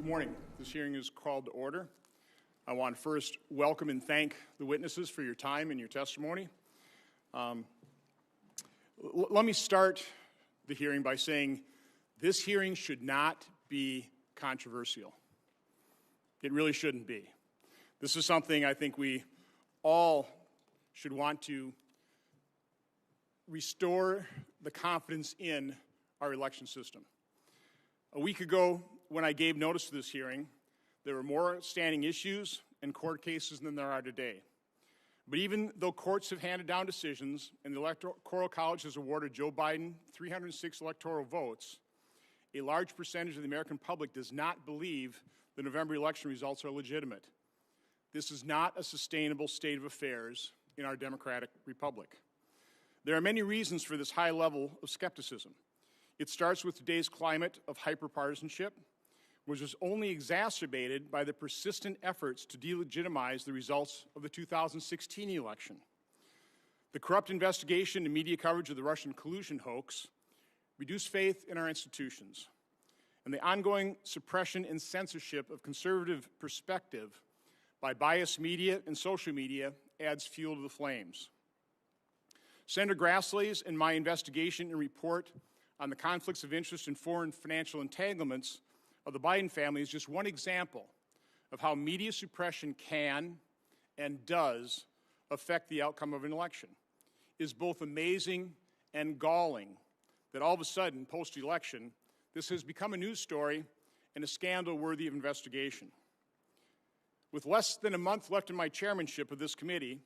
morning. This hearing is called to order. I want to first welcome and thank the witnesses for your time and your testimony. Let me start the hearing by saying this hearing should not be controversial. It really shouldn't be. This is something I think we all should want to restore the confidence in our election system. A week ago, when I gave notice to this hearing, there were more standing issues and court cases than there are today. But even though courts have handed down decisions and the Electoral College has awarded Joe Biden 306 electoral votes, a large percentage of the American public does not believe the November election results are legitimate. This is not a sustainable state of affairs in our democratic republic. There are many reasons for this high level of skepticism. It starts with today's climate of hyperpartisanship, which was only exacerbated by the persistent efforts to delegitimize the results of the 2016 election. The corrupt investigation and media coverage of the Russian collusion hoax reduced faith in our institutions, and the ongoing suppression and censorship of conservative perspective by biased media and social media adds fuel to the flames. Senator Grassley's and my investigation and report on the conflicts of interest and foreign financial entanglements of the Biden family is just one example of how media suppression can and does affect the outcome of an election. It is both amazing and galling that all of a sudden, post-election, this has become a news story and a scandal worthy of investigation. With less than a month left in my chairmanship of this committee,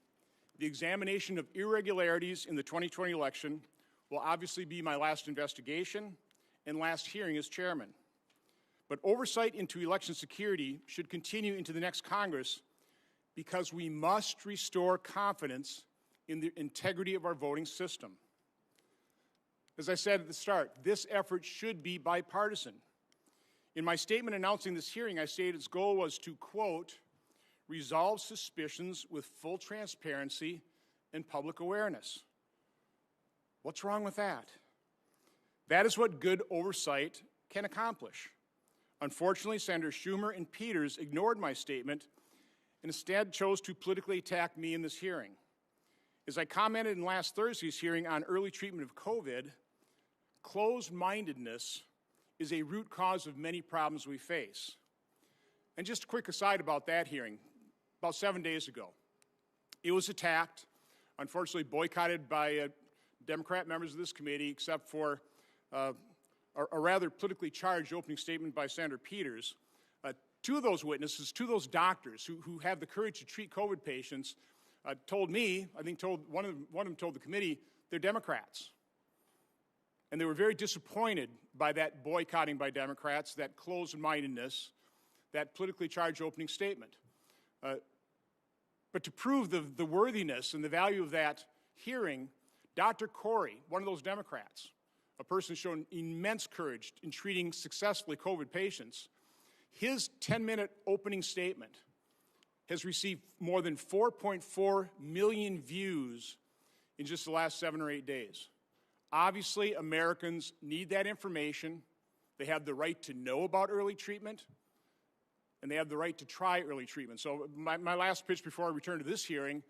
the examination of irregularities in the 2020 election will obviously be my last investigation and last hearing as chairman. But oversight into election security should continue into the next Congress because we must restore confidence in the integrity of our voting system. As I said at the start, this effort should be bipartisan. In my statement announcing this hearing, I stated its goal was to, quote, resolve suspicions with full transparency and public awareness. What's wrong with that? That is what good oversight can accomplish. Unfortunately, Senators Schumer and Peters ignored my statement and instead chose to politically attack me in this hearing. As I commented in last Thursday's hearing on early treatment of COVID, closed-mindedness is a root cause of many problems we face. And just a quick aside about that hearing, about 7 days ago, it was attacked, unfortunately boycotted by Democrat members of this committee, except for a rather politically charged opening statement by Senator Peters. Two of those witnesses, two of those doctors who have the courage to treat COVID patients, told me, I think one of them told the committee, they're Democrats. And they were very disappointed by that boycotting by Democrats, that closed-mindedness, that politically charged opening statement. But to prove the worthiness and the value of that hearing, Dr. Corey, one of those Democrats, a person shown immense courage in treating successfully COVID patients, his 10-minute opening statement has received more than 4.4 million views in just the last 7 or 8 days. Obviously, Americans need that information. They have the right to know about early treatment, and they have the right to try early treatment. So my last pitch before I return to this hearing,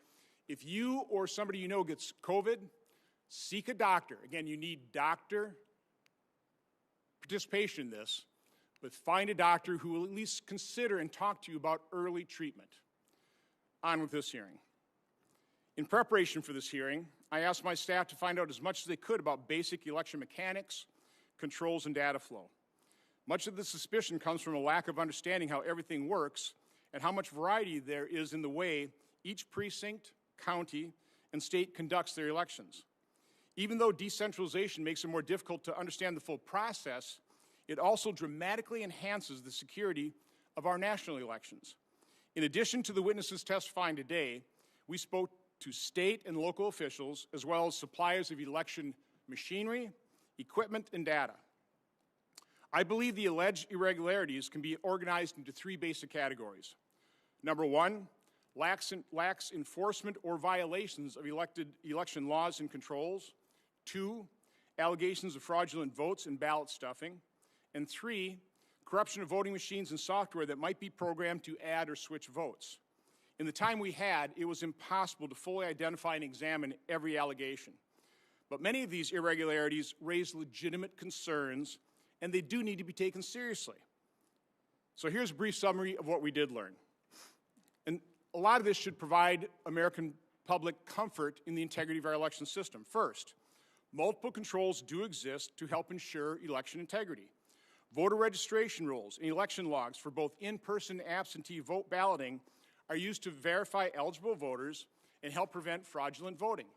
if you or somebody you know gets COVID, seek a doctor. Again, you need doctor participation in this, but find a doctor who will at least consider and talk to you about early treatment. On with this hearing. In preparation for this hearing, I asked my staff to find out as much as they could about basic election mechanics, controls, and data flow. Much of the suspicion comes from a lack of understanding how everything works and how much variety there is in the way each precinct, county, and state conducts their elections. Even though decentralization makes it more difficult to understand the full process, it also dramatically enhances the security of our national elections. In addition to the witnesses testifying today, we spoke to state and local officials as well as suppliers of election machinery, equipment, and data. I believe the alleged irregularities can be organized into 3 basic categories. Number 1, lax enforcement or violations of election laws and controls. 2, allegations of fraudulent votes and ballot stuffing. And 3, corruption of voting machines and software that might be programmed to add or switch votes. In the time we had, it was impossible to fully identify and examine every allegation. But many of these irregularities raise legitimate concerns, and they do need to be taken seriously. So here's a brief summary of what we did learn. And a lot of this should provide American public comfort in the integrity of our election system. First, multiple controls do exist to help ensure election integrity. Voter registration rules and election logs for both in-person and absentee vote balloting are used to verify eligible voters and help prevent fraudulent voting.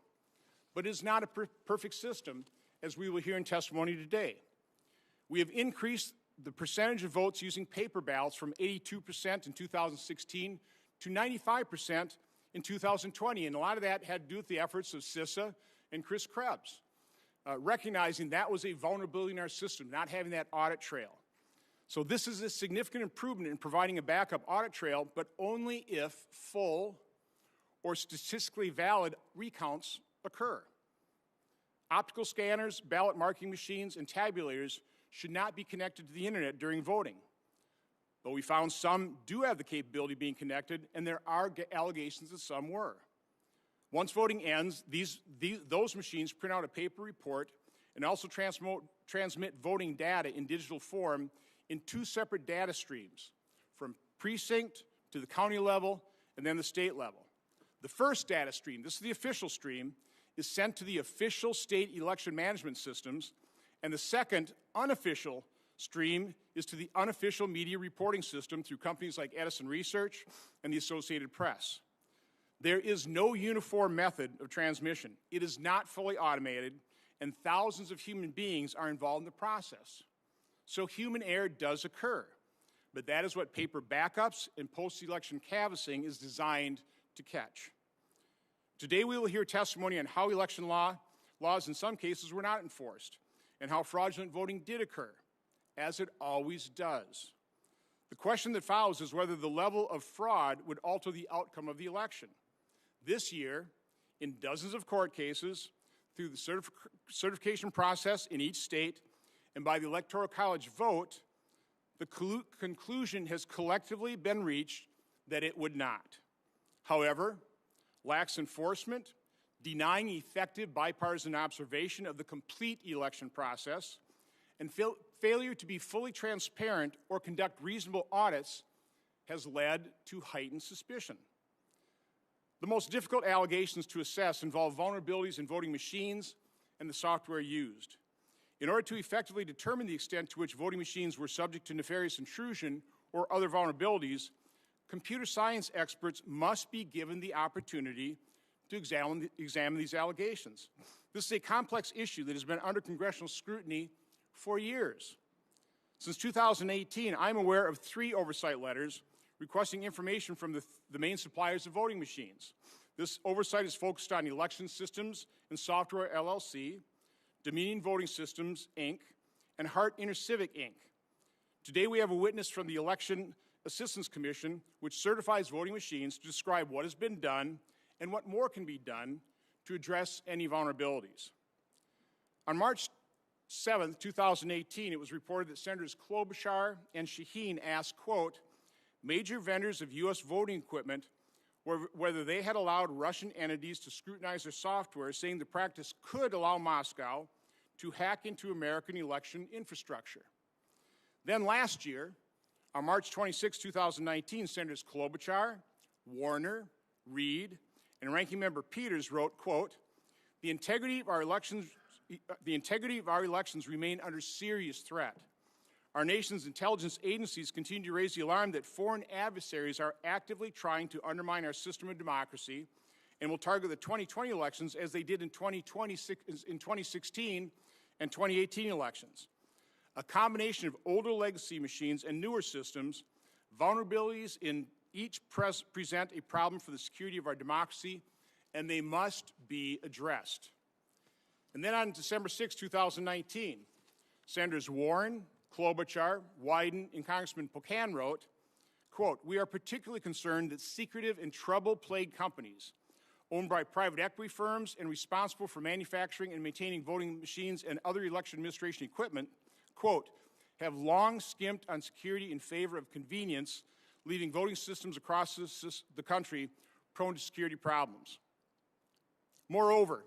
But it is not a perfect system, as we will hear in testimony today. We have increased the percentage of votes using paper ballots from 82% in 2016 to 95% in 2020, and a lot of that had to do with the efforts of CISA and Chris Krebs, recognizing that was a vulnerability in our system, not having that audit trail. So this is a significant improvement in providing a backup audit trail, but only if full or statistically valid recounts occur. Optical scanners, ballot marking machines, and tabulators should not be connected to the internet during voting. But we found some do have the capability of being connected, and there are allegations that some were. Once voting ends, those machines print out a paper report and also transmit voting data in digital form in two separate data streams, from precinct to the county level and then the state level. The first data stream, this is the official stream, is sent to the official state election management systems, and the second, unofficial stream is to the unofficial media reporting system through companies like Edison Research and the Associated Press. There is no uniform method of transmission. It is not fully automated, and thousands of human beings are involved in the process. So human error does occur, but that is what paper backups and post-election canvassing is designed to catch. Today we will hear testimony on how election laws in some cases were not enforced, and how fraudulent voting did occur, as it always does. The question that follows is whether the level of fraud would alter the outcome of the election. This year, in dozens of court cases, through the certification process in each state, and by the Electoral College vote, the conclusion has collectively been reached that it would not. However, lax enforcement, denying effective bipartisan observation of the complete election process, and failure to be fully transparent or conduct reasonable audits has led to heightened suspicion. The most difficult allegations to assess involve vulnerabilities in voting machines and the software used. In order to effectively determine the extent to which voting machines were subject to nefarious intrusion or other vulnerabilities, computer science experts must be given the opportunity to examine these allegations. This is a complex issue that has been under congressional scrutiny for years. Since 2018, I'm aware of 3 oversight letters requesting information from the main suppliers of voting machines. This oversight is focused on Election Systems and Software LLC, Dominion Voting Systems, Inc., and Hart InterCivic, Inc. Today we have a witness from the Election Assistance Commission, which certifies voting machines, to describe what has been done and what more can be done to address any vulnerabilities. On March 7, 2018, it was reported that Senators Klobuchar and Shaheen asked, quote, major vendors of U.S. voting equipment whether they had allowed Russian entities to scrutinize their software, saying the practice could allow Moscow to hack into American election infrastructure. Then last year, on March 26, 2019, Senators Klobuchar, Warner, Reid, and Ranking Member Peters wrote, quote, the integrity of our elections remain under serious threat. Our nation's intelligence agencies continue to raise the alarm that foreign adversaries are actively trying to undermine our system of democracy and will target the 2020 elections as they did in 2016 and 2018 elections. A combination of older legacy machines and newer systems, vulnerabilities in each present a problem for the security of our democracy, and they must be addressed. And then on December 6, 2019, Senators Warren, Klobuchar, Wyden, and Congressman Pocan wrote, quote, we are particularly concerned that secretive and trouble-plagued companies owned by private equity firms and responsible for manufacturing and maintaining voting machines and other election administration equipment, quote, have long skimped on security in favor of convenience, leaving voting systems across the country prone to security problems. Moreover,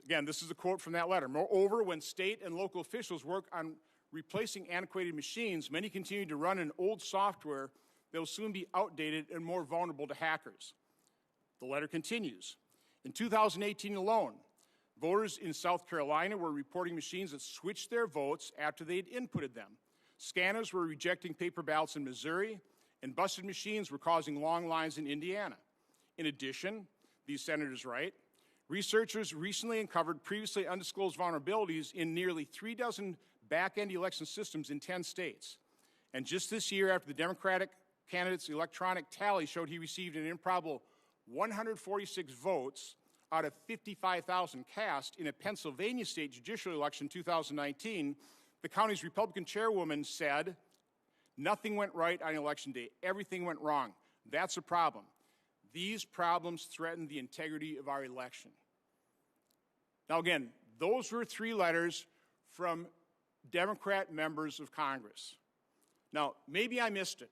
again, this is a quote from that letter, moreover, when state and local officials work on replacing antiquated machines, many continue to run an old software that will soon be outdated and more vulnerable to hackers. The letter continues. In 2018 alone, voters in South Carolina were reporting machines that switched their votes after they had inputted them. Scanners were rejecting paper ballots in Missouri, and busted machines were causing long lines in Indiana. In addition, these senators write, researchers recently uncovered previously undisclosed vulnerabilities in nearly 36 back-end election systems in 10 states. And just this year, after the Democratic candidate's electronic tally showed he received an improbable 146 votes out of 55,000 cast in a Pennsylvania state judicial election in 2019, the county's Republican chairwoman said, nothing went right on election day. Everything went wrong. That's a problem. These problems threaten the integrity of our election. Now again, those were 3 letters from Democrat members of Congress. Now, maybe I missed it,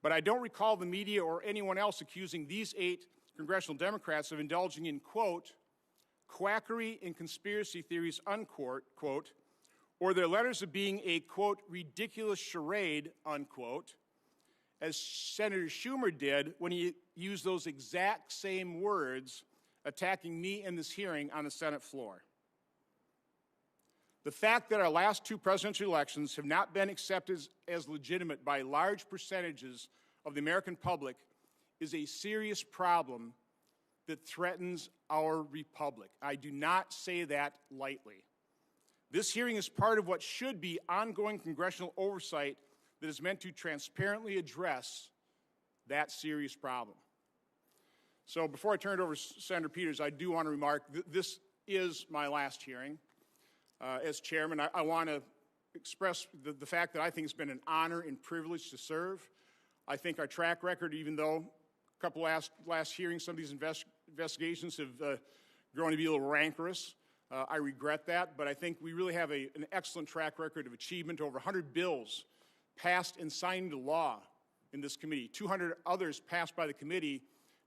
but I don't recall the media or anyone else accusing these 8 congressional Democrats of indulging in, quote, quackery and conspiracy theories, unquote, quote, or their letters of being a, quote, ridiculous charade, unquote, as Senator Schumer did when he used those exact same words attacking me in this hearing on the Senate floor. The fact that our last 2 presidential elections have not been accepted as legitimate by large percentages of the American public is a serious problem that threatens our republic. I do not say that lightly. This hearing is part of what should be ongoing congressional oversight that is meant to transparently address that serious problem. So before I turn it over to Senator Peters, I do want to remark this is my last hearing as chairman. I want to express the fact that I think it's been an honor and privilege to serve. I think our track record, even though a couple last hearings, some of these investigations have grown to be a little rancorous, I regret that, but I think we really have an excellent track record of achievement. Over 100 bills passed and signed into law in this committee, 200 others passed by the committee,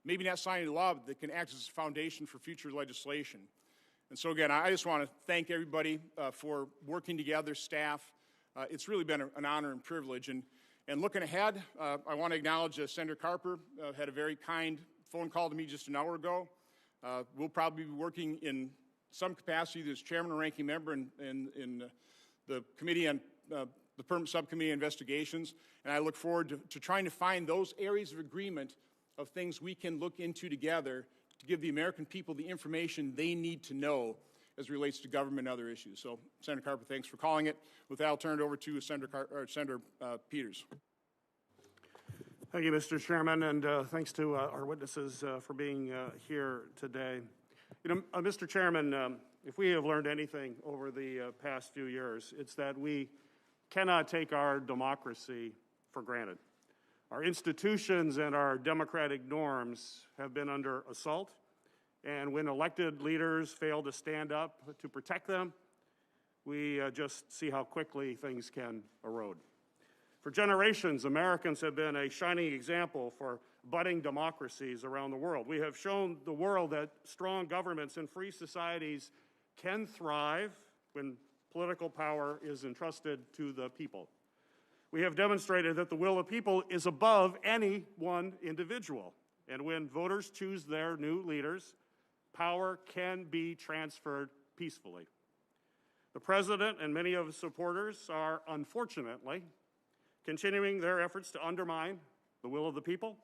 maybe not signed into law, but that can act as a foundation for future legislation. And so again, I just want to thank everybody for working together, staff. It's really been an honor and privilege. And looking ahead, I want to acknowledge Senator Carper had a very kind phone call to me just an hour ago. We'll probably be working in some capacity as chairman or ranking member in the committee on the permanent subcommittee on investigations. And I look forward to trying to find those areas of agreement of things we can look into together to give the American people the information they need to know as it relates to government and other issues. So, Senator Carper, thanks for calling it. With that, I'll turn it over to Senator Peters. Thank you, Mr. Chairman, and thanks to our witnesses for being here today. You know, Mr. Chairman, if we have learned anything over the past few years, it's that we cannot take our democracy for granted. Our institutions and our democratic norms have been under assault, and when elected leaders fail to stand up to protect them, we just see how quickly things can erode. For generations, Americans have been a shining example for budding democracies around the world. We have shown the world that strong governments and free societies can thrive when political power is entrusted to the people. We have demonstrated that the will of people is above any one individual. And when voters choose their new leaders, power can be transferred peacefully. The President and many of his supporters are, unfortunately, continuing their efforts to undermine the will of the people,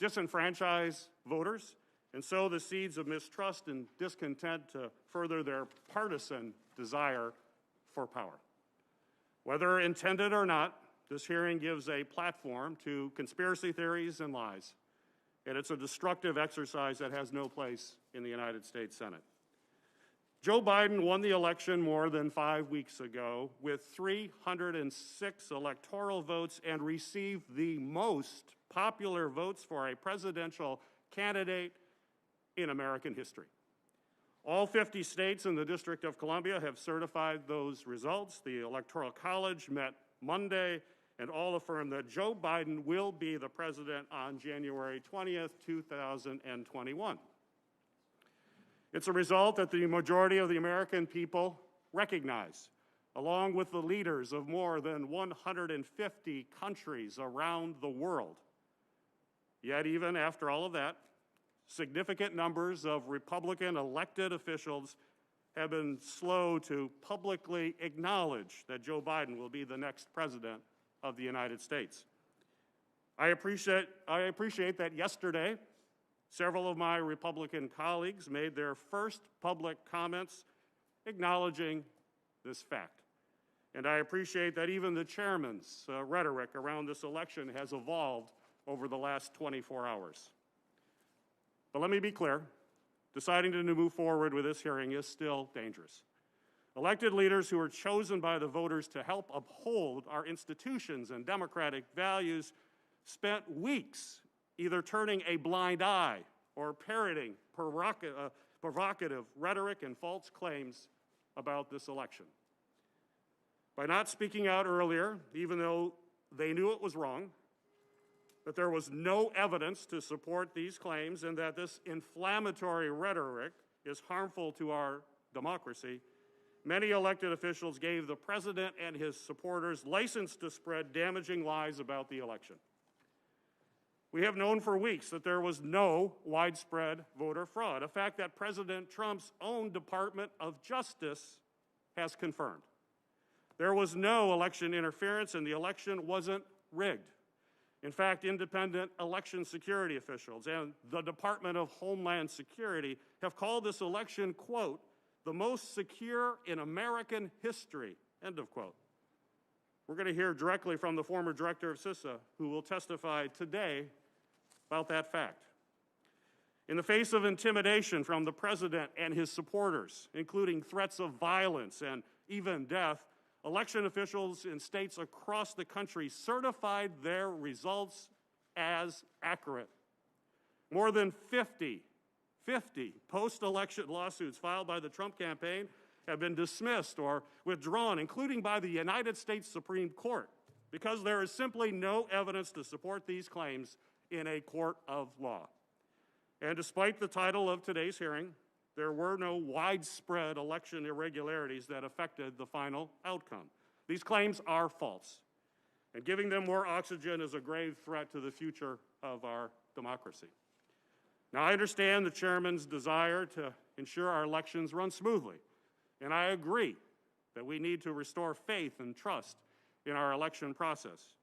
disenfranchise voters, and sow the seeds of mistrust and discontent to further their partisan desire for power. Whether intended or not, this hearing gives a platform to conspiracy theories and lies, and it's a destructive exercise that has no place in the United States Senate. Joe Biden won the election more than 5 weeks ago with 306 electoral votes and received the most popular votes for a presidential candidate in American history. All 50 states and the District of Columbia have certified those results. The Electoral College met Monday, and all affirm that Joe Biden will be the president on January 20th, 2021. It's a result that the majority of the American people recognize, along with the leaders of more than 150 countries around the world. Yet even after all of that, significant numbers of Republican elected officials have been slow to publicly acknowledge that Joe Biden will be the next president of the United States. I appreciate that yesterday, several of my Republican colleagues made their first public comments acknowledging this fact. And I appreciate that even the chairman's rhetoric around this election has evolved over the last 24 hours. But let me be clear, deciding to move forward with this hearing is still dangerous. Elected leaders who are chosen by the voters to help uphold our institutions and democratic values spent weeks either turning a blind eye or parroting provocative rhetoric and false claims about this election. By not speaking out earlier, even though they knew it was wrong, that there was no evidence to support these claims, and that this inflammatory rhetoric is harmful to our democracy, many elected officials gave the president and his supporters license to spread damaging lies about the election. We have known for weeks that there was no widespread voter fraud, a fact that President Trump's own Department of Justice has confirmed. There was no election interference, and the election wasn't rigged. In fact, independent election security officials and the Department of Homeland Security have called this election, quote, the most secure in American history, end of quote. We're going to hear directly from the former director of CISA, who will testify today about that fact. In the face of intimidation from the president and his supporters, including threats of violence and even death, election officials in states across the country certified their results as accurate. More than 50 post-election lawsuits filed by the Trump campaign have been dismissed or withdrawn, including by the United States Supreme Court, because there is simply no evidence to support these claims in a court of law. And despite the title of today's hearing, there were no widespread election irregularities that affected the final outcome. These claims are false, and giving them more oxygen is a grave threat to the future of our democracy. Now, I understand the chairman's desire to ensure our elections run smoothly, and I agree that we need to restore faith and trust in our election process.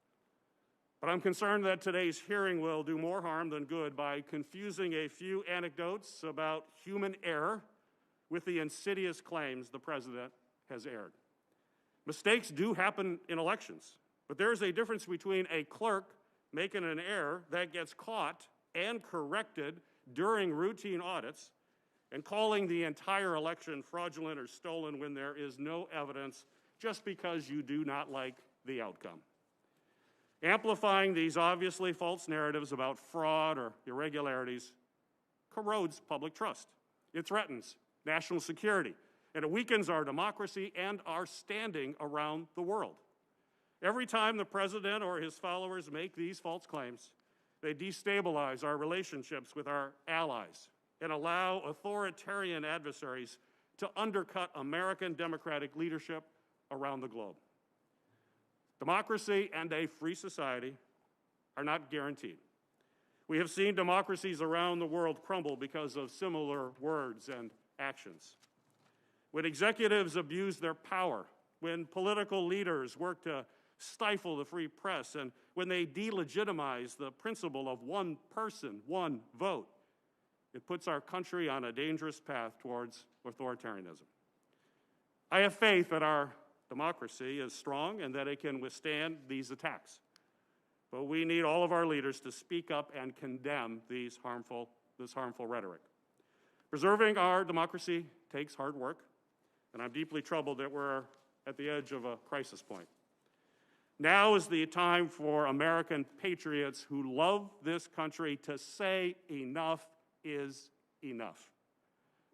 But I'm concerned that today's hearing will do more harm than good by confusing a few anecdotes about human error with the insidious claims the president has aired. Mistakes do happen in elections, but there is a difference between a clerk making an error that gets caught and corrected during routine audits and calling the entire election fraudulent or stolen when there is no evidence just because you do not like the outcome. Amplifying these obviously false narratives about fraud or irregularities corrodes public trust. It threatens national security, and it weakens our democracy and our standing around the world. Every time the president or his followers make these false claims, they destabilize our relationships with our allies and allow authoritarian adversaries to undercut American democratic leadership around the globe. Democracy and a free society are not guaranteed. We have seen democracies around the world crumble because of similar words and actions. When executives abuse their power, when political leaders work to stifle the free press, and when they delegitimize the principle of one person, one vote, it puts our country on a dangerous path towards authoritarianism. I have faith that our democracy is strong and that it can withstand these attacks. But we need all of our leaders to speak up and condemn this harmful rhetoric. Preserving our democracy takes hard work, and I'm deeply troubled that we're at the edge of a crisis point. Now is the time for American patriots who love this country to say enough is enough.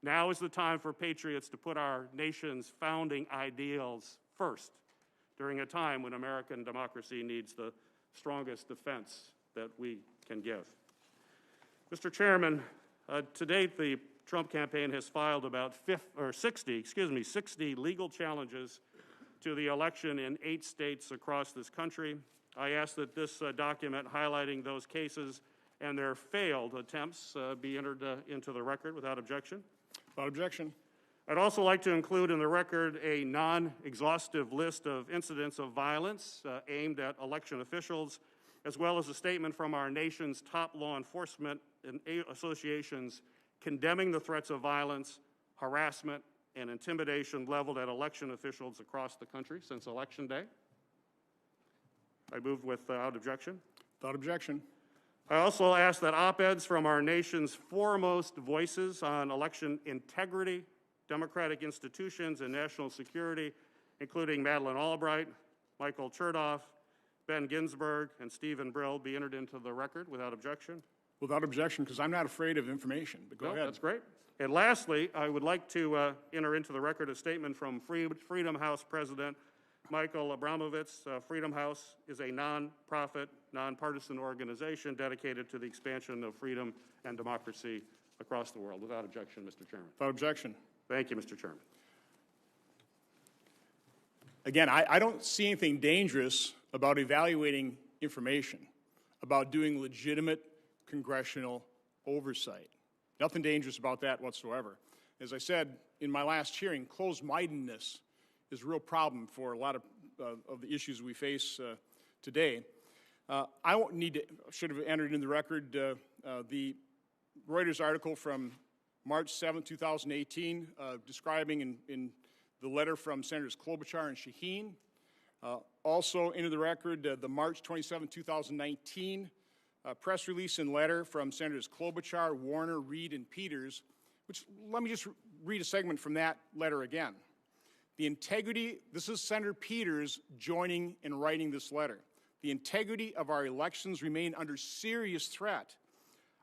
Now is the time for patriots to put our nation's founding ideals first, during a time when American democracy needs the strongest defense that we can give. Mr. Chairman, to date, the Trump campaign has filed about 60 legal challenges to the election in 8 states across this country. I ask that this document highlighting those cases and their failed attempts be entered into the record without objection. Without objection. I'd also like to include in the record a non-exhaustive list of incidents of violence aimed at election officials, as well as a statement from our nation's top law enforcement and associations condemning the threats of violence, harassment, and intimidation leveled at election officials across the country since Election Day. I move without objection. Without objection. I also ask that op-eds from our nation's foremost voices on election integrity, democratic institutions, and national security, including Madeleine Albright, Michael Chertoff, Ben Ginsburg, and Stephen Brill, be entered into the record without objection. Without objection, because I'm not afraid of information, but go ahead. That's great. And lastly, I would like to enter into the record a statement from Freedom House President Michael Abramovitz. Freedom House is a non-profit, nonpartisan organization dedicated to the expansion of freedom and democracy across the world. Without objection, Mr. Chairman. Without objection. Thank you, Mr. Chairman. Again, I don't see anything dangerous about evaluating information, about doing legitimate congressional oversight. Nothing dangerous about that whatsoever. As I said in my last hearing, closed-mindedness is a real problem for a lot of the issues we face today. I won't need to, should have entered in the record the Reuters article from March 7, 2018, describing in the letter from Senators Klobuchar and Shaheen. Also into the record, the March 27, 2019 press release and letter from Senators Klobuchar, Warner, Reid, and Peters, which let me just read a segment from that letter again. The integrity, this is Senator Peters joining and writing this letter. The integrity of our elections remain under serious threat.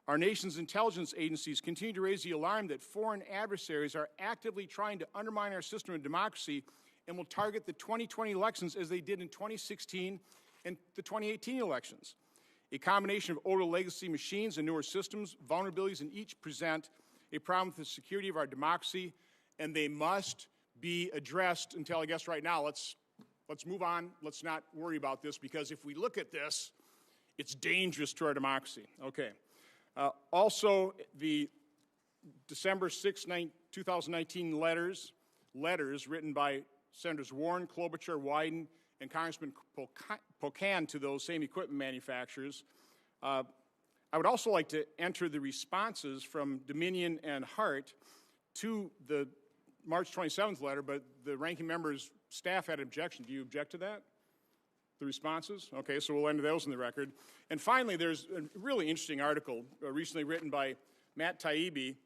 Our nation's intelligence agencies continue to raise the alarm that foreign adversaries are actively trying to undermine our system of democracy and will target the 2020 elections as they did in 2016 and the 2018 elections. A combination of older legacy machines and newer systems, vulnerabilities in each present a problem with the security of our democracy, and they must be addressed until, I guess, right now. Let's move on. Let's not worry about this, because if we look at this, it's dangerous to our democracy. Okay. Also, the December 6, 2019 letters written by Senators Warren, Klobuchar, Wyden, and Congressman Pocan to those same equipment manufacturers. I would also like to enter the responses from Dominion and Hart to the March 27th letter, but the ranking member's staff had an objection. Do you object to that? The responses? Okay, so we'll enter those in the record. And finally, there's a really interesting article recently written by Matt Taibbi,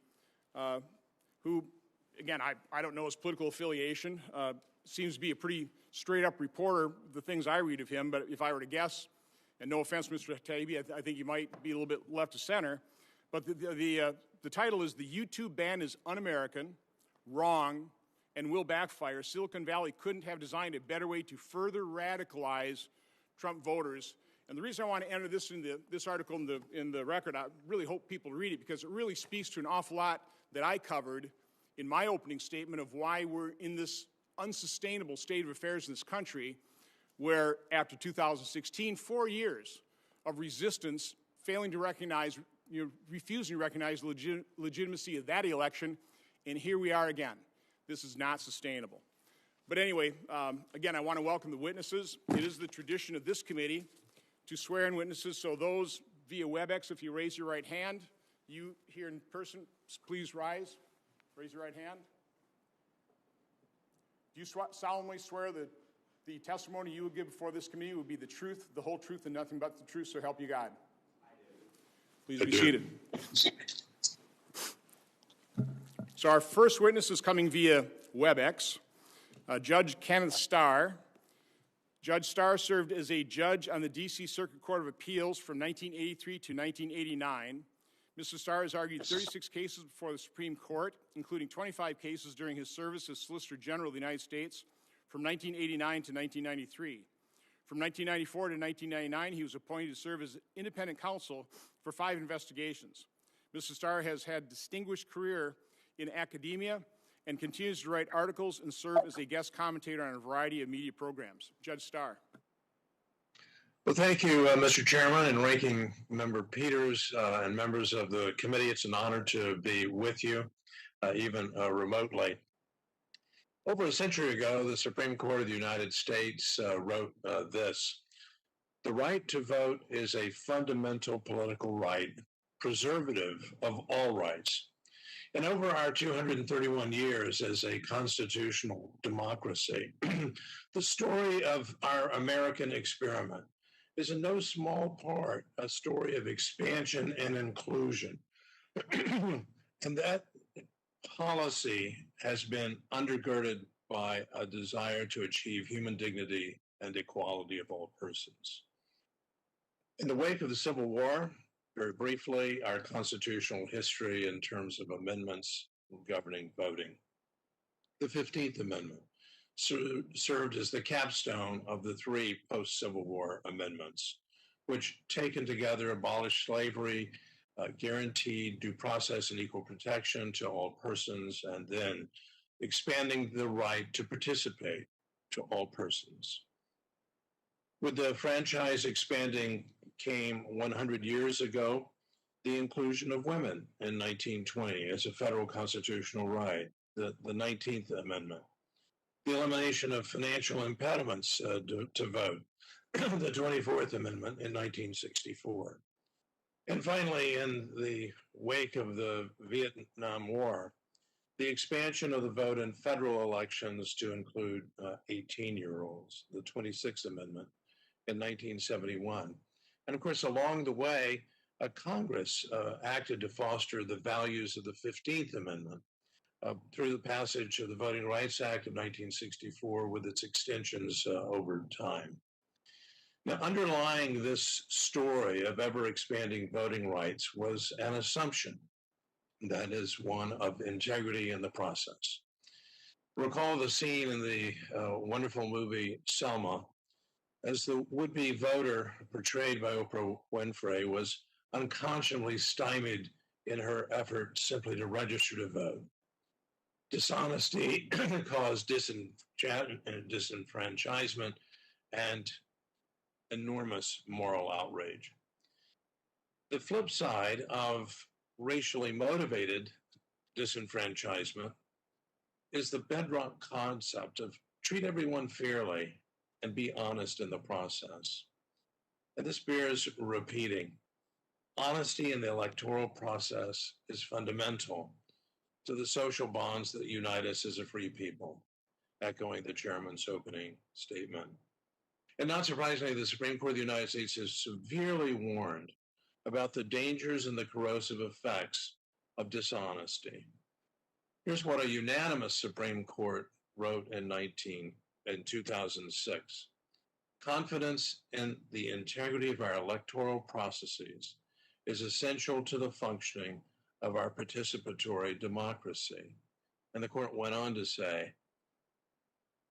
who, again, I don't know his political affiliation. Seems to be a pretty straight-up reporter, the things I read of him, but if I were to guess, and no offense, Mr. Taibbi, I think you might be a little bit left of center, but the title is "The YouTube Ban is Un-American, Wrong, and Will Backfire. Silicon Valley couldn't have designed a better way to further radicalize Trump voters." And the reason I want to enter this in this article in the record, I really hope people read it, because it really speaks to an awful lot that I covered in my opening statement of why we're in this unsustainable state of affairs in this country, where after 2016, 4 years of resistance, failing to recognize, refusing to recognize the legitimacy of that election, and here we are again. This is not sustainable. But anyway, again, I want to welcome the witnesses. It is the tradition of this committee to swear in witnesses, so those via WebEx, if you raise your right hand, you here in person, please rise. Raise your right hand. Do you solemnly swear that the testimony you will give before this committee will be the truth, the whole truth, and nothing but the truth, so help you God? I do. Please be seated. So our first witness is coming via WebEx, Judge Kenneth Starr. Judge Starr served as a judge on the D.C. Circuit Court of Appeals from 1983 to 1989. Mr. Starr has argued 36 cases before the Supreme Court, including 25 cases during his service as Solicitor General of the United States from 1989 to 1993. From 1994 to 1999, he was appointed to serve as independent counsel for 5 investigations. Mr. Starr has had a distinguished career in academia and continues to write articles and serve as a guest commentator on a variety of media programs. Judge Starr. Well, thank you, Mr. Chairman and Ranking Member Peters and members of the committee. It's an honor to be with you, even remotely. Over a century ago, the Supreme Court of the United States wrote this: "The right to vote is a fundamental political right, preservative of all rights." And over our 231 years as a constitutional democracy, the story of our American experiment is in no small part a story of expansion and inclusion. And that policy has been undergirded by a desire to achieve human dignity and equality of all persons. In the wake of the Civil War, very briefly, our constitutional history in terms of amendments governing voting. The 15th Amendment served as the capstone of the 3 post-Civil War amendments, which taken together abolished slavery, guaranteed due process and equal protection to all persons, and then expanding the right to participate to all persons. With the franchise expanding came 100 years ago the inclusion of women in 1920 as a federal constitutional right, the 19th Amendment. The elimination of financial impediments to vote, the 24th Amendment in 1964. And finally, in the wake of the Vietnam War, the expansion of the vote in federal elections to include 18-year-olds, the 26th Amendment in 1971. And of course, along the way, Congress acted to foster the values of the 15th Amendment through the passage of the Voting Rights Act of 1964 with its extensions over time. Now, underlying this story of ever-expanding voting rights was an assumption, that is one of integrity in the process. Recall the scene in the wonderful movie Selma, as the would-be voter portrayed by Oprah Winfrey was unconscionably stymied in her effort simply to register to vote. Dishonesty caused disenfranchisement and enormous moral outrage. The flip side of racially motivated disenfranchisement is the bedrock concept of treat everyone fairly and be honest in the process. And this bears repeating. Honesty in the electoral process is fundamental to the social bonds that unite us as a free people, echoing the chairman's opening statement. And not surprisingly, the Supreme Court of the United States has severely warned about the dangers and the corrosive effects of dishonesty. Here's what a unanimous Supreme Court wrote in 2006. Confidence in the integrity of our electoral processes is essential to the functioning of our participatory democracy. And the court went on to say,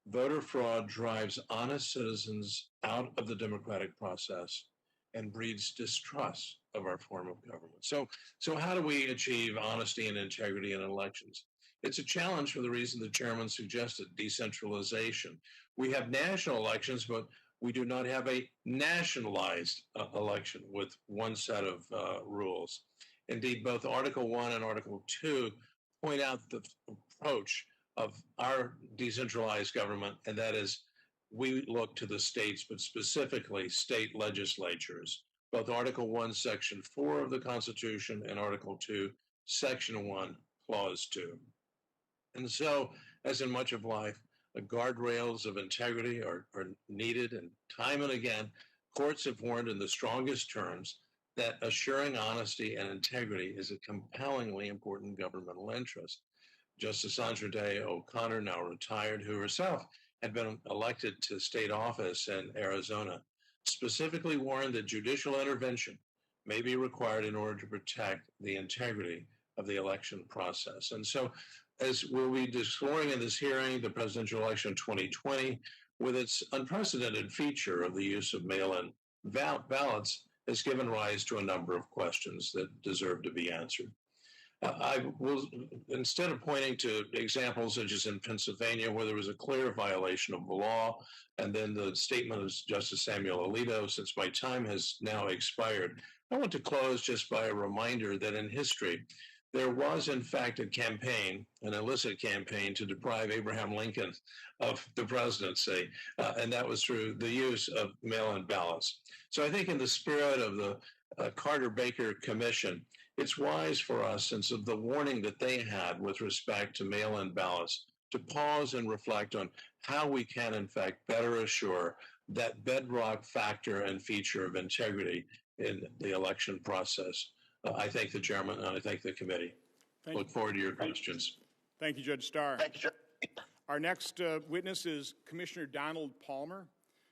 voter fraud drives honest citizens out of the democratic process and breeds distrust of our form of government. So how do we achieve honesty and integrity in elections? It's a challenge for the reason the chairman suggested, decentralization. We have national elections, but we do not have a nationalized election with one set of rules. Indeed, both Article 1 and Article 2 point out the approach of our decentralized government, and that is we look to the states, but specifically state legislatures. Both Article 1, Section 4 of the Constitution and Article 2, Section 1, Clause 2. And so, as in much of life, guardrails of integrity are needed, and time and again, courts have warned in the strongest terms that assuring honesty and integrity is a compellingly important governmental interest. Justice Sandra Day O'Connor, now retired, who herself had been elected to state office in Arizona, specifically warned that judicial intervention may be required in order to protect the integrity of the election process. And so, as we'll be exploring in this hearing, the presidential election 2020, with its unprecedented feature of the use of mail-in ballots, has given rise to a number of questions that deserve to be answered. I will, instead of pointing to examples such as in Pennsylvania, where there was a clear violation of the law, and then the statement of Justice Samuel Alito, since my time has now expired, I want to close just by a reminder that in history, there was, in fact, a campaign, an illicit campaign, to deprive Abraham Lincoln of the presidency, and that was through the use of mail-in ballots. So I think in the spirit of the Carter-Baker Commission, it's wise for us, since of the warning that they had with respect to mail-in ballots, to pause and reflect on how we can, in fact, better assure that bedrock factor and feature of integrity in the election process. I thank the chairman and I thank the committee. Look forward to your questions. Thank you, Judge Starr. Thank you, Judge. Our next witness is Commissioner Donald Palmer.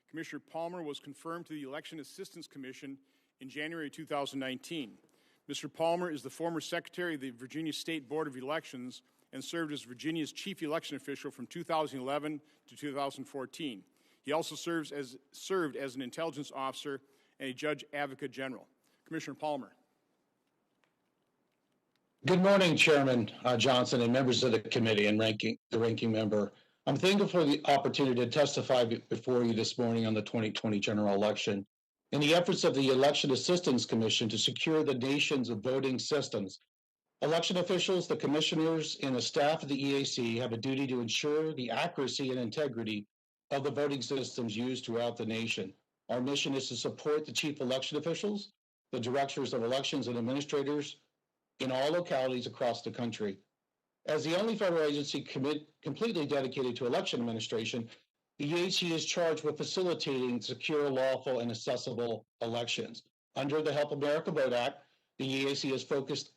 Commissioner Palmer was confirmed to the Election Assistance Commission in January 2019. Mr. Palmer is the former Secretary of the Virginia State Board of Elections and served as Virginia's chief election official from 2011 to 2014. He also served as an intelligence officer and a judge advocate general. Commissioner Palmer. Good morning, Chairman Johnson and members of the committee and the ranking member. I'm thankful for the opportunity to testify before you this morning on the 2020 general election and the efforts of the Election Assistance Commission to secure the nation's voting systems. Election officials, the commissioners, and the staff of the EAC have a duty to ensure the accuracy and integrity of the voting systems used throughout the nation. Our mission is to support the chief election officials, the directors of elections, and administrators in all localities across the country. As the only federal agency completely dedicated to election administration, the EAC is charged with facilitating secure, lawful, and accessible elections. Under the Help America Vote Act, the EAC is focused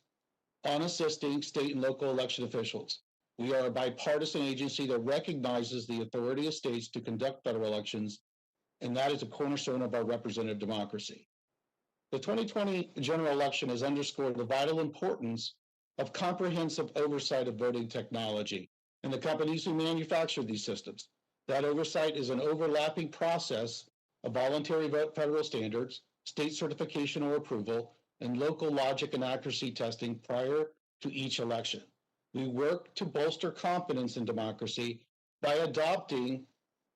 on assisting state and local election officials. We are a bipartisan agency that recognizes the authority of states to conduct federal elections, and that is a cornerstone of our representative democracy. The 2020 general election has underscored the vital importance of comprehensive oversight of voting technology and the companies who manufacture these systems. That oversight is an overlapping process of voluntary federal standards, state certification or approval, and local logic and accuracy testing prior to each election. We work to bolster confidence in democracy by adopting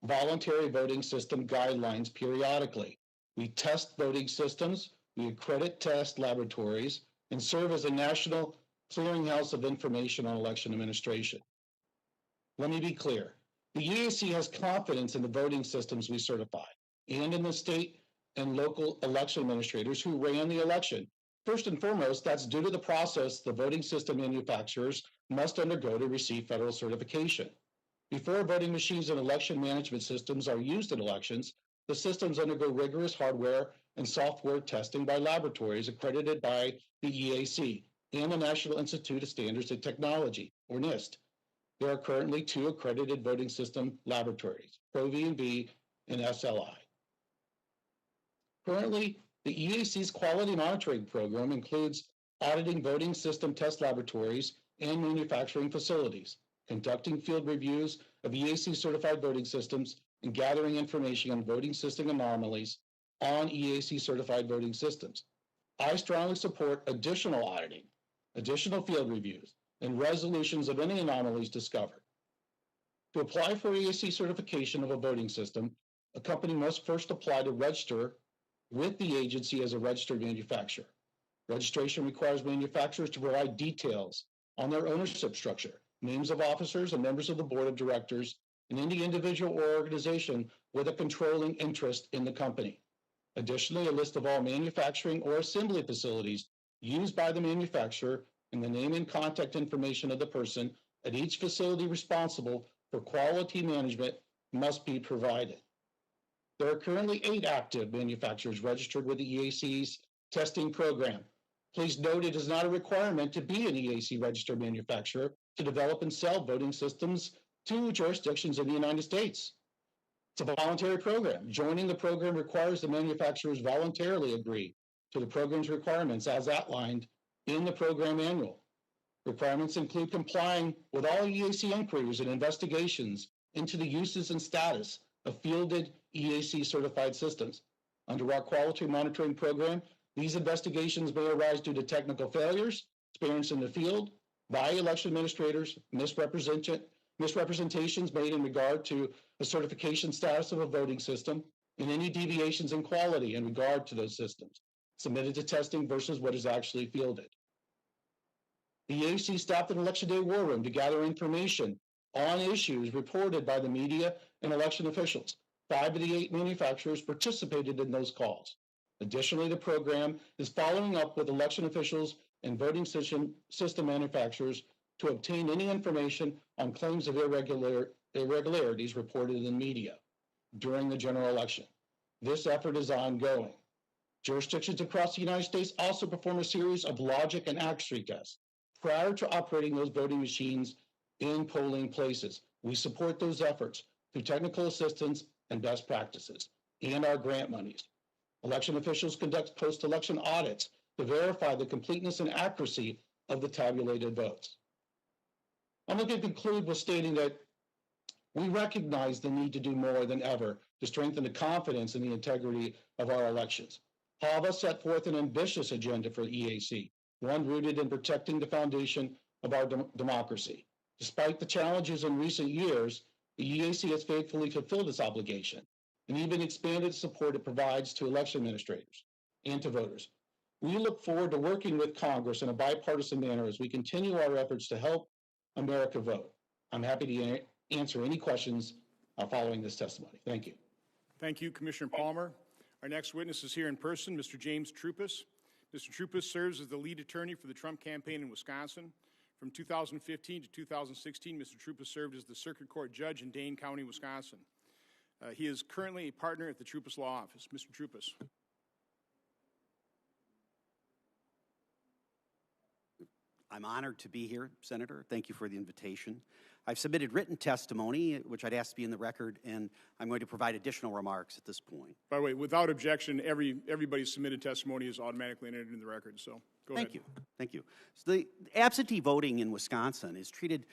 voluntary voting system guidelines periodically. We test voting systems, we accredit test laboratories, and serve as a national clearinghouse of information on election administration. Let me be clear. The EAC has confidence in the voting systems we certify and in the state and local election administrators who ran the election. First and foremost, that's due to the process the voting system manufacturers must undergo to receive federal certification. Before voting machines and election management systems are used in elections, the systems undergo rigorous hardware and software testing by laboratories accredited by the EAC and the National Institute of Standards and Technology, or NIST. There are currently 2 accredited voting system laboratories, ProV&V and SLI. Currently, the EAC's quality monitoring program includes auditing voting system test laboratories and manufacturing facilities, conducting field reviews of EAC-certified voting systems, and gathering information on voting system anomalies on EAC-certified voting systems. I strongly support additional auditing, additional field reviews, and resolutions of any anomalies discovered. To apply for EAC certification of a voting system, a company must first apply to register with the agency as a registered manufacturer. Registration requires manufacturers to provide details on their ownership structure, names of officers and members of the board of directors, and any individual or organization with a controlling interest in the company. Additionally, a list of all manufacturing or assembly facilities used by the manufacturer and the name and contact information of the person at each facility responsible for quality management must be provided. There are currently 8 active manufacturers registered with the EAC's testing program. Please note it is not a requirement to be an EAC registered manufacturer to develop and sell voting systems to jurisdictions in the United States. It's a voluntary program. Joining the program requires the manufacturers voluntarily agree to the program's requirements as outlined in the program manual. Requirements include complying with all EAC inquiries and investigations into the uses and status of fielded EAC certified systems. Under our quality monitoring program, these investigations may arise due to technical failures experienced in the field by election administrators, misrepresentations made in regard to the certification status of a voting system, and any deviations in quality in regard to those systems submitted to testing versus what is actually fielded. The EAC staffed an Election Day war room to gather information on issues reported by the media and election officials. 5 of the 8 manufacturers participated in those calls. Additionally, the program is following up with election officials and voting system manufacturers to obtain any information on claims of irregularities reported in the media during the general election. This effort is ongoing. Jurisdictions across the United States also perform a series of logic and accuracy tests prior to operating those voting machines in polling places. We support those efforts through technical assistance and best practices and our grant monies. Election officials conduct post-election audits to verify the completeness and accuracy of the tabulated votes. I'm going to conclude with stating that we recognize the need to do more than ever to strengthen the confidence in the integrity of our elections. HAVA set forth an ambitious agenda for the EAC, one rooted in protecting the foundation of our democracy. Despite the challenges in recent years, the EAC has faithfully fulfilled its obligation and even expanded the support it provides to election administrators and to voters. We look forward to working with Congress in a bipartisan manner as we continue our efforts to help America vote. I'm happy to answer any questions following this testimony. Thank you. Thank you, Commissioner Palmer. Our next witness is here in person, Mr. James Troupis. Mr. Troupis serves as the lead attorney for the Trump campaign in Wisconsin. From 2015 to 2016, Mr. Troupis served as the Circuit Court Judge in Dane County, Wisconsin. He is currently a partner at the Troupis Law Office. Mr. Troupis. I'm honored to be here, Senator. Thank you for the invitation. I've submitted written testimony, which I'd ask to be in the record, and I'm going to provide additional remarks at this point. By the way, without objection, everybody's submitted testimony is automatically entered in the record, so go ahead. Thank you. Thank you. So the absentee voting in Wisconsin is treated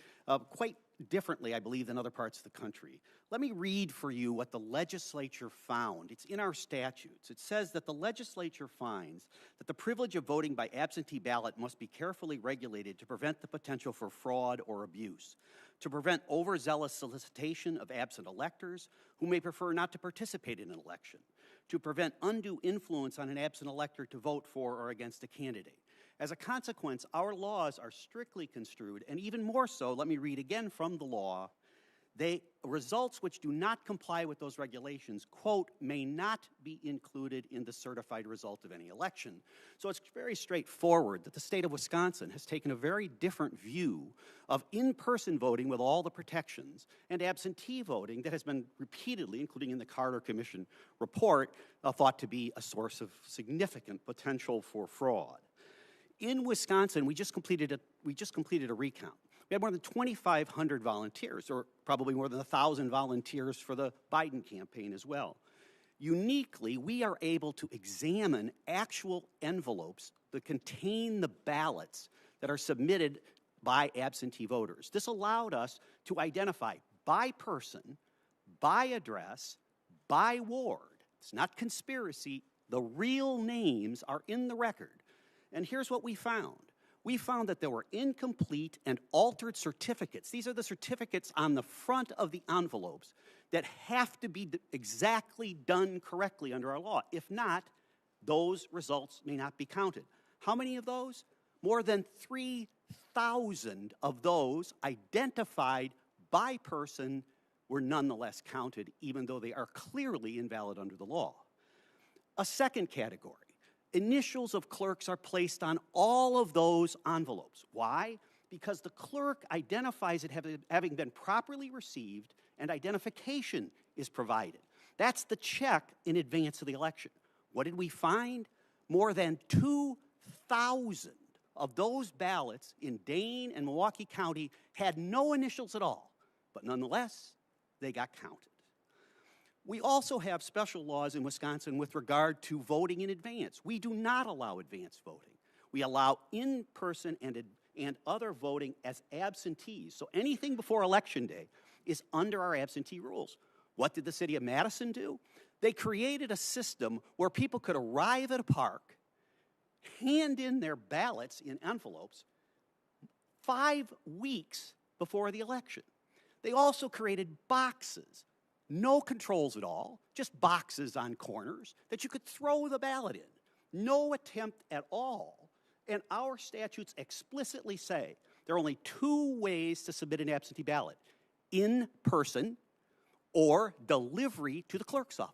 quite differently, I believe, than other parts of the country. Let me read for you what the legislature found. It's in our statutes. It says that the legislature finds that the privilege of voting by absentee ballot must be carefully regulated to prevent the potential for fraud or abuse, to prevent overzealous solicitation of absent electors who may prefer not to participate in an election, to prevent undue influence on an absent elector to vote for or against a candidate. As a consequence, our laws are strictly construed, and even more so, let me read again from the law, results which do not comply with those regulations, quote, may not be included in the certified result of any election. So it's very straightforward that the state of Wisconsin has taken a very different view of in-person voting with all the protections and absentee voting that has been repeatedly, including in the Carter Commission report, thought to be a source of significant potential for fraud. In Wisconsin, we just completed a recount. We had more than 2,500 volunteers, or probably more than 1,000 volunteers for the Biden campaign as well. Uniquely, we are able to examine actual envelopes that contain the ballots that are submitted by absentee voters. This allowed us to identify by person, by address, by ward. It's not conspiracy. The real names are in the record. And here's what we found. We found that there were incomplete and altered certificates. These are the certificates on the front of the envelopes that have to be exactly done correctly under our law. If not, those results may not be counted. How many of those? More than 3,000 of those identified by person were nonetheless counted, even though they are clearly invalid under the law. A second category. Initials of clerks are placed on all of those envelopes. Why? Because the clerk identifies it having been properly received and identification is provided. That's the check in advance of the election. What did we find? More than 2,000 of those ballots in Dane and Milwaukee County had no initials at all, but nonetheless, they got counted. We also have special laws in Wisconsin with regard to voting in advance. We do not allow advance voting. We allow in-person and and other voting as absentees. So anything before Election Day is under our absentee rules. What did the city of Madison do? They created a system where people could arrive at a park, hand in their ballots in envelopes 5 weeks before the election. They also created boxes, no controls at all, just boxes on corners that you could throw the ballot in. No attempt at all. And our statutes explicitly say there are only 2 ways to submit an absentee ballot: in person or delivery to the clerk's office.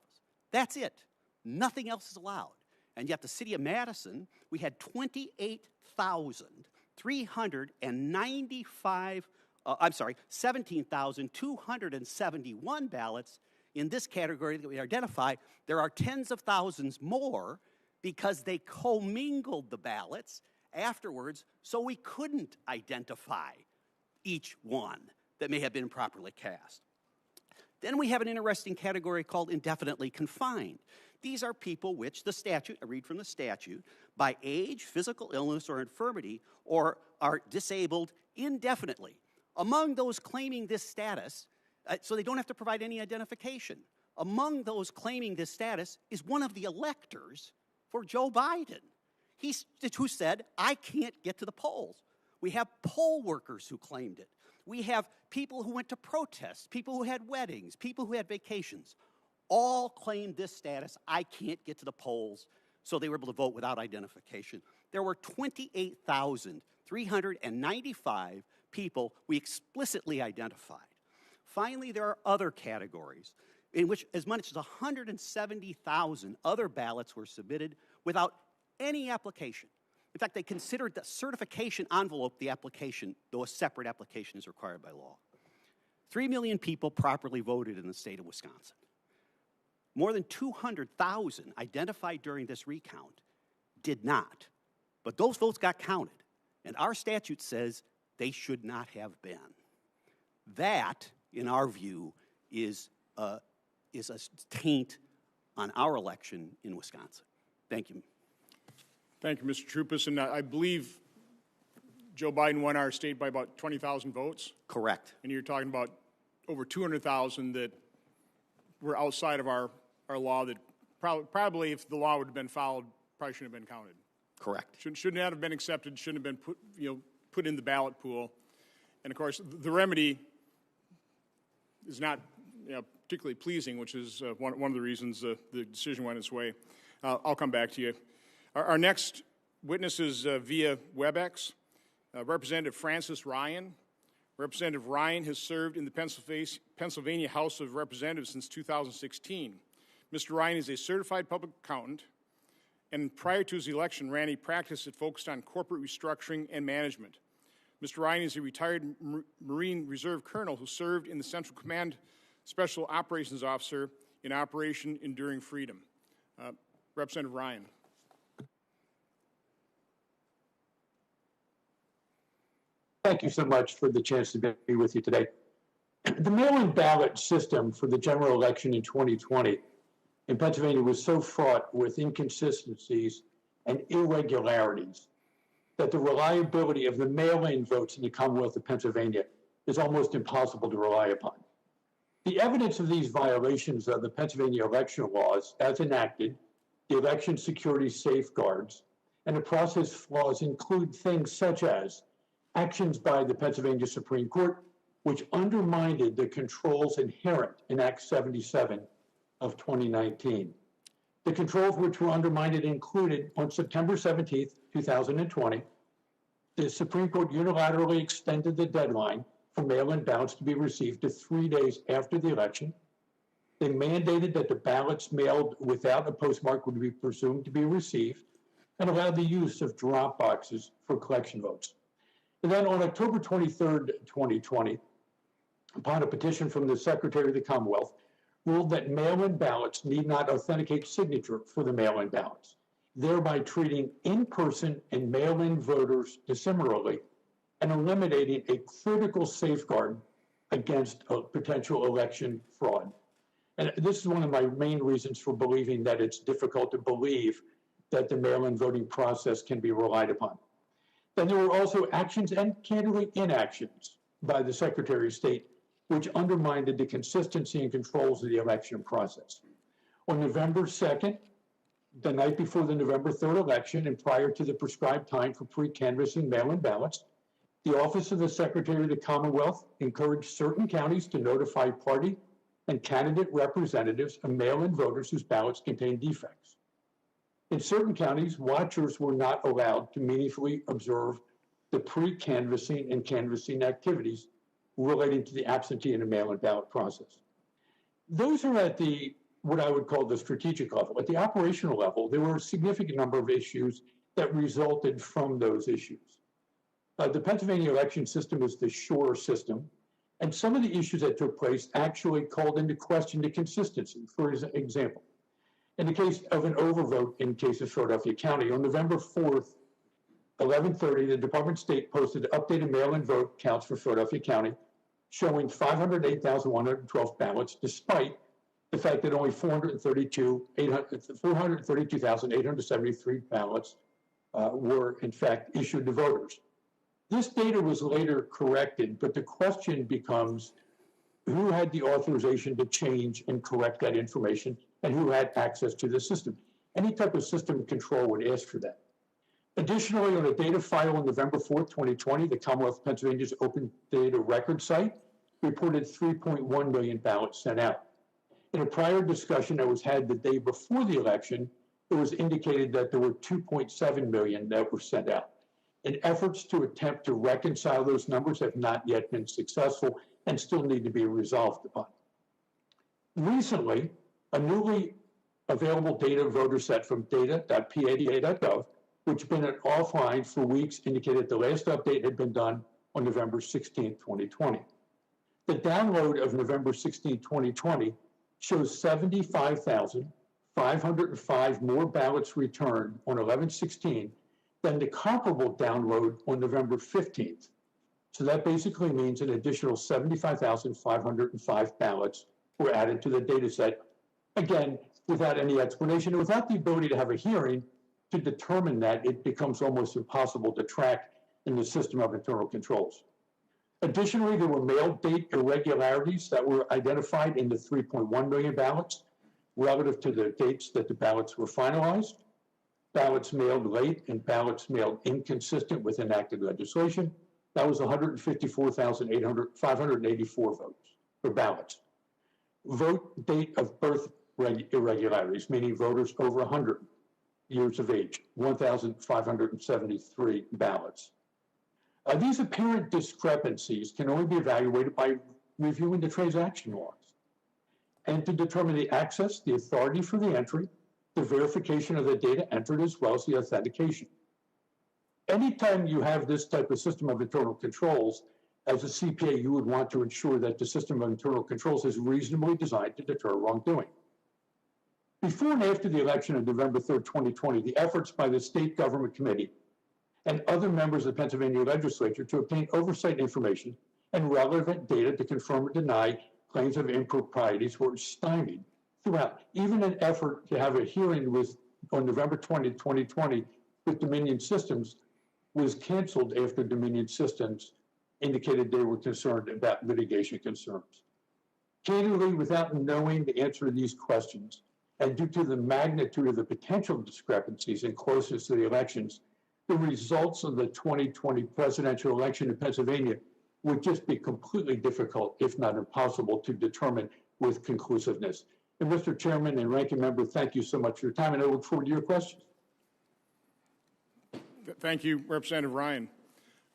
That's it. Nothing else is allowed. And yet the city of Madison, we had 17,271 ballots in this category that we identify. There are tens of thousands more because they commingled the ballots afterwards, so we couldn't identify each one that may have been improperly cast. Then we have an interesting category called indefinitely confined. These are people which the statute, I read from the statute, by age, physical illness, or infirmity, or are disabled indefinitely. Among those claiming this status, so they don't have to provide any identification, among those claiming this status is one of the electors for Joe Biden. Who said, I can't get to the polls. We have poll workers who claimed it. We have people who went to protests, people who had weddings, people who had vacations. All claimed this status. I can't get to the polls, so they were able to vote without identification. There were 28,395 people we explicitly identified. Finally, there are other categories in which as much as 170,000 other ballots were submitted without any application. In fact, they considered the certification envelope the application, though a separate application is required by law. 3 million people properly voted in the state of Wisconsin. More than 200,000 identified during this recount did not. But those votes got counted, and our statute says they should not have been. That, in our view, is a taint on our election in Wisconsin. Thank you. Thank you, Mr. Troupis. And I believe Joe Biden won our state by about 20,000 votes. Correct. And you're talking about over 200,000 that were outside of our law that probably, if the law would have been followed, probably shouldn't have been counted. Correct. Shouldn't have been accepted, shouldn't have been put in the ballot pool. And of course, the remedy is not particularly pleasing, which is one of the reasons the decision went its way. I'll come back to you. Our next witness is via WebEx, Representative Francis Ryan. Representative Ryan has served in the Pennsylvania House of Representatives since 2016. Mr. Ryan is a certified public accountant, and prior to his election ran a practice that focused on corporate restructuring and management. Mr. Ryan is a retired Marine Reserve Colonel who served in the Central Command Special Operations Officer in Operation Enduring Freedom. Representative Ryan. Thank you so much for the chance to be with you today. The mail-in ballot system for the general election in 2020 in Pennsylvania was so fraught with inconsistencies and irregularities that the reliability of the mail-in votes in the Commonwealth of Pennsylvania is almost impossible to rely upon. The evidence of these violations of the Pennsylvania election laws as enacted, the election security safeguards, and the process flaws include things such as actions by the Pennsylvania Supreme Court, which undermined the controls inherent in Act 77 of 2019. The controls which were undermined included, on September 17th, 2020, the Supreme Court unilaterally extended the deadline for mail-in ballots to be received to 3 days after the election. They mandated that the ballots mailed without a postmark would be presumed to be received and allowed the use of drop boxes for collection votes. And then on October 23rd, 2020, upon a petition from the Secretary of the Commonwealth, ruled that mail-in ballots need not authenticate signature for the mail-in ballots, thereby treating in-person and mail-in voters dissimilarly and eliminating a critical safeguard against a potential election fraud. And this is one of my main reasons for believing that it's difficult to believe that the mail-in voting process can be relied upon. Then there were also actions and candidly inactions by the Secretary of State, which undermined the consistency and controls of the election process. On November 2nd, the night before the November 3rd election and prior to the prescribed time for pre-canvassing mail-in ballots, the Office of the Secretary of the Commonwealth encouraged certain counties to notify party and candidate representatives of mail-in voters whose ballots contained defects. In certain counties, watchers were not allowed to meaningfully observe the pre-canvassing and canvassing activities relating to the absentee and the mail-in ballot process. Those are at the, what I would call the strategic level. At the operational level, there were a significant number of issues that resulted from those issues. The Pennsylvania election system is the shorter system, and some of the issues that took place actually called into question the consistency. For example, in the case of an overvote in case of Philadelphia County, on November 4th, 11:30, the Department of State posted updated mail-in vote counts for Philadelphia County, showing 508,112 ballots, despite the fact that only 432,873 ballots were in fact issued to voters. This data was later corrected, but the question becomes who had the authorization to change and correct that information and who had access to the system. Any type of system control would ask for that. Additionally, on a data file on November 4th, 2020, the Commonwealth of Pennsylvania's Open Data Record site reported 3.1 million ballots sent out. In a prior discussion that was had the day before the election, it was indicated that there were 2.7 million that were sent out. And efforts to attempt to reconcile those numbers have not yet been successful and still need to be resolved upon. Recently, a newly available data voter set from data.pada.gov, which had been offline for weeks, indicated the last update had been done on November 16, 2020. The download of November 16, 2020 shows 75,505 more ballots returned on 11/16 than the comparable download on November 15th. So that basically means an additional 75,505 ballots were added to the data set, again, without any explanation, and without the ability to have a hearing to determine that. It becomes almost impossible to track in the system of internal controls. Additionally, there were mail date irregularities that were identified in the 3.1 million ballots relative to the dates that the ballots were finalized. Ballots mailed late and ballots mailed inconsistent with enacted legislation. That was 154,584 votes or ballots. Vote date of birth irregularities, meaning voters over 100 years of age, 1,573 ballots. These apparent discrepancies can only be evaluated by reviewing the transaction logs and to determine the access, the authority for the entry, the verification of the data entered, as well as the authentication. Anytime you have this type of system of internal controls, as a CPA, you would want to ensure that the system of internal controls is reasonably designed to deter wrongdoing. Before and after the election of November 3rd, 2020, the efforts by the State Government Committee and other members of the Pennsylvania legislature to obtain oversight information and relevant data to confirm or deny claims of improprieties were stymied throughout. Even an effort to have a hearing on November 20, 2020 with Dominion Systems was canceled after Dominion Systems indicated they were concerned about litigation concerns. Candidly, without knowing the answer to these questions, and due to the magnitude of the potential discrepancies and closeness to the elections, the results of the 2020 presidential election in Pennsylvania would just be completely difficult, if not impossible, to determine with conclusiveness. And Mr. Chairman and Ranking Member, thank you so much for your time, and I look forward to your questions. Thank you, Representative Ryan.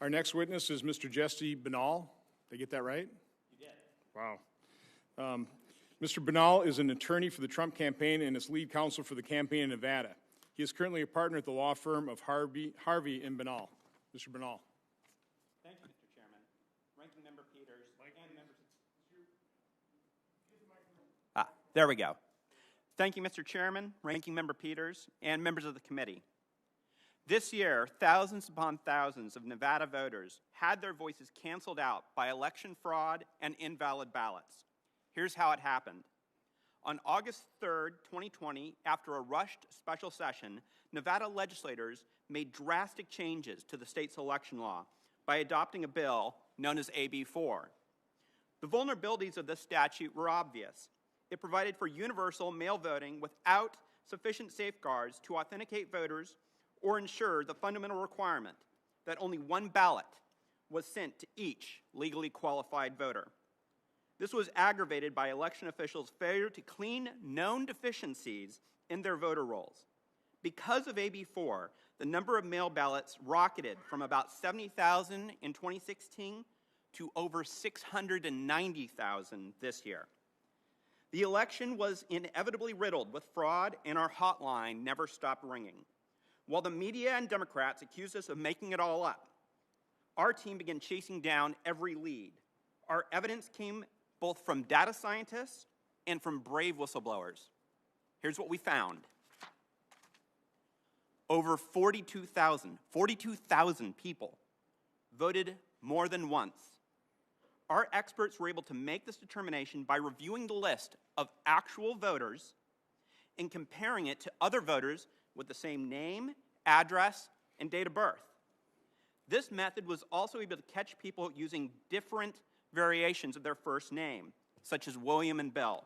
Our next witness is Mr. Jesse Binnall. Did I get that right? You did. Wow. Mr. Binnall is an attorney for the Trump campaign and is lead counsel for the campaign in Nevada. He is currently a partner at the law firm of Harvey and Binnall. Mr. Binnall. Thank you, Mr. Chairman. Ranking Member Peters and members. There we go. Thank you, Mr. Chairman, Ranking Member Peters, and members of the committee. This year, thousands upon thousands of Nevada voters had their voices canceled out by election fraud and invalid ballots. Here's how it happened. On August 3rd, 2020, after a rushed special session, Nevada legislators made drastic changes to the state's election law by adopting a bill known as AB 4. The vulnerabilities of this statute were obvious. It provided for universal mail voting without sufficient safeguards to authenticate voters or ensure the fundamental requirement that only one ballot was sent to each legally qualified voter. This was aggravated by election officials' failure to clean known deficiencies in their voter rolls. Because of AB 4, the number of mail ballots rocketed from about 70,000 in 2016 to over 690,000 this year. The election was inevitably riddled with fraud, and our hotline never stopped ringing. While the media and Democrats accused us of making it all up, our team began chasing down every lead. Our evidence came both from data scientists and from brave whistleblowers. Here's what we found. Over 42,000 people voted more than once. Our experts were able to make this determination by reviewing the list of actual voters and comparing it to other voters with the same name, address, and date of birth. This method was also able to catch people using different variations of their first name, such as William and Bill,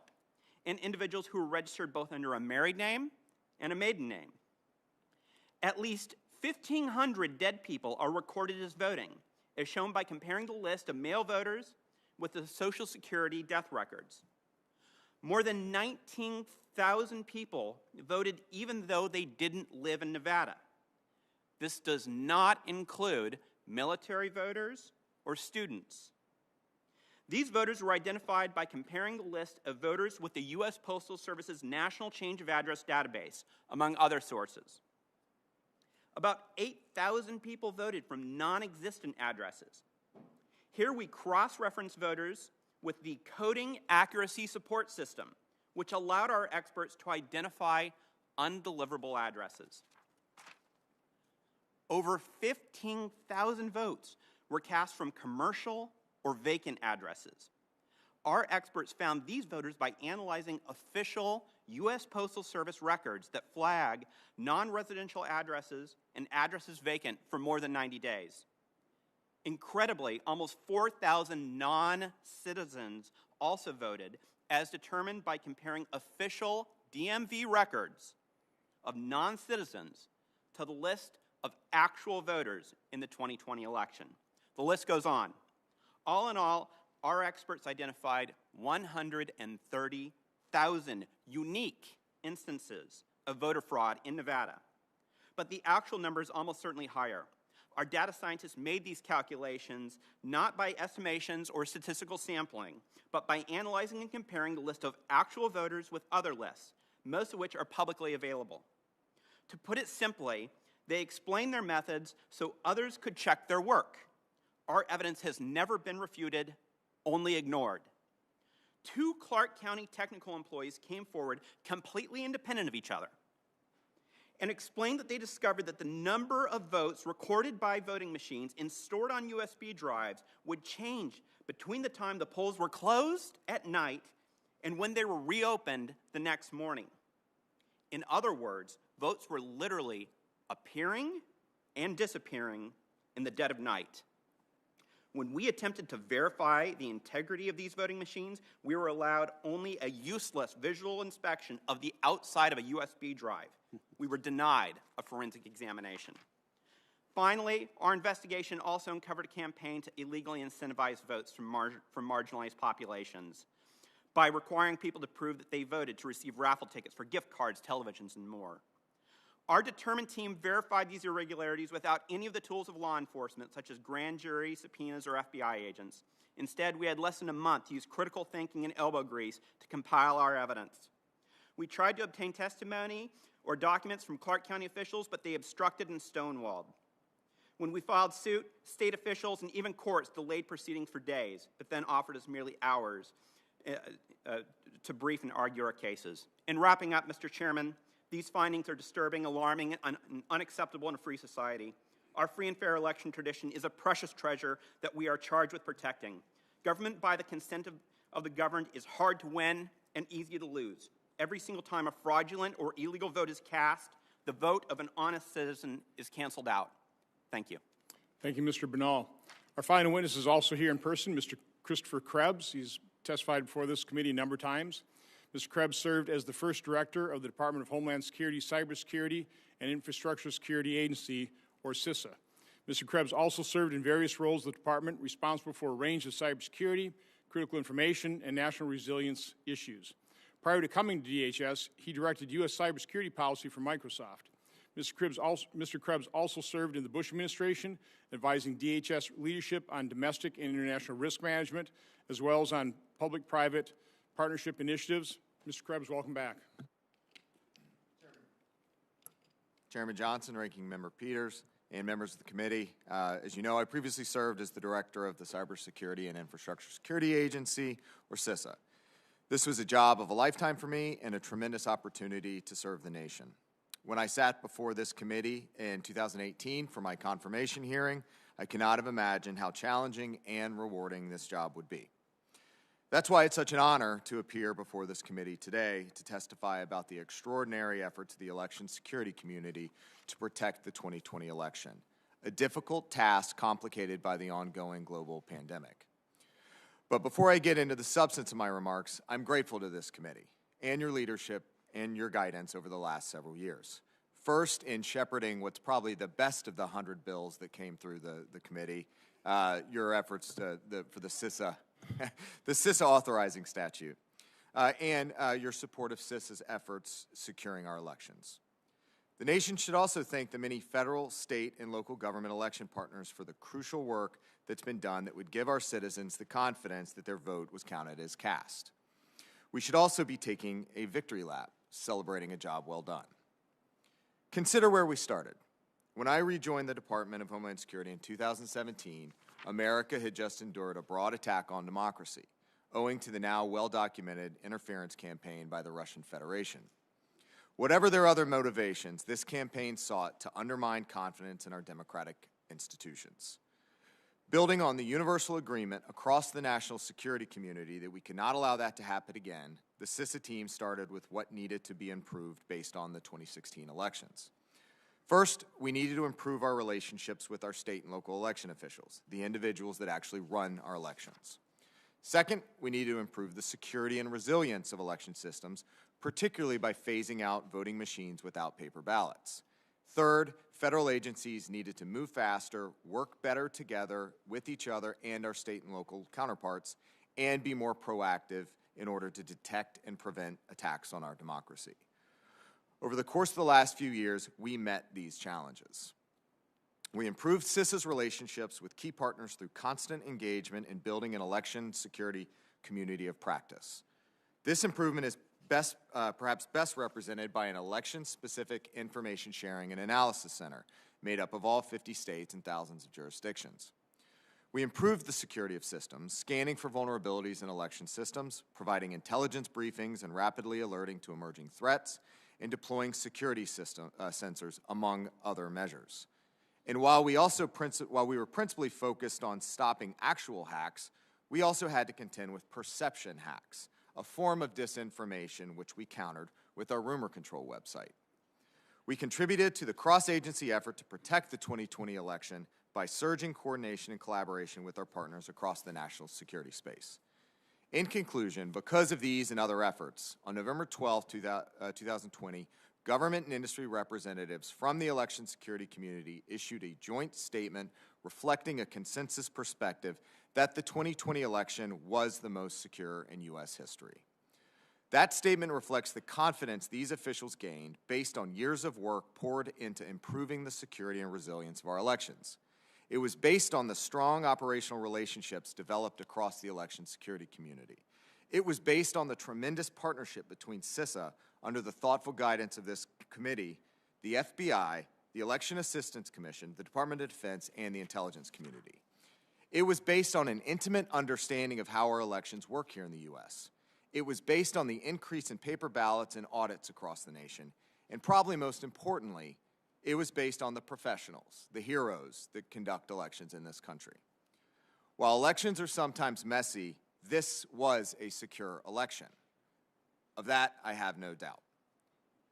and individuals who were registered both under a married name and a maiden name. At least 1,500 dead people are recorded as voting, as shown by comparing the list of male voters with the Social Security death records. More than 19,000 people voted even though they didn't live in Nevada. This does not include military voters or students. These voters were identified by comparing the list of voters with the U.S. Postal Service's National Change of Address database, among other sources. About 8,000 people voted from non-existent addresses. Here we cross-reference voters with the Coding Accuracy Support System, which allowed our experts to identify undeliverable addresses. Over 15,000 votes were cast from commercial or vacant addresses. Our experts found these voters by analyzing official U.S. Postal Service records that flag non-residential addresses and addresses vacant for more than 90 days. Incredibly, almost 4,000 non-citizens also voted, as determined by comparing official DMV records of non-citizens to the list of actual voters in the 2020 election. The list goes on. All in all, our experts identified 130,000 unique instances of voter fraud in Nevada. But the actual number is almost certainly higher. Our data scientists made these calculations not by estimations or statistical sampling, but by analyzing and comparing the list of actual voters with other lists, most of which are publicly available. To put it simply, they explained their methods so others could check their work. Our evidence has never been refuted, only ignored. 2 Clark County technical employees came forward completely independent of each other and explained that they discovered that the number of votes recorded by voting machines and stored on USB drives would change between the time the polls were closed at night and when they were reopened the next morning. In other words, votes were literally appearing and disappearing in the dead of night. When we attempted to verify the integrity of these voting machines, we were allowed only a useless visual inspection of the outside of a USB drive. We were denied a forensic examination. Finally, our investigation also uncovered a campaign to illegally incentivize votes from marginalized populations by requiring people to prove that they voted to receive raffle tickets for gift cards, televisions, and more. Our determined team verified these irregularities without any of the tools of law enforcement, such as grand jury, subpoenas, or FBI agents. Instead, we had less than a month to use critical thinking and elbow grease to compile our evidence. We tried to obtain testimony or documents from Clark County officials, but they obstructed and stonewalled. When we filed suit, state officials and even courts delayed proceedings for days, but then offered us merely hours to brief and argue our cases. In wrapping up, Mr. Chairman, these findings are disturbing, alarming, and unacceptable in a free society. Our free and fair election tradition is a precious treasure that we are charged with protecting. Government by the consent of the governed is hard to win and easy to lose. Every single time a fraudulent or illegal vote is cast, the vote of an honest citizen is canceled out. Thank you. Thank you, Mr. Binnall. Our final witness is also here in person, Mr. Christopher Krebs. He's testified before this committee a number of times. Mr. Krebs served as the first director of the Department of Homeland Security, Cybersecurity, and Infrastructure Security Agency, or CISA. Mr. Krebs also served in various roles of the department responsible for a range of cybersecurity, critical information, and national resilience issues. Prior to coming to DHS, he directed U.S. cybersecurity policy for Microsoft. Mr. Krebs also served in the Bush administration, advising DHS leadership on domestic and international risk management, as well as on public-private partnership initiatives. Mr. Krebs, welcome back. Chairman Johnson, Ranking Member Peters, and members of the committee. As you know, I previously served as the director of the Cybersecurity and Infrastructure Security Agency, or CISA. This was a job of a lifetime for me and a tremendous opportunity to serve the nation. When I sat before this committee in 2018 for my confirmation hearing, I cannot have imagined how challenging and rewarding this job would be. That's why it's such an honor to appear before this committee today to testify about the extraordinary efforts of the election security community to protect the 2020 election, a difficult task complicated by the ongoing global pandemic. But before I get into the substance of my remarks, I'm grateful to this committee and your leadership and your guidance over the last several years. First, in shepherding what's probably the best of the 100 bills that came through the committee, your efforts for the CISA, the CISA authorizing statute, and your support of CISA's efforts securing our elections. The nation should also thank the many federal, state, and local government election partners for the crucial work that's been done that would give our citizens the confidence that their vote was counted as cast. We should also be taking a victory lap, celebrating a job well done. Consider where we started. When I rejoined the Department of Homeland Security in 2017, America had just endured a broad attack on democracy, owing to the now well-documented interference campaign by the Russian Federation. Whatever their other motivations, this campaign sought to undermine confidence in our democratic institutions. Building on the universal agreement across the national security community that we cannot allow that to happen again, the CISA team started with what needed to be improved based on the 2016 elections. First, we needed to improve our relationships with our state and local election officials, the individuals that actually run our elections. Second, we needed to improve the security and resilience of election systems, particularly by phasing out voting machines without paper ballots. Third, federal agencies needed to move faster, work better together with each other and our state and local counterparts, and be more proactive in order to detect and prevent attacks on our democracy. Over the course of the last few years, we met these challenges. We improved CISA's relationships with key partners through constant engagement in building an election security community of practice. This improvement is perhaps best represented by an election-specific information sharing and analysis center made up of all 50 states and thousands of jurisdictions. We improved the security of systems, scanning for vulnerabilities in election systems, providing intelligence briefings and rapidly alerting to emerging threats, and deploying security sensors, among other measures. And while we were principally focused on stopping actual hacks, we also had to contend with perception hacks, a form of disinformation which we countered with our rumor control website. We contributed to the cross-agency effort to protect the 2020 election by surging coordination and collaboration with our partners across the national security space. In conclusion, because of these and other efforts, on November 12, 2020, government and industry representatives from the election security community issued a joint statement reflecting a consensus perspective that the 2020 election was the most secure in U.S. history. That statement reflects the confidence these officials gained based on years of work poured into improving the security and resilience of our elections. It was based on the strong operational relationships developed across the election security community. It was based on the tremendous partnership between CISA, under the thoughtful guidance of this committee, the FBI, the Election Assistance Commission, the Department of Defense, and the intelligence community. It was based on an intimate understanding of how our elections work here in the U.S. It was based on the increase in paper ballots and audits across the nation, and probably most importantly, it was based on the professionals, the heroes that conduct elections in this country. While elections are sometimes messy, this was a secure election. Of that, I have no doubt.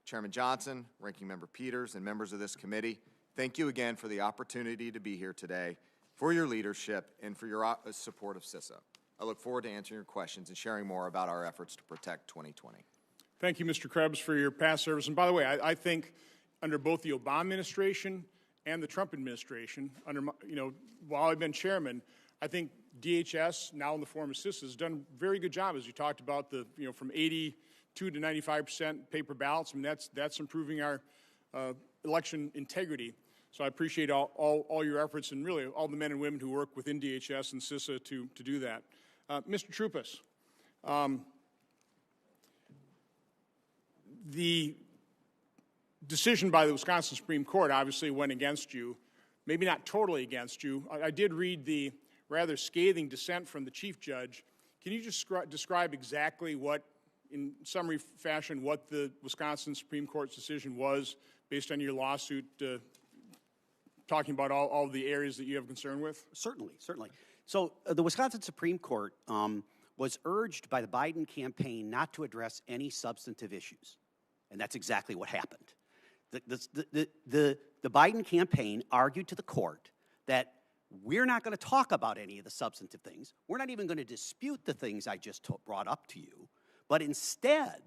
Chairman Johnson, Ranking Member Peters, and members of this committee, thank you again for the opportunity to be here today, for your leadership, and for your support of CISA. I look forward to answering your questions and sharing more about our efforts to protect 2020. Thank you, Mr. Krebs, for your past service. And by the way, I think under both the Obama administration and the Trump administration, while I've been chairman, I think DHS, now in the form of CISA, has done a very good job, as you talked about, from 82 to 95% paper ballots. I mean, that's improving our election integrity. So I appreciate all your efforts and really all the men and women who work within DHS and CISA to do that. Mr. Troupis, the decision by the Wisconsin Supreme Court obviously went against you, maybe not totally against you. I did read the rather scathing dissent from the chief judge. Can you just describe exactly what, in summary fashion, what the Wisconsin Supreme Court's decision was based on your lawsuit, talking about all the areas that you have concern with? Certainly. So the Wisconsin Supreme Court was urged by the Biden campaign not to address any substantive issues, and that's exactly what happened. The Biden campaign argued to the court that we're not going to talk about any of the substantive things. We're not even going to dispute the things I just brought up to you, but instead,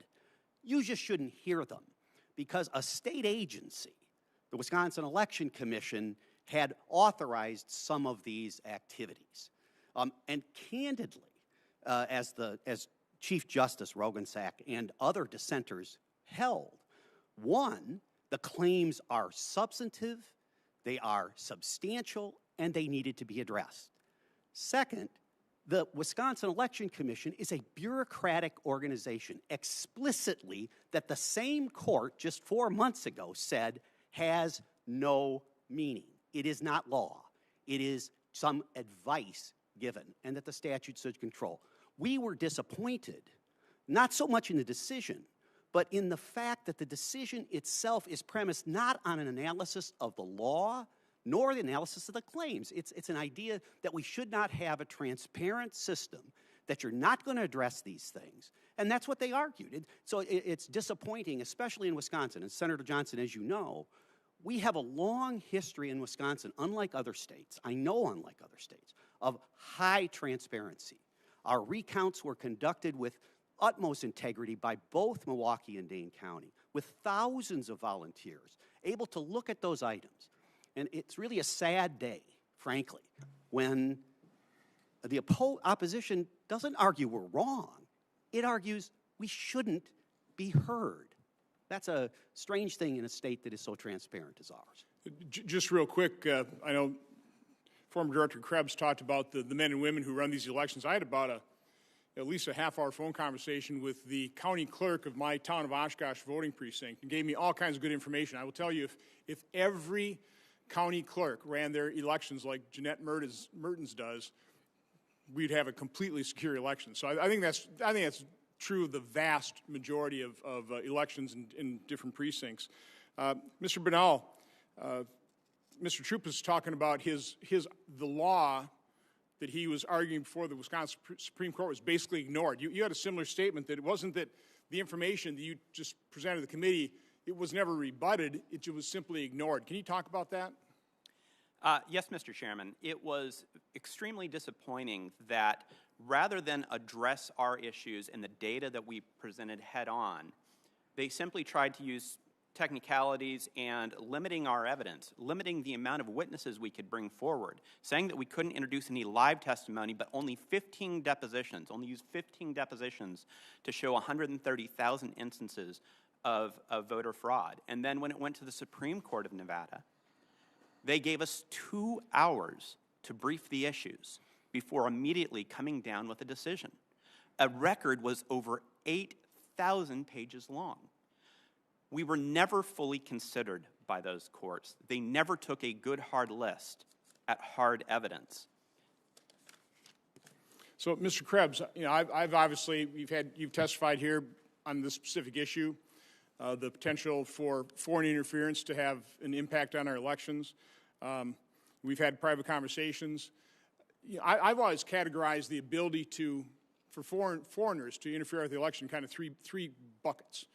you just shouldn't hear them because a state agency, the Wisconsin Election Commission, had authorized some of these activities. And candidly, as Chief Justice Rogensack and other dissenters held, one, the claims are substantive, they are substantial, and they needed to be addressed. Second, the Wisconsin Election Commission is a bureaucratic organization, explicitly that the same court just 4 months ago said has no meaning. It is not law. It is some advice given, and that the statute should control. We were disappointed, not so much in the decision, but in the fact that the decision itself is premised not on an analysis of the law, nor the analysis of the claims. It's an idea that we should not have a transparent system, that you're not going to address these things. And that's what they argued. So it's disappointing, especially in Wisconsin. And Senator Johnson, as you know, we have a long history in Wisconsin, unlike other states, unlike other states, of high transparency. Our recounts were conducted with utmost integrity by both Milwaukee and Dane County, with thousands of volunteers able to look at those items. And it's really a sad day, frankly, when the opposition doesn't argue we're wrong. It argues we shouldn't be heard. That's a strange thing in a state that is so transparent as ours. Just real quick, I know former Director Krebs talked about the men and women who run these elections. I had about at least a half-hour phone conversation with the county clerk of my town of Oshkosh voting precinct and gave me all kinds of good information. I will tell you, if every county clerk ran their elections like Jeanette Mertens does, we'd have a completely secure election. So I think that's true of the vast majority of elections in different precincts. Mr. Binnall, Mr. Troupis is talking about the law that he was arguing before the Wisconsin Supreme Court was basically ignored. You had a similar statement that it wasn't that the information that you just presented to the committee, it was never rebutted, it was simply ignored. Can you talk about that? Yes, Mr. Chairman. It was extremely disappointing that rather than address our issues and the data that we presented head on, they simply tried to use technicalities and limiting our evidence, limiting the amount of witnesses we could bring forward, saying that we couldn't introduce any live testimony, but only 15 depositions, only use 15 depositions to show 130,000 instances of voter fraud. And then when it went to the Supreme Court of Nevada, they gave us 2 hours to brief the issues before immediately coming down with a decision. A record was over 8,000 pages long. We were never fully considered by those courts. They never took a good hard list at hard evidence. So, Mr. Krebs, I've obviously, you've testified here on this specific issue, the potential for foreign interference to have an impact on our elections. We've had private conversations. I've always categorized the ability to for foreigners to interfere with the election, kind of three buckets.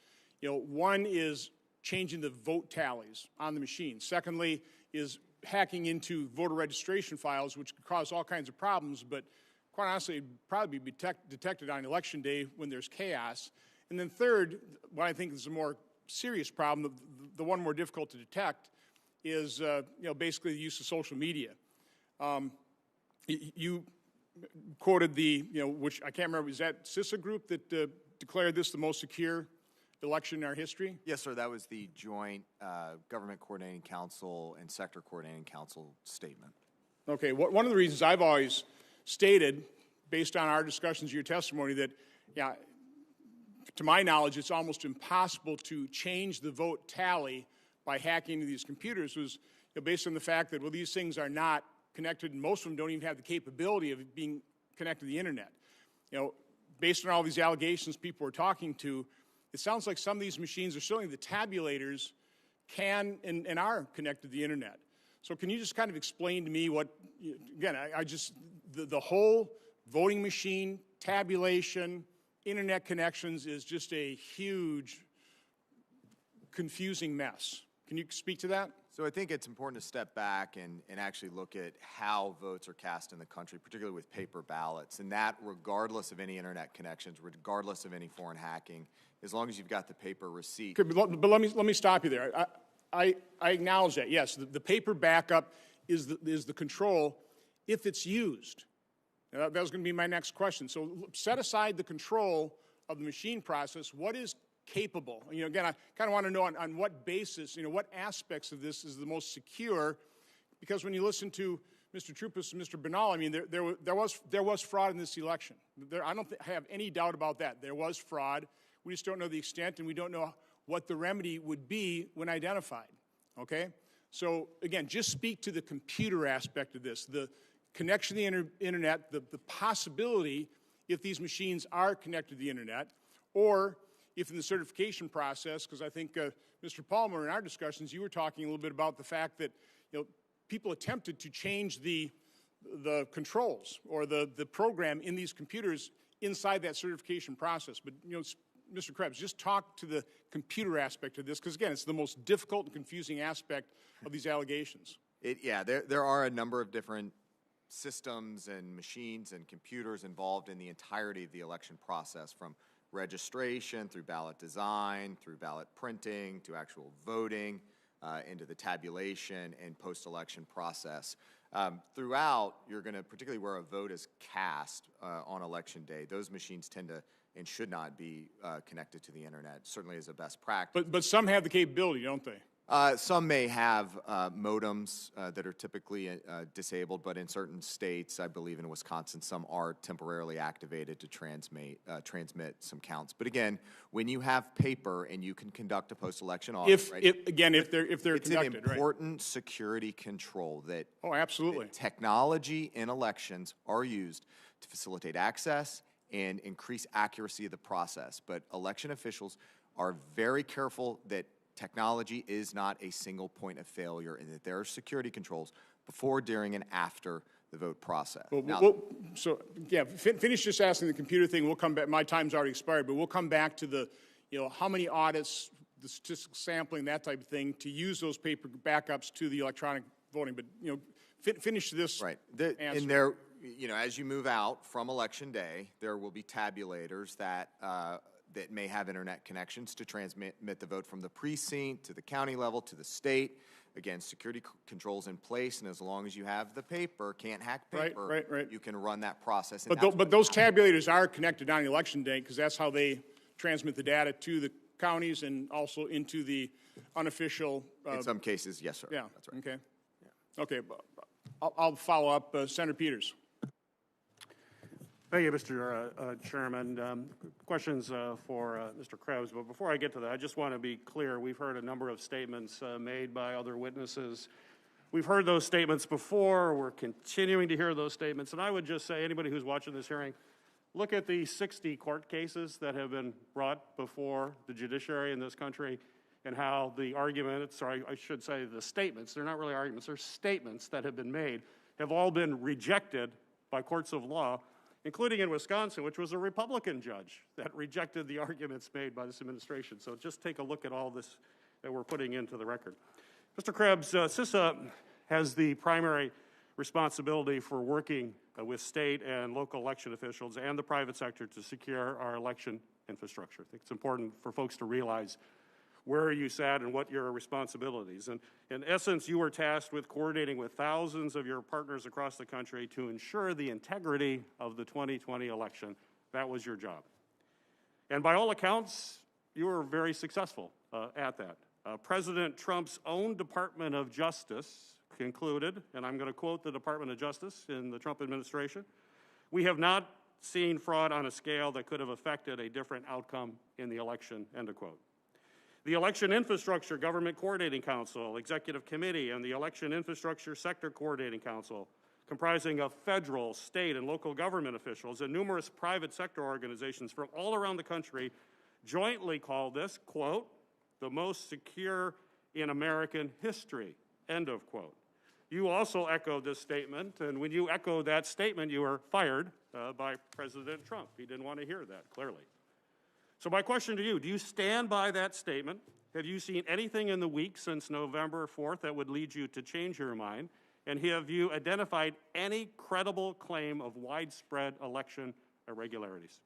One is changing the vote tallies on the machine. Secondly is hacking into voter registration files, which could cause all kinds of problems, but quite honestly, it'd probably be detected on election day when there's chaos. And then third, what I think is a more serious problem, the one more difficult to detect, is basically the use of social media. You quoted which I can't remember, is that CISA group that declared this the most secure election in our history? Yes, sir. That was the joint Government Coordinating Council and Sector Coordinating Council statement. Okay. One of the reasons I've always stated, based on our discussions, your testimony, that, to my knowledge, it's almost impossible to change the vote tally by hacking into these computers was based on the fact that, well, these things are not connected, and most of them don't even have the capability of being connected to the internet. Based on all these allegations people are talking to, it sounds like some of these machines, or certainly the tabulators, can and are connected to the internet. So can you just kind of explain to me what, again, the whole voting machine, tabulation, internet connections is just a huge, confusing mess. Can you speak to that? So I think it's important to step back and actually look at how votes are cast in the country, particularly with paper ballots, and that regardless of any internet connections, regardless of any foreign hacking, as long as you've got the paper receipt. Okay, but let me stop you there. I acknowledge that, yes, the paper backup is the control if it's used. Now, that was going to be my next question. So set aside the control of the machine process. What is capable? Again, I kind of want to know on what basis, what aspects of this is the most secure, because when you listen to Mr. Troupis and Mr. Binnall, I mean, there was fraud in this election. I don't have any doubt about that. There was fraud. We just don't know the extent, and we don't know what the remedy would be when identified, okay? So, again, just speak to the computer aspect of this, the connection to the internet, the possibility, if these machines are connected to the internet, or if in the certification process, because I think, Mr. Palmer, in our discussions, you were talking a little bit about the fact that, people attempted to change the controls or the program in these computers inside that certification process. But, Mr. Krebs, just talk to the computer aspect of this, because, again, it's the most difficult and confusing aspect of these allegations. There are a number of different systems and machines and computers involved in the entirety of the election process, from registration through ballot design, through ballot printing, to actual voting, into the tabulation and post-election process. Throughout, you're going to, particularly where a vote is cast on election day, those machines tend to and should not be connected to the internet, certainly as a best practice. But some have the capability, don't they? Some may have modems that are typically disabled, but in certain states, I believe in Wisconsin, some are temporarily activated to transmit some counts. But again, when you have paper and you can conduct a post-election audit, if they're it's conducted, an important security control that absolutely, that technology in elections are used to facilitate access and increase accuracy of the process. But election officials are very careful that technology is not a single point of failure and that there are security controls before, during, and after the vote process. Finish just asking the computer thing. We'll come back. My time's already expired, but we'll come back to the, how many audits, the statistical sampling, that type of thing, to use those paper backups to the electronic voting. But, finish this answer. And there, as you move out from Election Day, there will be tabulators that that may have internet connections to transmit the vote from the precinct to the county level to the state. Again, security controls in place, and as long as you have the paper, can't hack paper, right. you can run that process. But those tabulators are connected on Election Day, because that's how they transmit the data to the counties and also into the unofficial. In some cases, yes, sir. Yeah, that's right. Okay. Yeah. Okay, I'll follow up. Senator Peters. Thank you, Mr. Chairman. Questions for Mr. Krebs, but before I get to that, I just want to be clear. We've heard a number of statements made by other witnesses. We've heard those statements before. We're continuing to hear those statements, and I would just say, anybody who's watching this hearing, look at the 60 court cases that have been brought before the judiciary in this country and how the arguments, or I should say the statements, they're not really arguments, they're statements that have been made, have all been rejected by courts of law. including in Wisconsin, which was a Republican judge that rejected the arguments made by this administration. So just take a look at all this that we're putting into the record. Mr. Krebs, CISA has the primary responsibility for working with state and local election officials and the private sector to secure our election infrastructure. I think it's important for folks to realize where you sat and what your responsibilities. And in essence, you were tasked with coordinating with thousands of your partners across the country to ensure the integrity of the 2020 election. That was your job. And by all accounts, you were very successful at that. President Trump's own Department of Justice concluded, and I'm going to quote the Department of Justice in the Trump administration, "We have not seen fraud on a scale that could have affected a different outcome in the election," end of quote. The Election Infrastructure Government Coordinating Council, Executive Committee, and the Election Infrastructure Sector Coordinating Council, comprising of federal, state, and local government officials and numerous private sector organizations from all around the country, jointly called this, quote, "the most secure in American history," end of quote. You also echoed this statement, and when you echoed that statement, you were fired by President Trump. He didn't want to hear that, clearly. So my question to you, do you stand by that statement? Have you seen anything in the week since November 4th that would lead you to change your mind? And have you identified any credible claim of widespread election irregularities?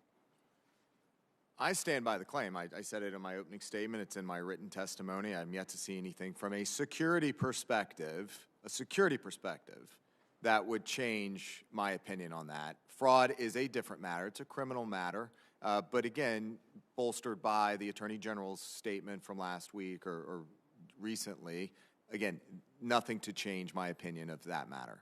I stand by the claim. I said it in my opening statement. It's in my written testimony. I'm yet to see anything from a security perspective, that would change my opinion on that. Fraud is a different matter. It's a criminal matter. But again, bolstered by the Attorney General's statement from last week or recently, again, nothing to change my opinion of that matter.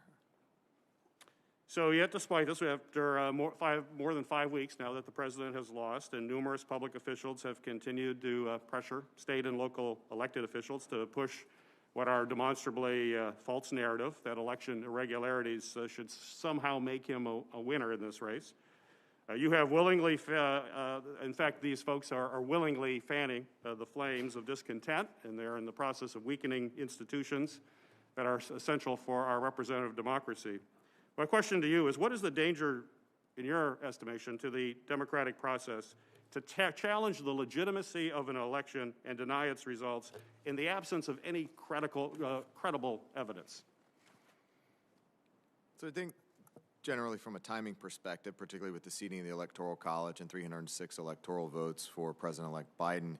So yet despite this, after more than 5 weeks now that the president has lost and numerous public officials have continued to pressure state and local elected officials to push what are demonstrably false narrative that election irregularities should somehow make him a winner in this race. You have willingly, in fact, these folks are willingly fanning the flames of discontent, and they're in the process of weakening institutions that are essential for our representative democracy. My question to you is, what is the danger, in your estimation, to the democratic process to challenge the legitimacy of an election and deny its results in the absence of any credible evidence? So I think generally from a timing perspective, particularly with the seating of the Electoral College and 306 electoral votes for President-elect Biden,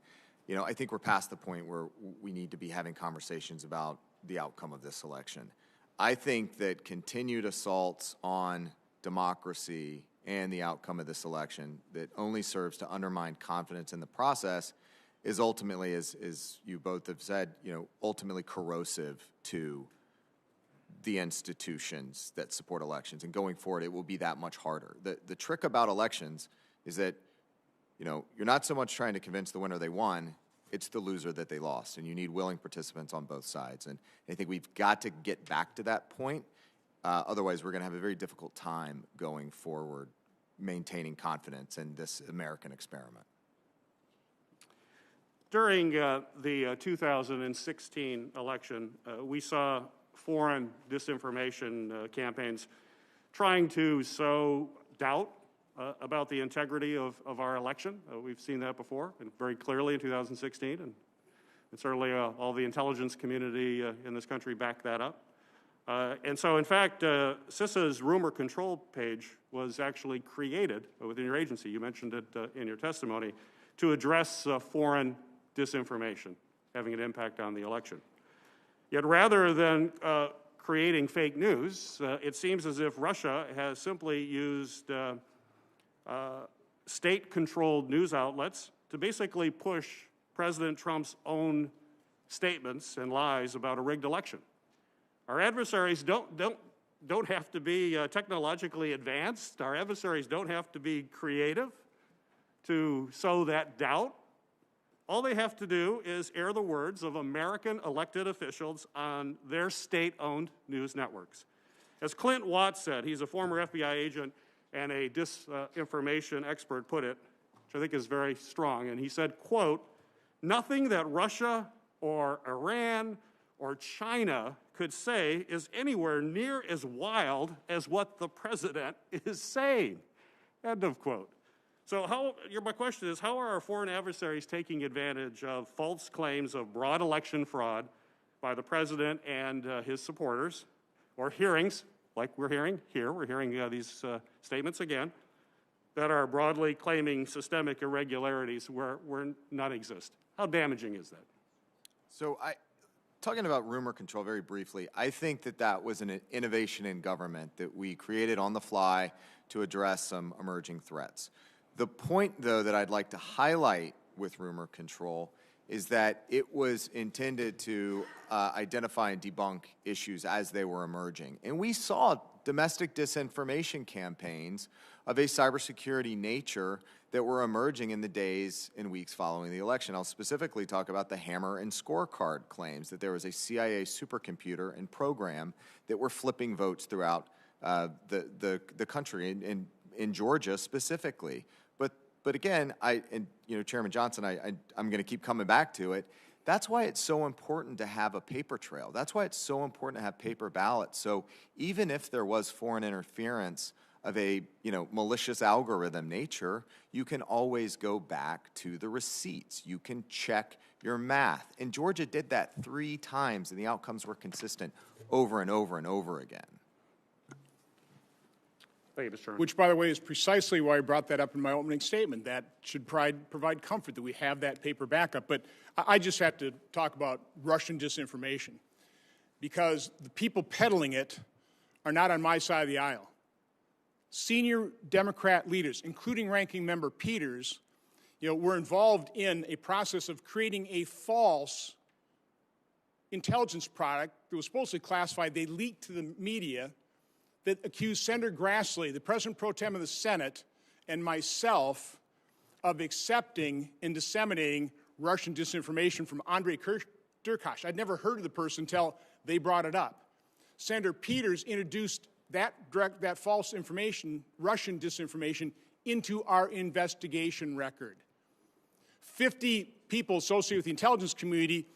I think we're past the point where we need to be having conversations about the outcome of this election. I think that continued assaults on democracy and the outcome of this election that only serves to undermine confidence in the process is ultimately, as you both have said, ultimately corrosive to the institutions that support elections. And going forward, it will be that much harder. The trick about elections is that, you're not so much trying to convince the winner they won, it's the loser that they lost. And you need willing participants on both sides. And I think we've got to get back to that point. Otherwise, we're going to have a very difficult time going forward maintaining confidence in this American experiment. During the 2016 election, we saw foreign disinformation campaigns trying to sow doubt about the integrity of our election. We've seen that before, and very clearly in 2016, and certainly all the intelligence community in this country backed that up. And so, in fact, CISA's rumor control page was actually created within your agency. You mentioned it in your testimony, to address foreign disinformation having an impact on the election. Yet rather than creating fake news, it seems as if Russia has simply used state-controlled news outlets to basically push President Trump's own statements and lies about a rigged election. Our adversaries don't have to be technologically advanced. Our adversaries don't have to be creative to sow that doubt. All they have to do is air the words of American elected officials on their state-owned news networks. As Clint Watts said, he's a former FBI agent and a disinformation expert, put it, which I think is very strong, and he said, quote, "Nothing that Russia or Iran or China could say is anywhere near as wild as what the president is saying." End of quote. So my question is, how are our foreign adversaries taking advantage of false claims of broad election fraud by the president and his supporters, or hearings, like we're hearing here, these statements again, that are broadly claiming systemic irregularities where none exist? How damaging is that? So talking about rumor control very briefly, I think that was an innovation in government that we created on the fly to address some emerging threats. The point, though, that I'd like to highlight with rumor control is that it was intended to identify and debunk issues as they were emerging. And we saw domestic disinformation campaigns of a cybersecurity nature that were emerging in the days and weeks following the election. I'll specifically talk about the hammer and scorecard claims that there was a CIA supercomputer and program that were flipping votes throughout the country, in Georgia specifically. But again, Chairman Johnson, I'm going to keep coming back to it. That's why it's so important to have a paper trail. That's why it's so important to have paper ballots. So even if there was foreign interference of a malicious algorithm nature, you can always go back to the receipts. You can check your math. And Georgia did that 3 times, and the outcomes were consistent over and over and over again. Thank you, Mr. Chairman. Which, by the way, is precisely why I brought that up in my opening statement. That should provide comfort that we have that paper backup. But I just have to talk about Russian disinformation, because the people peddling it are not on my side of the aisle. Senior Democrat leaders, including Ranking Member Peters, were involved in a process of creating a false intelligence product that was supposedly classified. They leaked to the media that accused Senator Grassley, the President Pro Tem of the Senate, and myself of accepting and disseminating Russian disinformation from Andrei Derkach. I'd never heard of the person until they brought it up. Senator Peters introduced that false information, Russian disinformation, into our investigation record. 50 people associated with the intelligence community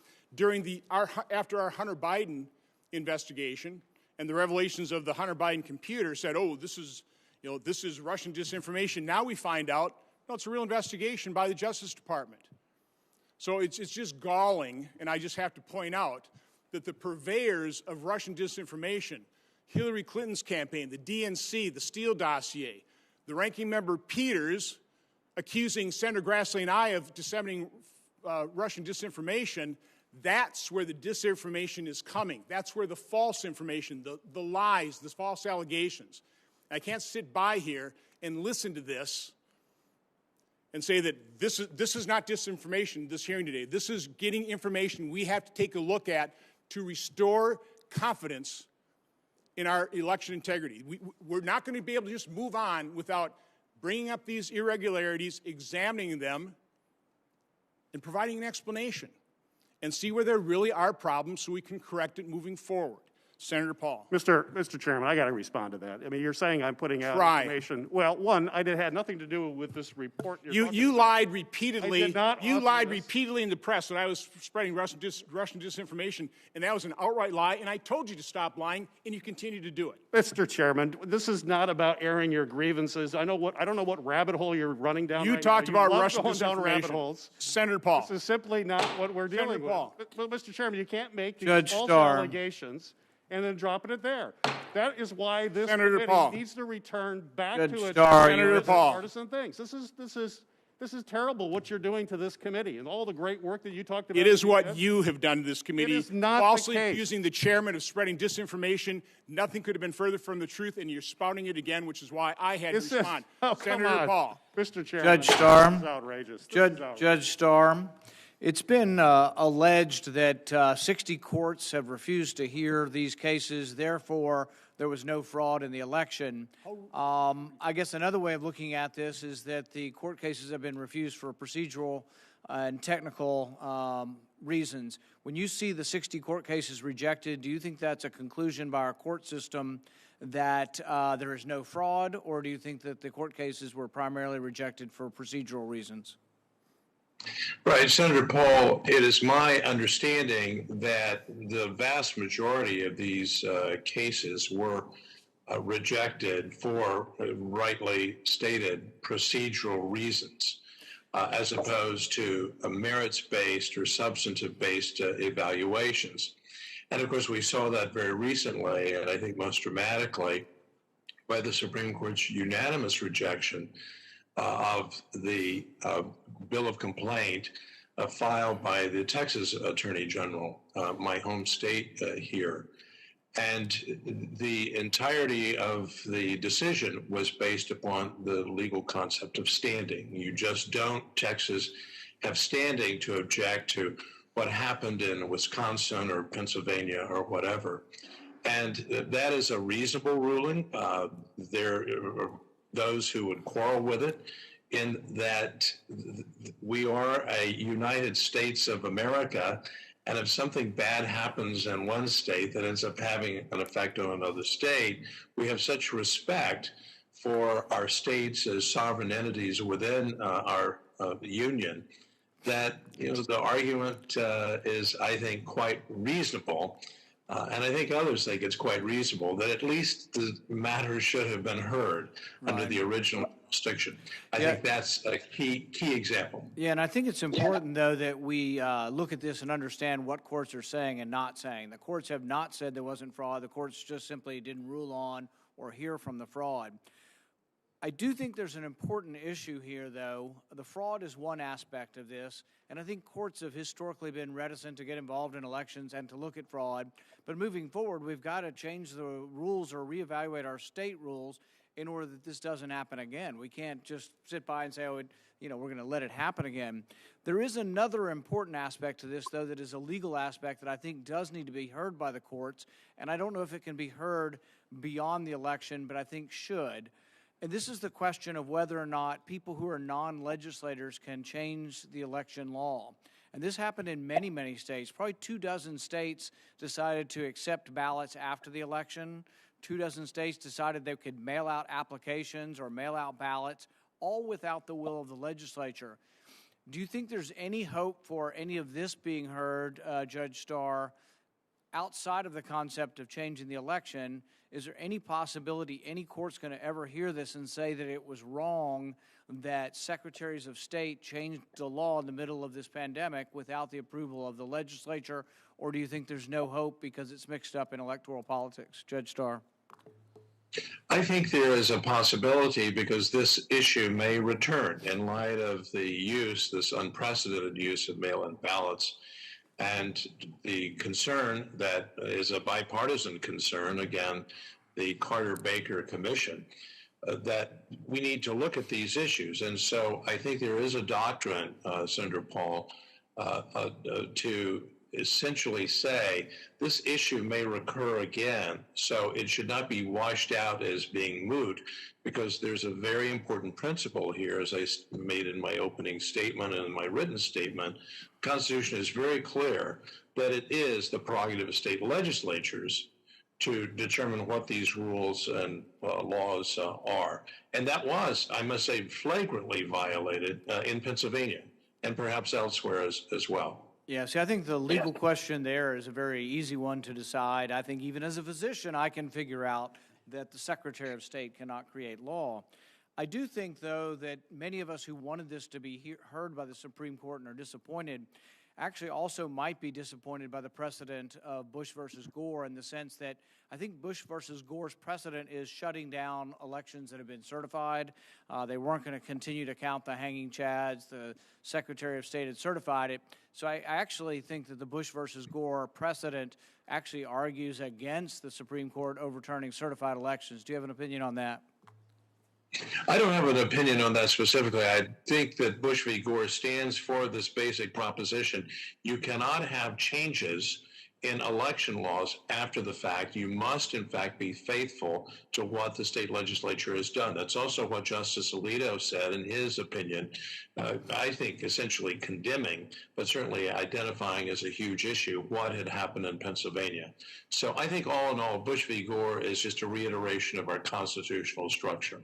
after our Hunter Biden investigation and the revelations of the Hunter Biden computer said, oh, this is Russian disinformation. Now we find out, no, it's a real investigation by the Justice Department. So it's just galling, and I just have to point out that the purveyors of Russian disinformation, Hillary Clinton's campaign, the DNC, the Steele dossier, the Ranking Member Peters accusing Senator Grassley and I of disseminating Russian disinformation, that's where the disinformation is coming. That's where the false information, the lies, the false allegations. I can't sit by here and listen to this and say that this is not disinformation, this hearing today. This is getting information we have to take a look at to restore confidence in our election integrity. We're not going to be able to just move on without bringing up these irregularities, examining them, and providing an explanation, and see where there really are problems so we can correct it moving forward. Senator Paul. Mr. Chairman, I got to respond to that. I mean, you're saying I'm putting out information. Well, one, it had nothing to do with this report. You lied repeatedly. I did not. You lied repeatedly in the press that I was spreading Russian disinformation, and that was an outright lie, and I told you to stop lying, and you continue to do it. Mr. Chairman, this is not about airing your grievances. I don't know what rabbit hole you're running down. You right talked now. about Russian going down disinformation. rabbit holes. Senator Paul. This is simply not what we're dealing Senator Paul. with. But, Mr. Chairman, you can't make these Judge false Starr. allegations and then dropping it there. That is why this Senator committee Paul. needs to return back Judge to Starr, Senator Paul. partisan things. This is terrible what you're doing to this committee and all the great work that you talked about. It is what you have done to this committee. It is not falsely the case. accusing the chairman of spreading disinformation. Nothing could have been further from the truth, and you're spouting it again, which is why I had to respond. Senator Paul. Mr. Chairman, Judge Starr. This is outrageous. Judge Starr, it's been alleged that 60 courts have refused to hear these cases. Therefore, there was no fraud in the election. I guess another way of looking at this is that the court cases have been refused for procedural and technical reasons. When you see the 60 court cases rejected, do you think that's a conclusion by our court system that there is no fraud, or do you think that the court cases were primarily rejected for procedural reasons? Right, Senator Paul, it is my understanding that the vast majority of these cases were rejected for rightly stated procedural reasons, as opposed to merits-based or substantive-based evaluations. And of course, we saw that very recently, and I think most dramatically, by the Supreme Court's unanimous rejection of the bill of complaint filed by the Texas Attorney General, my home state here. And the entirety of the decision was based upon the legal concept of standing. You just don't, Texas, have standing to object to what happened in Wisconsin or Pennsylvania or whatever. And that is a reasonable ruling. There are those who would quarrel with it, in that we are a United States of America, and if something bad happens in one state that ends up having an effect on another state, we have such respect for our states as sovereign entities within our union that the argument is, I think, quite reasonable. And I think others think it's quite reasonable that at least the matter should have been heard under the original jurisdiction. I think that's a key example. Yeah, and I think it's important, though, that we look at this and understand what courts are saying and not saying. The courts have not said there wasn't fraud. The courts just simply didn't rule on or hear from the fraud. I do think there's an important issue here, though. The fraud is one aspect of this, and I think courts have historically been reticent to get involved in elections and to look at fraud. But moving forward, we've got to change the rules or reevaluate our state rules in order that this doesn't happen again. We can't just sit by and say, oh, we're going to let it happen again. There is another important aspect to this, though, that is a legal aspect that I think does need to be heard by the courts, and I don't know if it can be heard beyond the election, but I think should. And this is the question of whether or not people who are non-legislators can change the election law. And this happened in many, many states. Probably 24 states decided to accept ballots after the election. 24 states decided they could mail out applications or mail out ballots, all without the will of the legislature. Do you think there's any hope for any of this being heard, Judge Starr, outside of the concept of changing the election? Is there any possibility any court's going to ever hear this and say that it was wrong that secretaries of state changed the law in the middle of this pandemic without the approval of the legislature? Or do you think there's no hope because it's mixed up in electoral politics? Judge Starr. I think there is a possibility because this issue may return in light of this unprecedented use of mail-in ballots. And the concern that is a bipartisan concern, again, the Carter-Baker Commission, that we need to look at these issues. And so I think there is a doctrine, Senator Paul, to essentially say this issue may recur again, so it should not be washed out as being moot, because there's a very important principle here, as I made in my opening statement and in my written statement. The Constitution is very clear that it is the prerogative of state legislatures to determine what these rules and laws are. And that was, I must say, flagrantly violated in Pennsylvania and perhaps elsewhere as well. Yeah, see, I think the legal question there is a very easy one to decide. I think even as a physician, I can figure out that the Secretary of State cannot create law. I do think, though, that many of us who wanted this to be heard by the Supreme Court and are disappointed actually also might be disappointed by the precedent of Bush versus Gore, in the sense that I think Bush versus Gore's precedent is shutting down elections that have been certified. They weren't going to continue to count the hanging chads. The Secretary of State had certified it. So I actually think that the Bush versus Gore precedent actually argues against the Supreme Court overturning certified elections. Do you have an opinion on that? I don't have an opinion on that specifically. I think that Bush v. Gore stands for this basic proposition. You cannot have changes in election laws after the fact. You must, in fact, be faithful to what the state legislature has done. That's also what Justice Alito said in his opinion, I think essentially condemning, but certainly identifying as a huge issue what had happened in Pennsylvania. So I think all in all, Bush v. Gore is just a reiteration of our constitutional structure.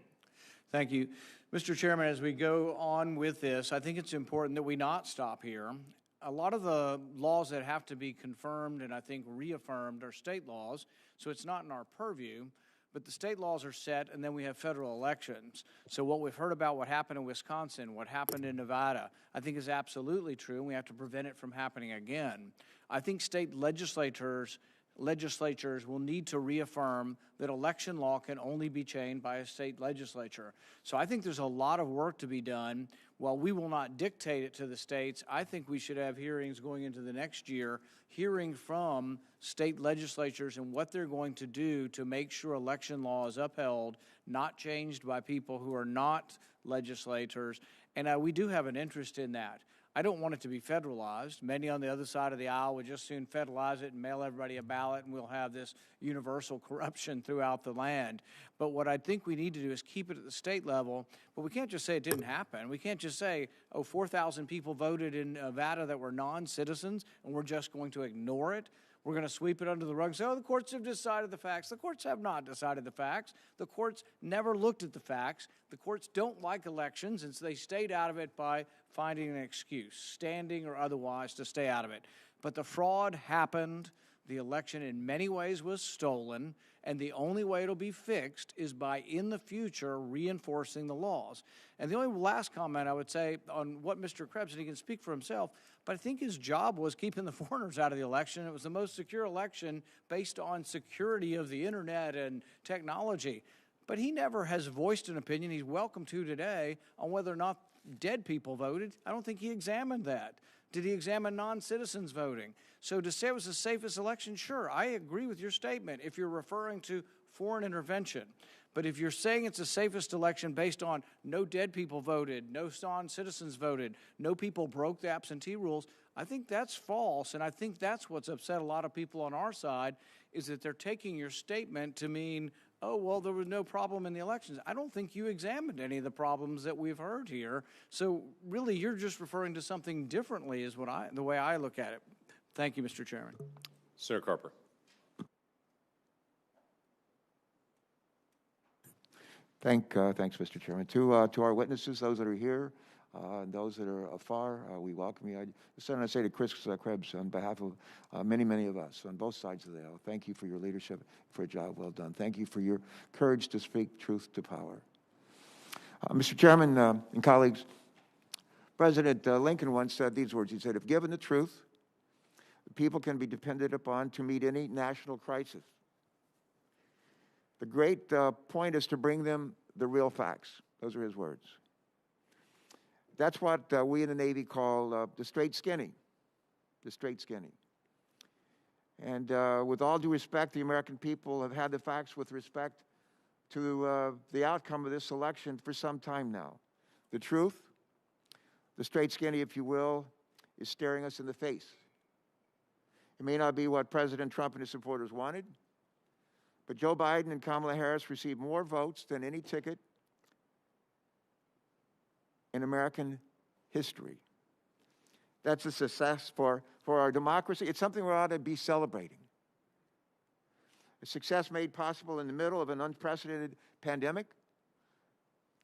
Thank you. Mr. Chairman, as we go on with this, I think it's important that we not stop here. A lot of the laws that have to be confirmed and I think reaffirmed are state laws, so it's not in our purview. but the state laws are set, and then we have federal elections. So what we've heard about what happened in Wisconsin, what happened in Nevada, I think is absolutely true, and we have to prevent it from happening again. I think state legislatures will need to reaffirm that election law can only be changed by a state legislature. So I think there's a lot of work to be done. While we will not dictate it to the states, I think we should have hearings going into the next year, hearing from state legislatures and what they're going to do to make sure election law is upheld, not changed by people who are not legislators. And we do have an interest in that. I don't want it to be federalized. Many on the other side of the aisle would just soon federalize it and mail everybody a ballot, and we'll have this universal corruption throughout the land. But what I think we need to do is keep it at the state level, but we can't just say it didn't happen. We can't just say, oh, 4,000 people voted in Nevada that were non-citizens, and we're just going to ignore it. We're going to sweep it under the rug and say, oh, the courts have decided the facts. The courts have not decided the facts. The courts never looked at the facts. The courts don't like elections, and so they stayed out of it by finding an excuse, standing or otherwise, to stay out of it. But the fraud happened. The election in many ways was stolen, and the only way it'll be fixed is by, in the future, reinforcing the laws. And the only last comment I would say on what Mr. Krebs, and he can speak for himself, but I think his job was keeping the foreigners out of the election. It was the most secure election based on security of the internet and technology. But he never has voiced an opinion, he's welcome to today, on whether or not dead people voted. I don't think he examined that. Did he examine non-citizens voting? So to say it was the safest election, sure, I agree with your statement if you're referring to foreign intervention. But if you're saying it's the safest election based on no dead people voted, no non-citizens voted, no people broke the absentee rules, I think that's false. And I think that's what's upset a lot of people on our side, is that they're taking your statement to mean, oh, well, there was no problem in the elections. I don't think you examined any of the problems that we've heard here. So really, you're just referring to something differently is the way I look at it. Thank you, Mr. Chairman. Senator Carper. Thanks, Mr. Chairman. To our witnesses, those that are here, and those that are afar, we welcome you. I just want to say to Chris Krebs, on behalf of many, many of us on both sides of the aisle, thank you for your leadership, for a job well done. Thank you for your courage to speak truth to power. Mr. Chairman and colleagues, President Lincoln once said these words. He said, if given the truth, the people can be depended upon to meet any national crisis. The great point is to bring them the real facts. Those are his words. That's what we in the Navy call the straight skinny. The straight skinny. And with all due respect, the American people have had the facts with respect to the outcome of this election for some time now. The truth, the straight skinny, if you will, is staring us in the face. It may not be what President Trump and his supporters wanted, but Joe Biden and Kamala Harris received more votes than any ticket in American history. That's a success for our democracy. It's something we ought to be celebrating. A success made possible in the middle of an unprecedented pandemic,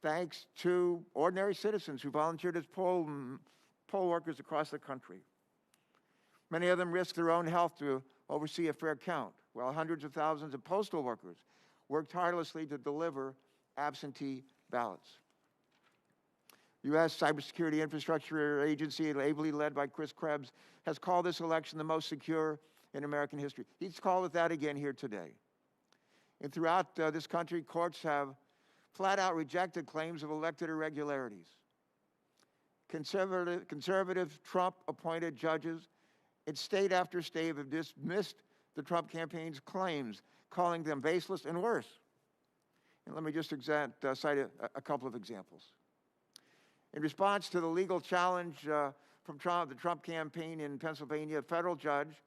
thanks to ordinary citizens who volunteered as poll workers across the country. Many of them risked their own health to oversee a fair count, while hundreds of thousands of postal workers worked tirelessly to deliver absentee ballots. U.S. Cybersecurity Infrastructure Agency, ably led by Chris Krebs, has called this election the most secure in American history. He's called it that again here today. And throughout this country, courts have flat out rejected claims of elected irregularities. Conservative Trump-appointed judges in state after state have dismissed the Trump campaign's claims, calling them baseless and worse. And let me just cite a couple of examples. In response to the legal challenge from the Trump campaign in Pennsylvania, a federal judge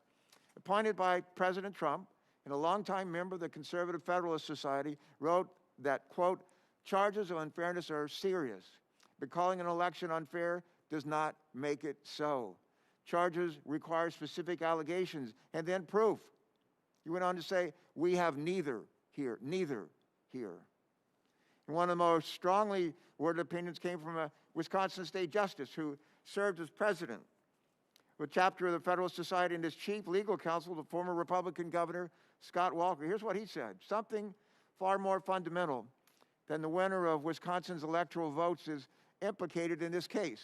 appointed by President Trump and a longtime member of the Conservative Federalist Society wrote that, quote, charges of unfairness are serious, but calling an election unfair does not make it so. Charges require specific allegations and then proof. He went on to say, we have neither here. And one of the most strongly worded opinions came from a Wisconsin state justice who served as president of a chapter of the Federalist Society and as chief legal counsel to former Republican Governor Scott Walker. Here's what he said. Something far more fundamental than the winner of Wisconsin's electoral votes is implicated in this case.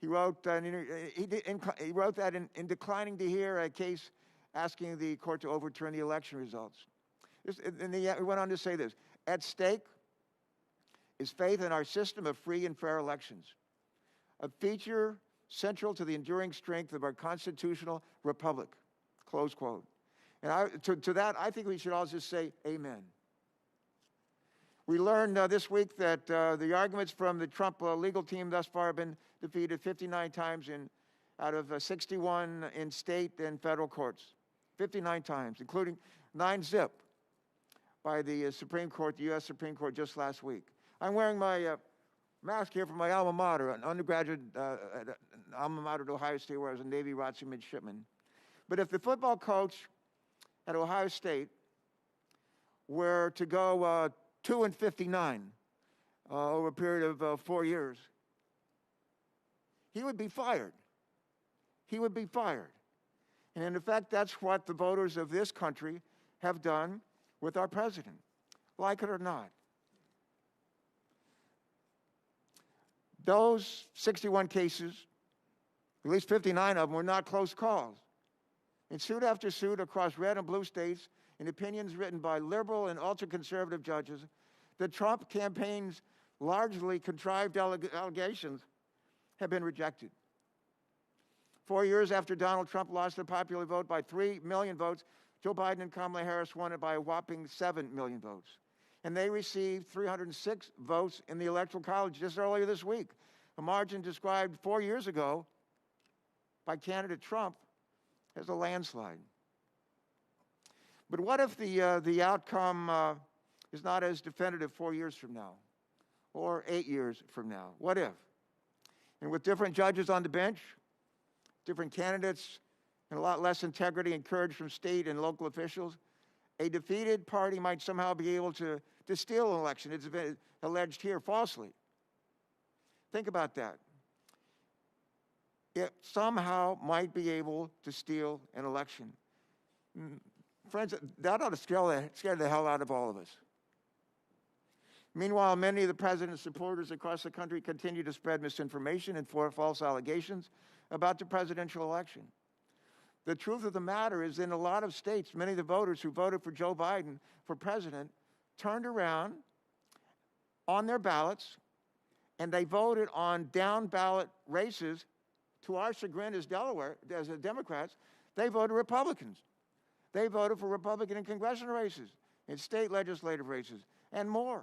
He wrote that in declining to hear a case asking the court to overturn the election results. And he went on to say this: at stake is faith in our system of free and fair elections, a feature central to the enduring strength of our constitutional republic, close quote. And to that, I think we should all just say amen. We learned this week that the arguments from the Trump legal team thus far have been defeated 59 times out of 61 in state and federal courts. 59 times, including 9-0 by the Supreme Court, the U.S. Supreme Court, just last week. I'm wearing my mask here from my alma mater, an undergraduate alma mater at Ohio State, where I was a Navy ROTC midshipman. But if the football coach at Ohio State were to go 2-59 over a period of 4 years, he would be fired. He would be fired. And in effect, that's what the voters of this country have done with our president, like it or not. Those 61 cases, at least 59 of them, were not close calls. In suit after suit across red and blue states, in opinions written by liberal and ultra-conservative judges, the Trump campaign's largely contrived allegations have been rejected. 4 years after Donald Trump lost the popular vote by 3 million votes, Joe Biden and Kamala Harris won it by a whopping 7 million votes. And they received 306 votes in the Electoral College just earlier this week, a margin described 4 years ago by candidate Trump as a landslide. But what if the outcome is not as definitive 4 years from now or 8 years from now? What if? And with different judges on the bench, different candidates, and a lot less integrity and courage from state and local officials, a defeated party might somehow be able to steal an election. It's been alleged here falsely. Think about that. It somehow might be able to steal an election. Friends, that ought to scare the hell out of all of us. Meanwhile, many of the president's supporters across the country continue to spread misinformation and false allegations about the presidential election. The truth of the matter is, in a lot of states, many of the voters who voted for Joe Biden for president turned around on their ballots and they voted on down-ballot races. To our chagrin as Democrats, they voted Republicans. They voted for Republican in congressional races, in state legislative races, and more.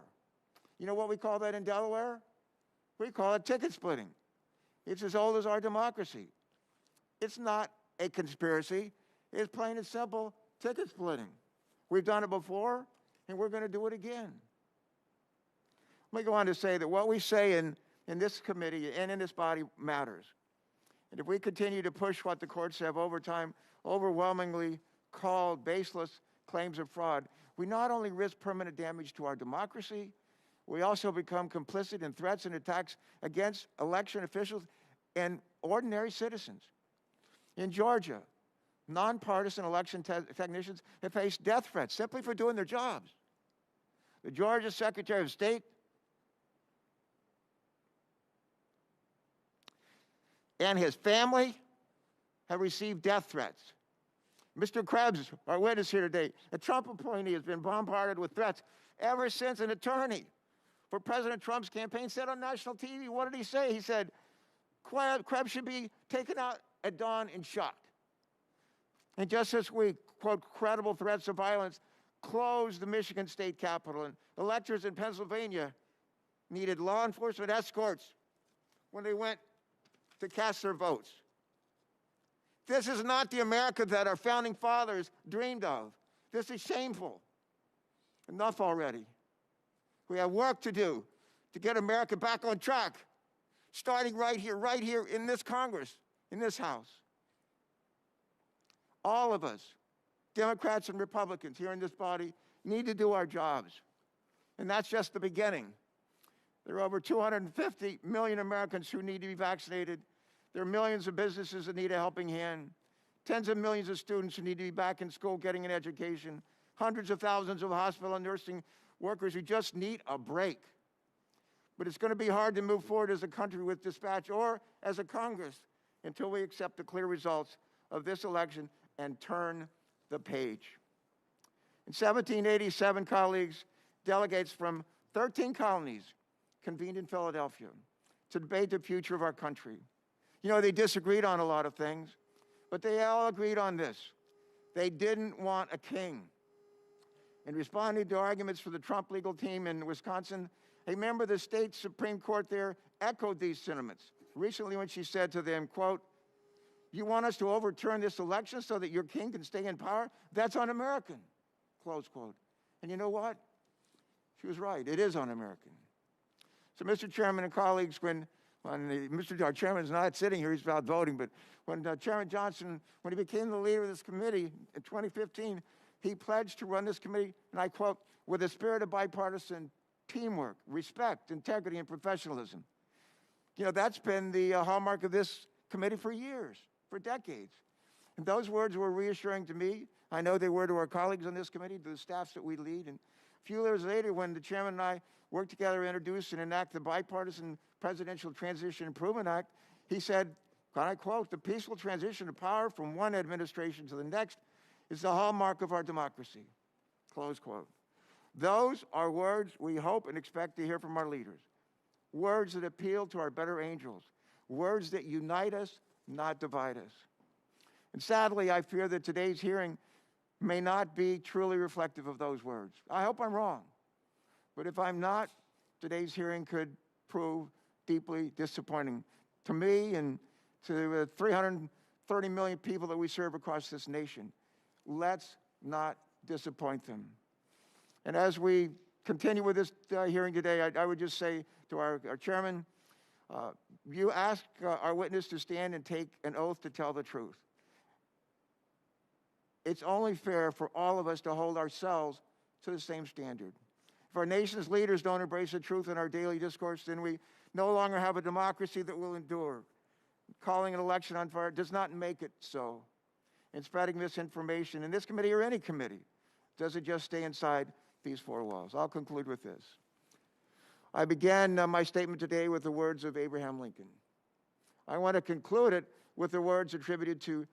You know what we call that in Delaware? We call it ticket splitting. It's as old as our democracy. It's not a conspiracy. It's plain and simple ticket splitting. We've done it before, and we're going to do it again. Let me go on to say that what we say in this committee and in this body matters. And if we continue to push what the courts have over time overwhelmingly called baseless claims of fraud, we not only risk permanent damage to our democracy, we also become complicit in threats and attacks against election officials and ordinary citizens. In Georgia, nonpartisan election technicians have faced death threats simply for doing their jobs. The Georgia Secretary of State and his family have received death threats. Mr. Krebs, our witness here today, a Trump appointee, has been bombarded with threats ever since an attorney for President Trump's campaign said on national TV, what did he say? He said, Krebs should be taken out at dawn and shot. And just this week, quote, credible threats of violence closed the Michigan State Capitol, and electors in Pennsylvania needed law enforcement escorts when they went to cast their votes. This is not the America that our founding fathers dreamed of. This is shameful. Enough already. We have work to do to get America back on track, starting right here in this Congress, in this House. All of us, Democrats and Republicans here in this body, need to do our jobs. And that's just the beginning. There are over 250 million Americans who need to be vaccinated. There are millions of businesses that need a helping hand. Tens of millions of students who need to be back in school getting an education. hundreds of thousands of hospital and nursing workers who just need a break. But it's going to be hard to move forward as a country with dispatch or as a Congress until we accept the clear results of this election and turn the page. In 1787, colleagues, delegates from 13 colonies convened in Philadelphia to debate the future of our country. You know, they disagreed on a lot of things, but they all agreed on this. They didn't want a king. In responding to arguments for the Trump legal team in Wisconsin, a member of the state Supreme Court there echoed these sentiments recently when she said to them, quote, "You want us to overturn this election so that your king can stay in power? That's un-American," close quote. And you know what? She was right. It is un-American. So, Mr. Chairman and colleagues, when Mr. Chairman's not sitting here, he's about voting, but when Chairman Johnson, when he became the leader of this committee in 2015, he pledged to run this committee, and I quote, "with a spirit of bipartisan teamwork, respect, integrity, and professionalism." You know, that's been the hallmark of this committee for years, for decades. And those words were reassuring to me. I know they were to our colleagues on this committee, to the staffs that we lead. And a few years later, when the chairman and I worked together to introduce and enact the Bipartisan Presidential Transition Improvement Act, he said, and I quote, "The peaceful transition of power from one administration to the next is the hallmark of our democracy," close quote. Those are words we hope and expect to hear from our leaders. Words that appeal to our better angels. Words that unite us, not divide us. And sadly, I fear that today's hearing may not be truly reflective of those words. I hope I'm wrong. But if I'm not, today's hearing could prove deeply disappointing to me and to the 330 million people that we serve across this nation. Let's not disappoint them. And as we continue with this hearing today, I would just say to our chairman, you ask our witness to stand and take an oath to tell the truth. It's only fair for all of us to hold ourselves to the same standard. If our nation's leaders don't embrace the truth in our daily discourse, then we no longer have a democracy that will endure. Calling an election on fire does not make it so. And spreading misinformation in this committee or any committee doesn't just stay inside these four walls. I'll conclude with this. I began my statement today with the words of Abraham Lincoln. I want to conclude it with the words attributed to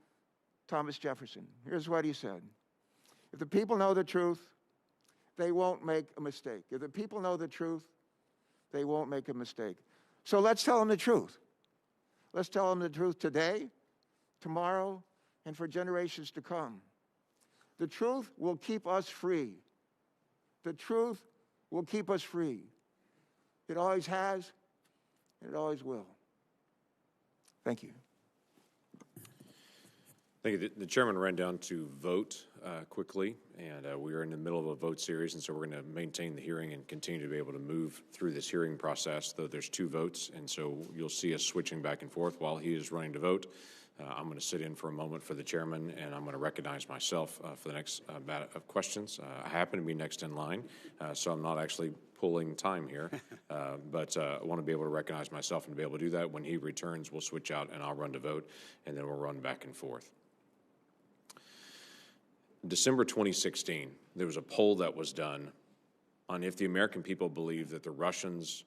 Thomas Jefferson. Here's what he said. If the people know the truth, they won't make a mistake. If the people know the truth, they won't make a mistake. So let's tell them the truth. Let's tell them the truth today, tomorrow, and for generations to come. The truth will keep us free. The truth will keep us free. It always has, and it always will. Thank you. Thank you. The chairman ran down to vote quickly, and we are in the middle of a vote series, and so we're going to maintain the hearing and continue to be able to move through this hearing process, though there's two votes, and so you'll see us switching back and forth while he is running to vote. I'm going to sit in for a moment for the chairman, and I'm going to recognize myself for the next bat of questions. I happen to be next in line, so I'm not actually pulling time here, but I want to be able to recognize myself and be able to do that. When he returns, we'll switch out, and I'll run to vote, and then we'll run back and forth. December 2016, there was a poll that was done on if the American people believed that the Russians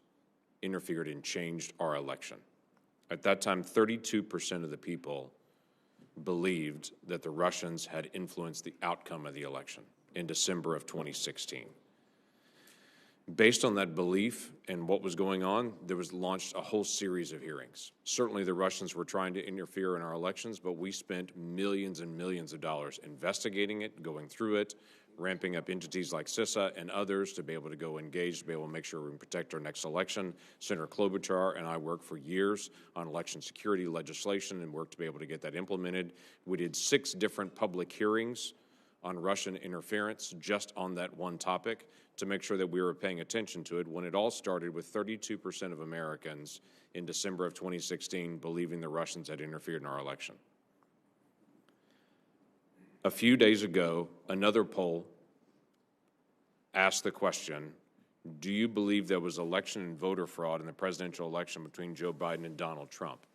interfered and changed our election. At that time, 32% of the people believed that the Russians had influenced the outcome of the election in December of 2016. Based on that belief and what was going on, there was launched a whole series of hearings. Certainly the Russians were trying to interfere in our elections, but we spent millions and millions of dollars investigating it, going through it, ramping up entities like CISA and others to be able to go engage, to be able to make sure we can protect our next election. Senator Klobuchar and I worked for years on election security legislation and worked to be able to get that implemented. We did 6 different public hearings on Russian interference just on that one topic to make sure that we were paying attention to it when it all started with 32% of Americans in December of 2016 believing the Russians had interfered in our election. A few days ago, another poll asked the question, do you believe there was election and voter fraud in the presidential election between Joe Biden and Donald Trump?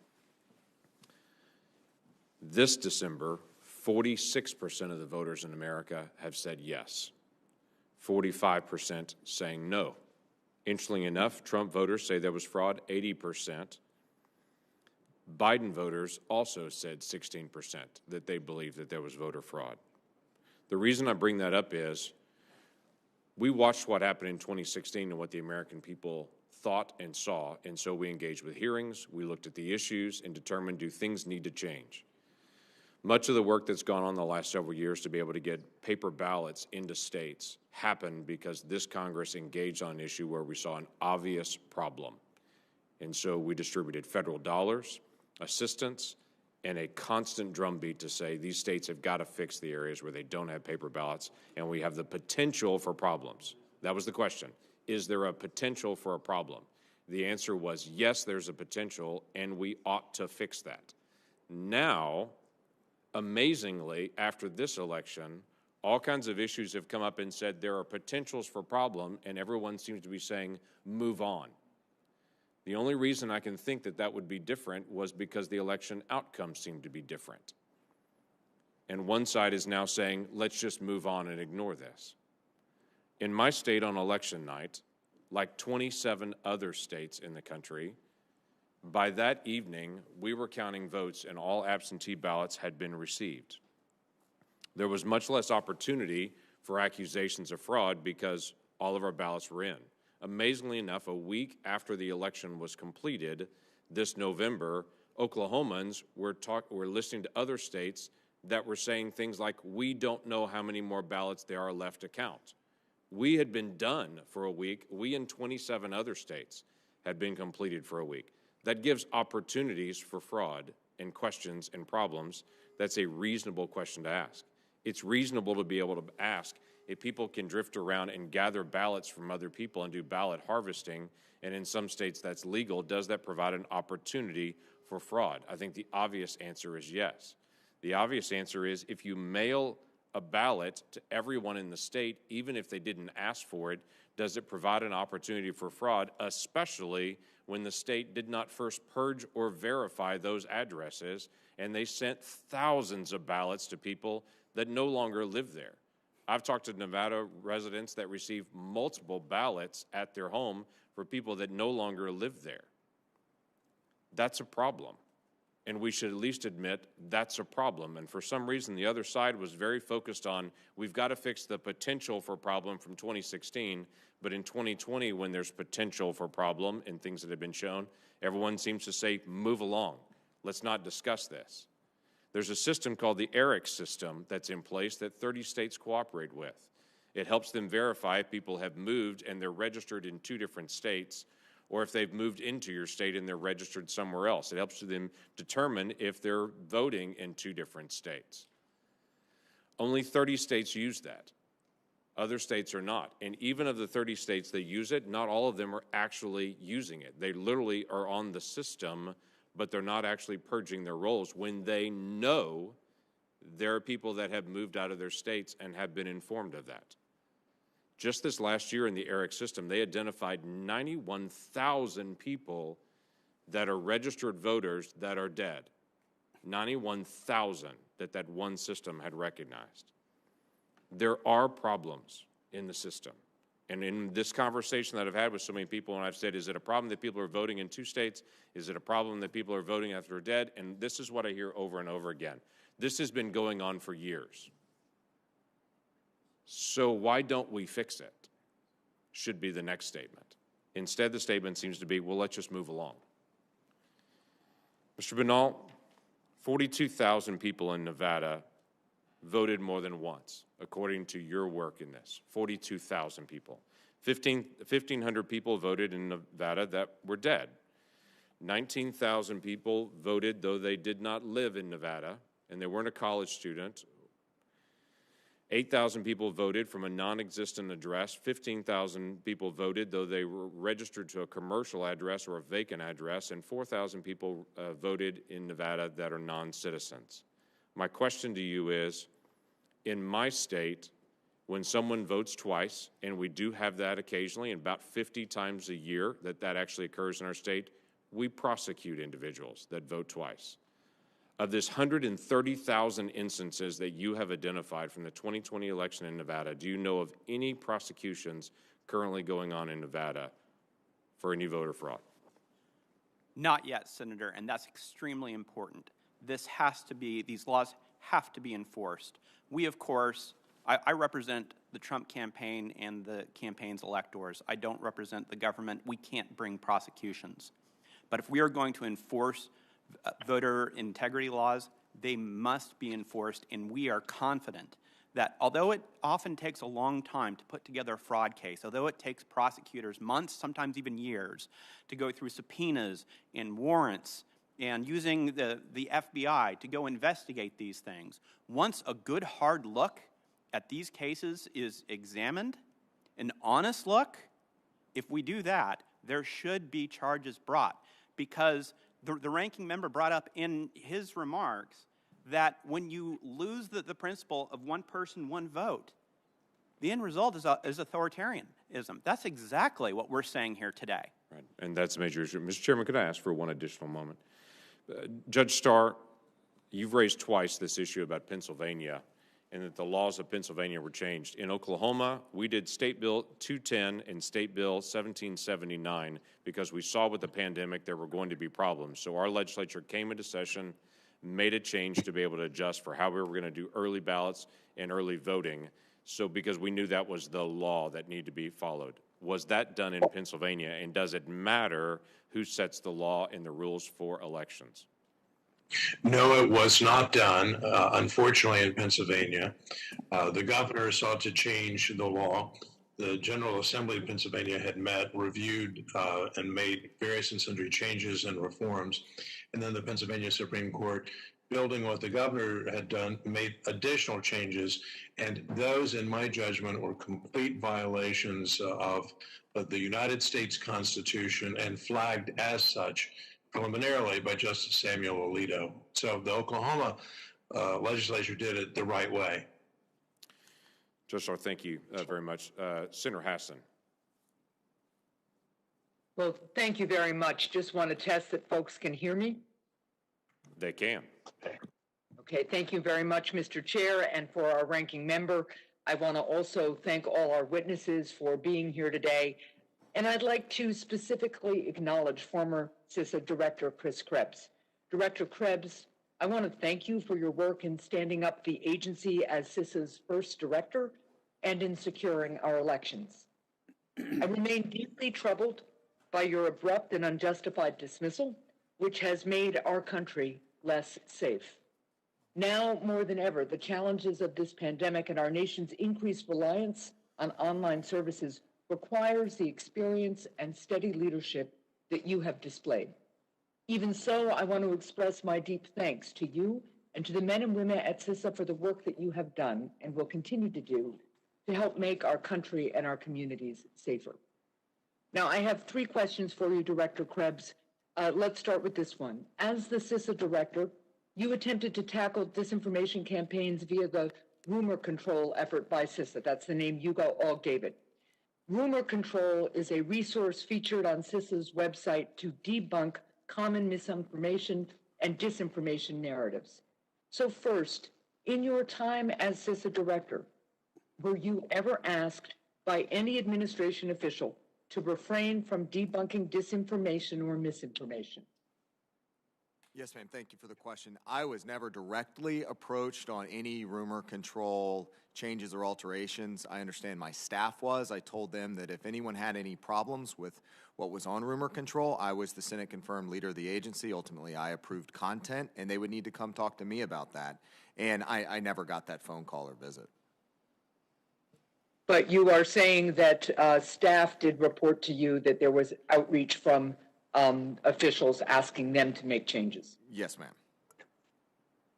This December, 46% of the voters in America have said yes. 45% saying no. Interestingly enough, Trump voters say there was fraud, 80%. Biden voters also said 16% that they believe that there was voter fraud. The reason I bring that up is we watched what happened in 2016 and what the American people thought and saw, and so we engaged with hearings, we looked at the issues, and determined, do things need to change? Much of the work that's gone on the last several years to be able to get paper ballots into states happened because this Congress engaged on an issue where we saw an obvious problem. And so we distributed federal dollars, assistance, and a constant drumbeat to say these states have got to fix the areas where they don't have paper ballots and we have the potential for problems. That was the question. Is there a potential for a problem? The answer was yes, there's a potential, and we ought to fix that. Now, amazingly, after this election, all kinds of issues have come up and said there are potentials for problem, and everyone seems to be saying, move on. The only reason I can think that that would be different was because the election outcome seemed to be different. And one side is now saying, let's just move on and ignore this. In my state on election night, like 27 other states in the country, by that evening, we were counting votes and all absentee ballots had been received. There was much less opportunity for accusations of fraud because all of our ballots were in. Amazingly enough, a week after the election was completed this November, Oklahomans were listening to other states that were saying things like, we don't know how many more ballots there are left to count. We had been done for a week. We and 27 other states had been completed for a week. That gives opportunities for fraud and questions and problems. That's a reasonable question to ask. It's reasonable to be able to ask if people can drift around and gather ballots from other people and do ballot harvesting, and in some states that's legal, does that provide an opportunity for fraud? I think the obvious answer is yes. The obvious answer is if you mail a ballot to everyone in the state, even if they didn't ask for it, does it provide an opportunity for fraud, especially when the state did not first purge or verify those addresses, and they sent thousands of ballots to people that no longer live there. I've talked to Nevada residents that receive multiple ballots at their home for people that no longer live there. That's a problem, and we should at least admit that's a problem. And for some reason, the other side was very focused on, we've got to fix the potential for problem from 2016, but in 2020, when there's potential for problem and things that have been shown, everyone seems to say, move along. Let's not discuss this. There's a system called the ERIC system that's in place that 30 states cooperate with. It helps them verify if people have moved and they're registered in 2 different states, or if they've moved into your state and they're registered somewhere else. It helps them determine if they're voting in 2 different states. Only 30 states use that. Other states are not. And even of the 30 states that use it, not all of them are actually using it. They literally are on the system, but they're not actually purging their rolls when they know there are people that have moved out of their states and have been informed of that. Just this last year in the ERIC system, they identified 91,000 people that are registered voters that are dead. 91,000 that one system had recognized. There are problems in the system. And in this conversation that I've had with so many people, and I've said, is it a problem that people are voting in 2 states? Is it a problem that people are voting after they're dead? And this is what I hear over and over again. This has been going on for years. So why don't we fix it? Should be the next statement. Instead, the statement seems to be, well, let's just move along. Mr. Binnall, 42,000 people in Nevada voted more than once, according to your work in this. 42,000 people. 1,500 people voted in Nevada that were dead. 19,000 people voted though they did not live in Nevada, and they weren't a college student. 8,000 people voted from a non-existent address. 15,000 people voted though they were registered to a commercial address or a vacant address, and 4,000 people voted in Nevada that are non-citizens. My question to you is, in my state, when someone votes twice, and we do have that occasionally, and about 50 times a year that actually occurs in our state, we prosecute individuals that vote twice. Of this 130,000 instances that you have identified from the 2020 election in Nevada, do you know of any prosecutions currently going on in Nevada for any voter fraud? Not yet, Senator, and that's extremely important. These laws have to be enforced. We, of course, I represent the Trump campaign and the campaign's electors. I don't represent the government. We can't bring prosecutions. But if we are going to enforce voter integrity laws, they must be enforced, and we are confident that although it often takes a long time to put together a fraud case, although it takes prosecutors months, sometimes even years, to go through subpoenas and warrants and using the FBI to go investigate these things, once a good hard look at these cases is examined, an honest look, if we do that, there should be charges brought, because the ranking member brought up in his remarks that when you lose the principle of one person, one vote, the end result is authoritarianism. That's exactly what we're saying here today. Right, and that's a major issue. Mr. Chairman, could I ask for one additional moment? Judge Starr, you've raised twice this issue about Pennsylvania and that the laws of Pennsylvania were changed. In Oklahoma, we did State Bill 210 and State Bill 1779 because we saw with the pandemic there were going to be problems. So our legislature came into session, made a change to be able to adjust for how we were going to do early ballots and early voting. So because we knew that was the law that needed to be followed. Was that done in Pennsylvania, and does it matter who sets the law and the rules for elections? No, it was not done, unfortunately, in Pennsylvania. The governor sought to change the law. The General Assembly of Pennsylvania had met, reviewed, and made various and sundry changes and reforms. And then the Pennsylvania Supreme Court, building what the governor had done, made additional changes. And those, in my judgment, were complete violations of the United States Constitution and flagged as such preliminarily by Justice Samuel Alito. So the Oklahoma legislature did it the right way. Judge Starr, thank you very much. Senator Hassan. Well, thank you very much. Just want to test that folks can hear me. They can. Okay, thank you very much, Mr. Chair, and for our ranking member. I want to also thank all our witnesses for being here today. And I'd like to specifically acknowledge former CISA Director Chris Krebs. Director Krebs, I want to thank you for your work in standing up the agency as CISA's first director and in securing our elections. I remain deeply troubled by your abrupt and unjustified dismissal, which has made our country less safe. Now, more than ever, the challenges of this pandemic and our nation's increased reliance on online services requires the experience and steady leadership that you have displayed. Even so, I want to express my deep thanks to you and to the men and women at CISA for the work that you have done and will continue to do to help make our country and our communities safer. Now, I have 3 questions for you, Director Krebs. Let's start with this one. As the CISA director, you attempted to tackle disinformation campaigns via the rumor control effort by CISA. That's the name you all gave it. Rumor Control is a resource featured on CISA's website to debunk common misinformation and disinformation narratives. So first, in your time as CISA director, were you ever asked by any administration official to refrain from debunking disinformation or misinformation? Yes, ma'am. Thank you for the question. I was never directly approached on any rumor control changes or alterations. I understand my staff was. I told them that if anyone had any problems with what was on rumor control, I was the Senate-confirmed leader of the agency. Ultimately, I approved content, and they would need to come talk to me about that. And I never got that phone call or visit. But you are saying that staff did report to you that there was outreach from officials asking them to make changes? Yes, ma'am.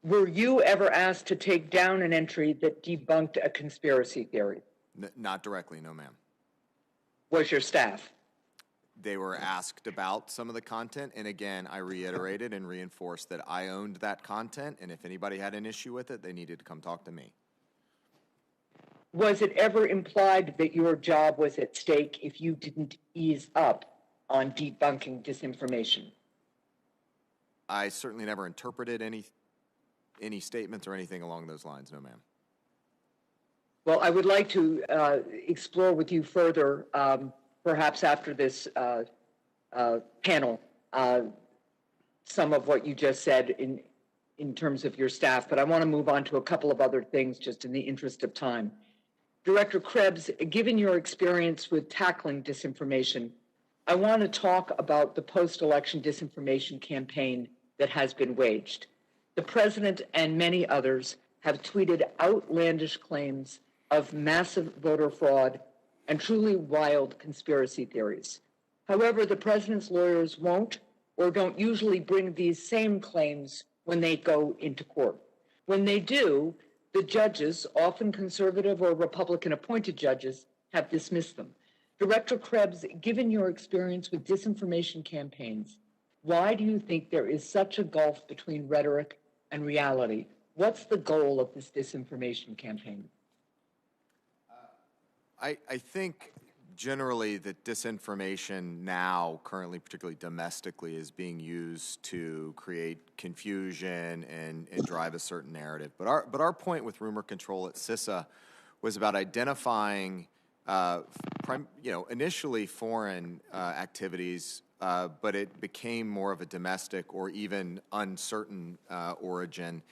Were you ever asked to take down an entry that debunked a conspiracy theory? Not directly, no, ma'am. Was your staff? They were asked about some of the content, and again, I reiterated and reinforced that I owned that content, and if anybody had an issue with it, they needed to come talk to me. Was it ever implied that your job was at stake if you didn't ease up on debunking disinformation? I certainly never interpreted any any statements or anything along those lines. No, ma'am. Well, I would like to explore with you further, perhaps after this panel, some of what you just said in terms of your staff, but I want to move on to a couple of other things just in the interest of time. Director Krebs, given your experience with tackling disinformation, I want to talk about the post-election disinformation campaign that has been waged. The president and many others have tweeted outlandish claims of massive voter fraud and truly wild conspiracy theories. However, the president's lawyers won't or don't usually bring these same claims when they go into court. When they do, the judges, often conservative or Republican appointed judges, have dismissed them. Director Krebs, given your experience with disinformation campaigns, why do you think there is such a gulf between rhetoric and reality? What's the goal of this disinformation campaign? I think generally that disinformation now, currently, particularly domestically, is being used to create confusion and drive a certain narrative. But our point with rumor control at CISA was about identifying, initially foreign activities, but it became more of a domestic or even uncertain origin.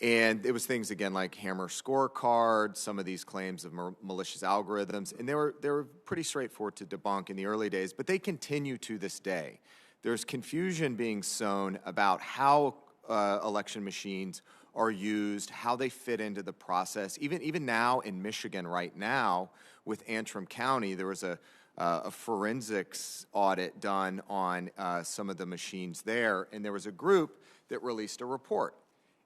And it was things, again, like Hammer scorecard, some of these claims of malicious algorithms, and they were pretty straightforward to debunk in the early days, but they continue to this day. There's confusion being sown about how election machines are used, how they fit into the process. Even now in Michigan right now with Antrim County, there was a forensics audit done on some of the machines there, and there was a group that released a report.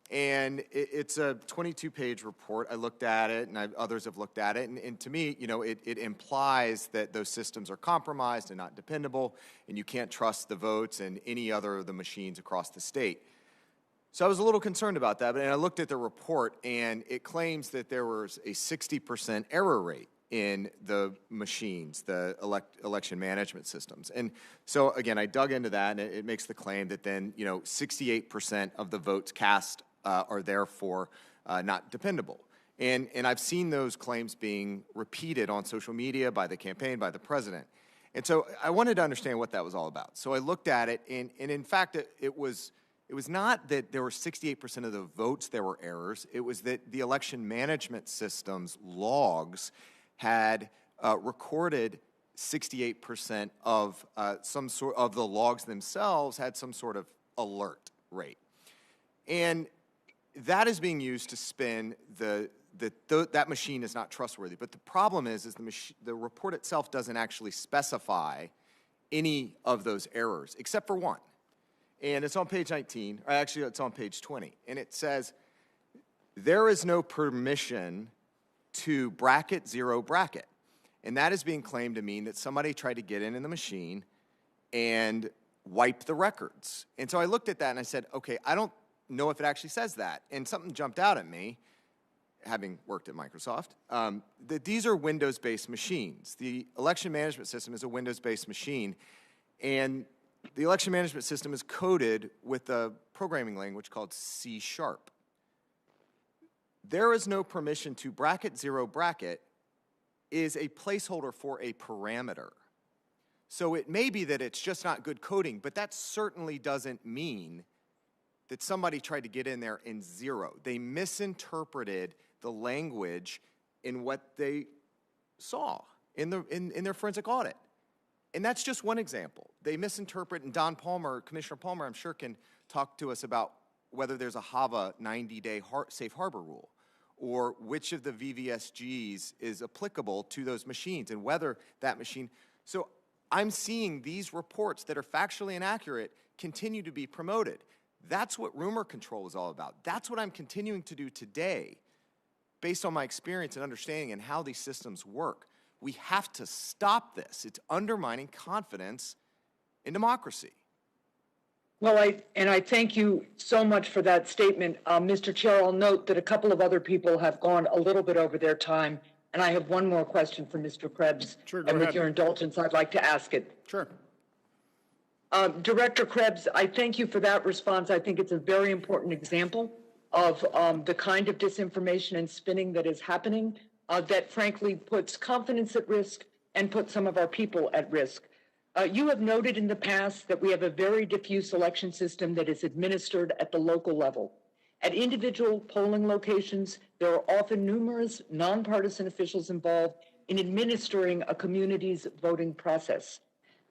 And it's a 22-page report. I looked at it, and others have looked at it. And to me, it implies that those systems are compromised and not dependable, and you can't trust the votes and any other of the machines across the state. So I was a little concerned about that. And I looked at the report, and it claims that there was a 60% error rate in the machines, the election management systems. And so, again, I dug into that, and it makes the claim that then, 68% of the votes cast are therefore not dependable. And I've seen those claims being repeated on social media by the campaign, by the president. And so I wanted to understand what that was all about. So I looked at it, and in fact, it was not that there were 68% of the votes there were errors. It was that the election management system's logs had recorded 68% of some sort of the logs themselves had some sort of alert rate. And that is being used to spin that machine is not trustworthy. But the problem is the report itself doesn't actually specify any of those errors, except for one. And it's on page 19, or actually it's on page 20. And it says, there is no permission to bracket zero bracket. And that is being claimed to mean that somebody tried to get in the machine and wipe the records. And so I looked at that and I said, okay, I don't know if it actually says that. And something jumped out at me, having worked at Microsoft, that these are Windows-based machines. The election management system is a Windows-based machine, and the election management system is coded with a programming language called C#. There is no permission to bracket zero bracket is a placeholder for a parameter. So it may be that it's just not good coding, but that certainly doesn't mean that somebody tried to get in there and zero. They misinterpreted the language in what they saw in their forensic audit. And that's just one example. They misinterpret, and Commissioner Palmer, I'm sure, can talk to us about whether there's a HAVA 90-day safe harbor rule, or which of the VVSGs is applicable to those machines, and whether that machine. So I'm seeing these reports that are factually inaccurate continue to be promoted. That's what rumor control is all about. That's what I'm continuing to do today, based on my experience and understanding and how these systems work. We have to stop this. It's undermining confidence in democracy. Well, I thank you so much for that statement. Mr. Chair, I'll note that a couple of other people have gone a little bit over their time, and I have one more question for Mr. Krebs. Sure, go and with ahead. your indulgence, I'd like to ask it. Sure. Director Krebs, I thank you for that response. I think it's a very important example of the kind of disinformation and spinning that is happening that frankly puts confidence at risk and puts some of our people at risk. You have noted in the past that we have a very diffuse election system that is administered at the local level. At individual polling locations, there are often numerous nonpartisan officials involved in administering a community's voting process.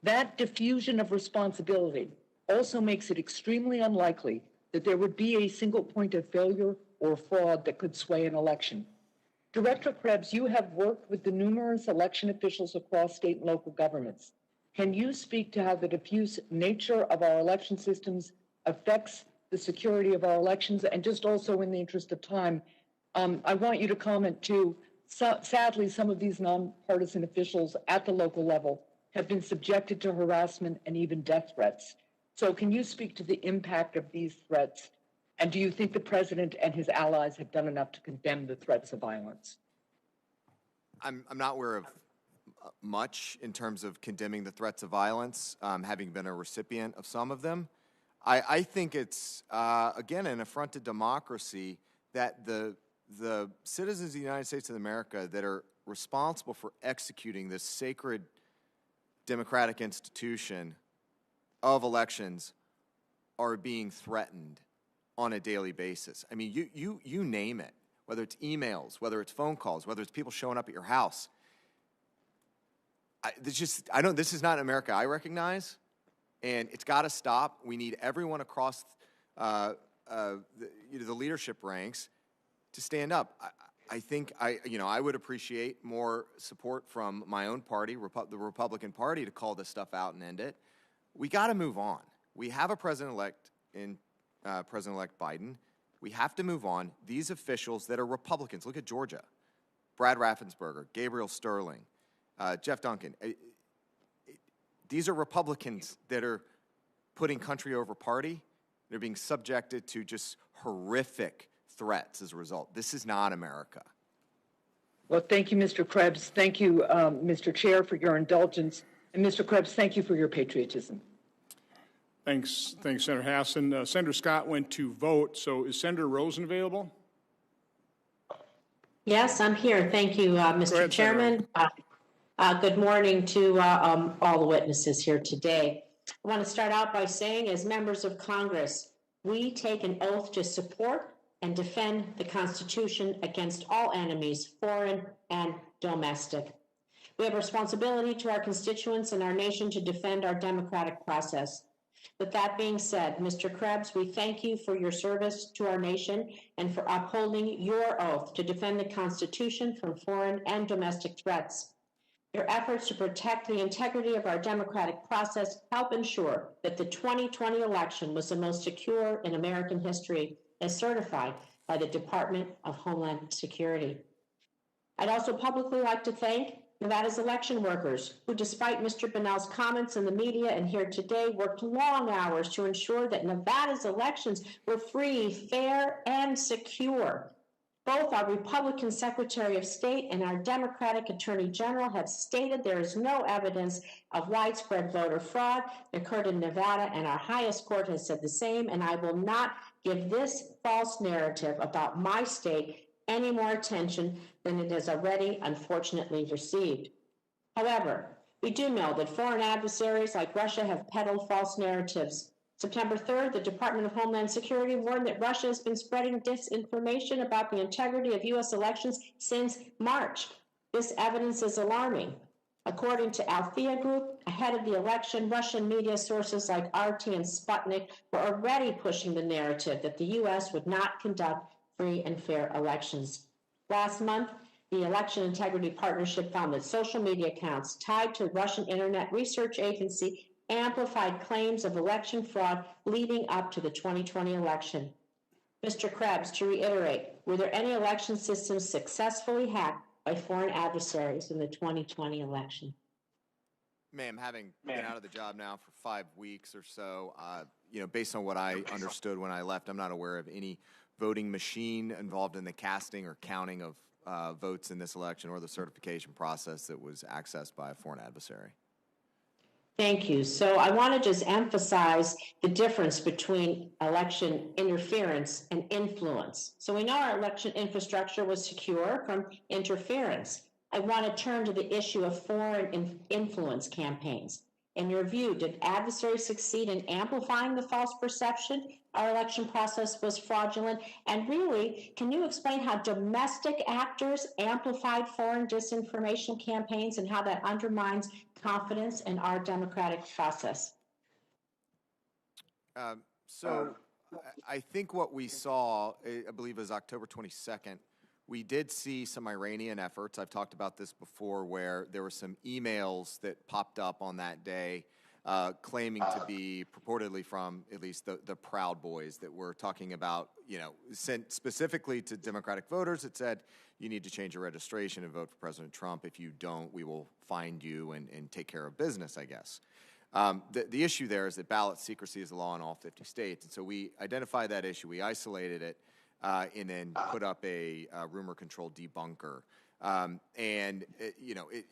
That diffusion of responsibility also makes it extremely unlikely that there would be a single point of failure or fraud that could sway an election. Director Krebs, you have worked with the numerous election officials across state and local governments. Can you speak to how the diffuse nature of our election systems affects the security of our elections? And just also in the interest of time, I want you to comment too. Sadly, some of these nonpartisan officials at the local level have been subjected to harassment and even death threats. So can you speak to the impact of these threats? And do you think the president and his allies have done enough to condemn the threats of violence? I'm not aware of much in terms of condemning the threats of violence, having been a recipient of some of them. I think it's, again, an affront to democracy that the citizens of the United States of America that are responsible for executing this sacred democratic institution of elections are being threatened on a daily basis. I mean, you name it, whether it's emails, whether it's phone calls, whether it's people showing up at your house. This is not America I recognize, and it's got to stop. We need everyone across the leadership ranks to stand up. I think I would appreciate more support from my own party, the Republican Party, to call this stuff out and end it. We got to move on. We have a president-elect in President-elect Biden. We have to move on. These officials that are Republicans, look at Georgia, Brad Raffensperger, Gabriel Sterling, Jeff Duncan. These are Republicans that are putting country over party. They're being subjected to just horrific threats as a result. This is not America. Well, thank you, Mr. Krebs. Thank you, Mr. Chair, for your indulgence. And Mr. Krebs, thank you for your patriotism. Thanks, Senator Hassan. Senator Scott went to vote, so is Senator Rosen available? Yes, I'm here. Thank you, Mr. Chairman. Good morning to all the witnesses here today. I want to start out by saying, as members of Congress, we take an oath to support and defend the Constitution against all enemies, foreign and domestic. We have a responsibility to our constituents and our nation to defend our democratic process. With that being said, Mr. Krebs, we thank you for your service to our nation and for upholding your oath to defend the Constitution from foreign and domestic threats. Your efforts to protect the integrity of our democratic process help ensure that the 2020 election was the most secure in American history, as certified by the Department of Homeland Security. I'd also publicly like to thank Nevada's election workers, who, despite Mr. Binnall's comments in the media and here today, worked long hours to ensure that Nevada's elections were free, fair, and secure. Both our Republican Secretary of State and our Democratic Attorney General have stated there is no evidence of widespread voter fraud that occurred in Nevada, and our highest court has said the same, and I will not give this false narrative about my state any more attention than it has already unfortunately received. However, we do know that foreign adversaries like Russia have peddled false narratives. September 3rd, the Department of Homeland Security warned that Russia has been spreading disinformation about the integrity of U.S. elections since March. This evidence is alarming. According to Althea Group, ahead of the election, Russian media sources like RT and Sputnik were already pushing the narrative that the U.S. would not conduct free and fair elections. Last month, the Election Integrity Partnership found that social media accounts tied to the Russian Internet Research Agency amplified claims of election fraud leading up to the 2020 election. Mr. Krebs, to reiterate, were there any election systems successfully hacked by foreign adversaries in the 2020 election? Ma'am, having been out of the job now for 5 weeks or so, based on what I understood when I left, I'm not aware of any voting machine involved in the casting or counting of votes in this election or the certification process that was accessed by a foreign adversary. Thank you. So I want to just emphasize the difference between election interference and influence. So we know our election infrastructure was secure from interference. I want to turn to the issue of foreign influence campaigns. In your view, did adversaries succeed in amplifying the false perception our election process was fraudulent? And really, can you explain how domestic actors amplified foreign disinformation campaigns and how that undermines confidence in our democratic process? I think what we saw, I believe it was October 22nd, we did see some Iranian efforts. I've talked about this before, where there were some emails that popped up on that day claiming to be purportedly from at least the Proud Boys that were talking about, sent specifically to Democratic voters. It said, you need to change your registration and vote for President Trump. If you don't, we will find you and take care of business, I guess. The issue there is that ballot secrecy is the law in all 50 states. And so we identified that issue, we isolated it, and then put up a rumor control debunker. And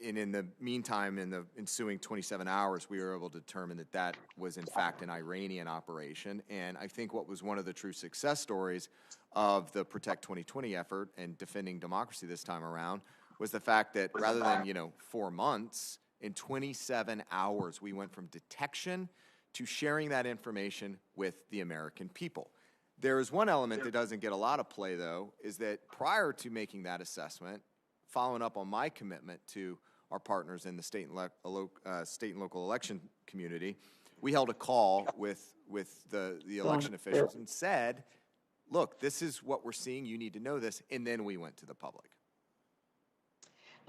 in the meantime, in the ensuing 27 hours, we were able to determine that that was in fact an Iranian operation. And I think what was one of the true success stories of the Protect 2020 effort and defending democracy this time around was the fact that rather than 4 months, in 27 hours, we went from detection to sharing that information with the American people. There is one element that doesn't get a lot of play, though, is that prior to making that assessment, following up on my commitment to our partners in the state and local election community, we held a call with the election officials and said, look, this is what we're seeing, you need to know this, and then we went to the public.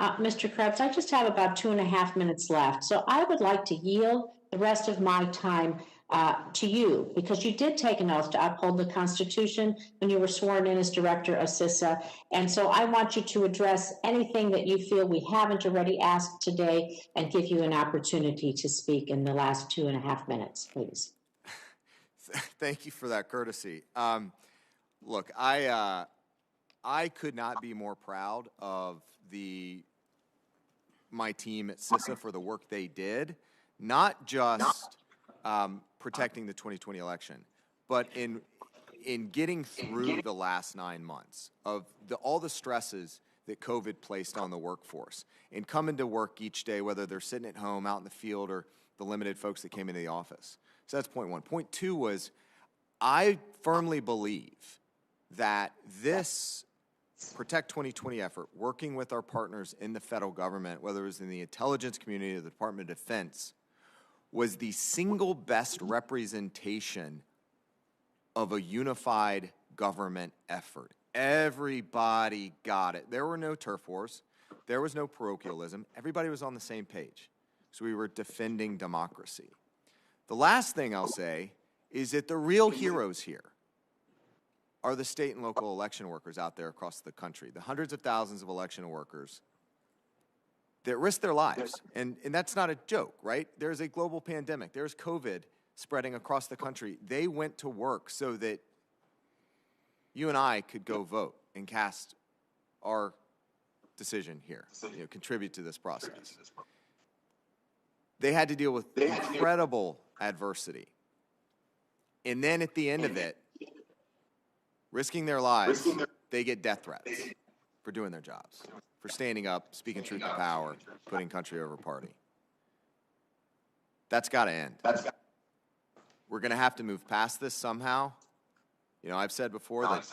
Mr. Krebs, I just have about 2.5 minutes left, so I would like to yield the rest of my time to you, because you did take an oath to uphold the Constitution when you were sworn in as director of CISA, and so I want you to address anything that you feel we haven't already asked today and give you an opportunity to speak in the last 2.5 minutes, please. Thank you for that courtesy. Look, I could not be more proud of my team at CISA for the work they did, not just protecting the 2020 election, but in getting through the last 9 months of all the stresses that COVID placed on the workforce and coming to work each day, whether they're sitting at home, out in the field, or the limited folks that came into the office. So that's point one. Point two was, I firmly believe that this Protect 2020 effort, working with our partners in the federal government, whether it was in the intelligence community or the Department of Defense, was the single best representation of a unified government effort. Everybody got it. There were no turf wars. There was no parochialism. Everybody was on the same page. So we were defending democracy. The last thing I'll say is that the real heroes here are the state and local election workers out there across the country, the hundreds of thousands of election workers that risk their lives. And that's not a joke, right? There's a global pandemic. There's COVID spreading across the country. They went to work so that you and I could go vote and cast our decision here, contribute to this process. They had to deal with incredible adversity. And then at the end of it, risking their lives, they get death threats for doing their jobs, for standing up, speaking truth to power, putting country over party. That's got to end. We're going to have to move past this somehow. I've said before that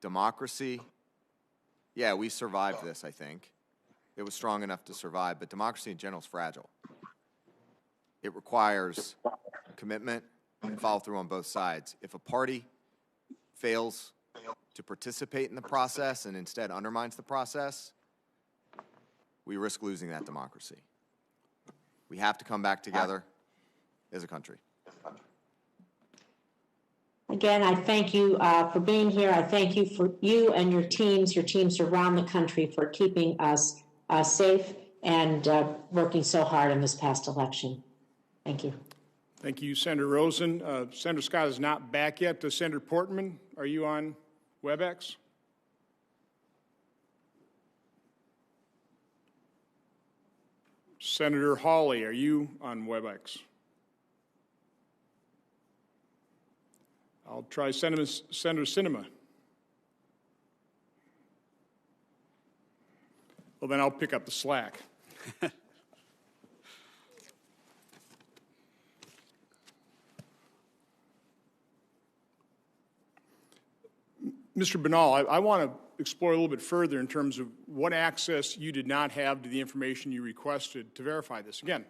democracy, yeah, we survived this, I think. It was strong enough to survive, but democracy in general is fragile. It requires commitment and follow through on both sides. If a party fails to participate in the process and instead undermines the process, we risk losing that democracy. We have to come back together as a country. Again, I thank you for being here. I thank you for you and your teams around the country for keeping us safe and working so hard in this past election. Thank you. Thank you, Senator Rosen. Senator Scott is not back yet. Senator Portman, are you on WebEx? Senator Hawley, are you on WebEx? I'll try Senator Sinema. Well, then I'll pick up the slack. Mr. Binnall, I want to explore a little bit further in terms of what access you did not have to the information you requested to verify this. Again,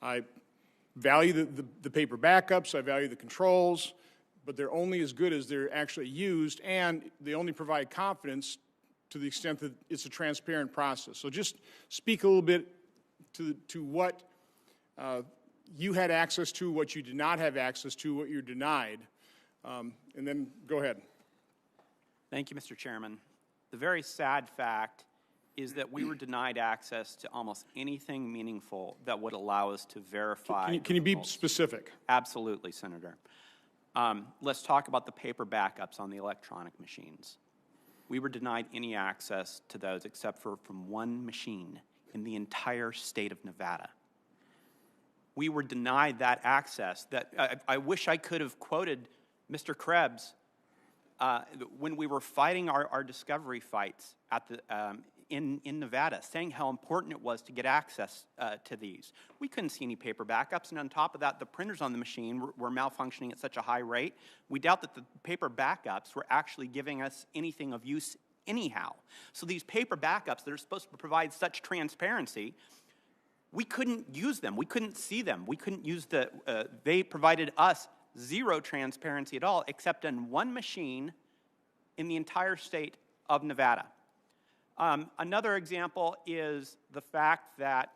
I value the paper backups, I value the controls, but they're only as good as they're actually used, and they only provide confidence to the extent that it's a transparent process. So just speak a little bit to what you had access to, what you did not have access to, what you're denied, and then go ahead. Thank you, Mr. Chairman. The very sad fact is that we were denied access to almost anything meaningful that would allow us to verify. Can you be specific? Absolutely, Senator. Let's talk about the paper backups on the electronic machines. We were denied any access to those except for from one machine in the entire state of Nevada. We were denied that access. That I wish I could have quoted Mr. Krebs when we were fighting our discovery fights at the, in Nevada, saying how important it was to get access to these. We couldn't see any paper backups, and on top of that, the printers on the machine were malfunctioning at such a high rate. We doubt that the paper backups were actually giving us anything of use anyhow. So these paper backups that are supposed to provide such transparency, we couldn't use them. We couldn't see them. We couldn't use they provided us zero transparency at all, except in one machine in the entire state of Nevada. Another example is the fact that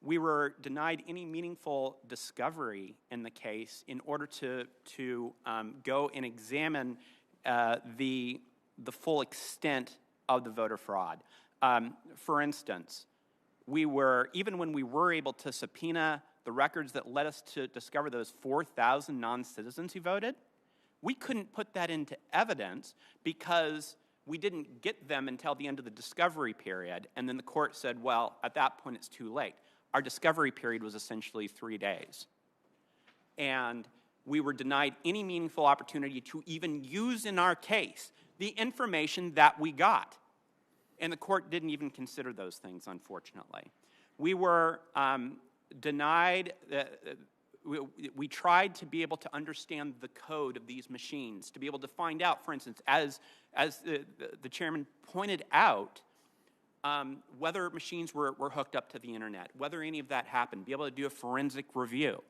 we were denied any meaningful discovery in the case in order to go and examine the full extent of the voter fraud. For instance, even when we were able to subpoena the records that led us to discover those 4,000 non-citizens who voted, we couldn't put that into evidence because we didn't get them until the end of the discovery period, and then the court said, well, at that point it's too late. Our discovery period was essentially 3 days. And we were denied any meaningful opportunity to even use in our case the information that we got. And the court didn't even consider those things, unfortunately. We were denied, we tried to be able to understand the code of these machines, to be able to find out, for instance, as the chairman pointed out, whether machines were hooked up to the internet, whether any of that happened, be able to do a forensic review.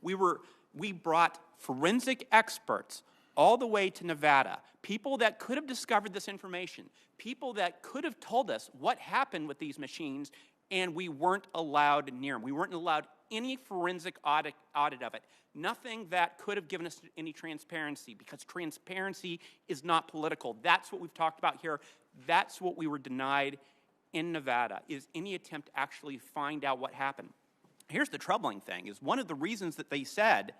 We brought forensic experts all the way to Nevada, people that could have discovered this information, people that could have told us what happened with these machines, and we weren't allowed near them. We weren't allowed any forensic audit of it. Nothing that could have given us any transparency, because transparency is not political. That's what we've talked about here. That's what we were denied in Nevada, is any attempt to actually find out what happened. Here's the troubling thing, is one of the reasons that they said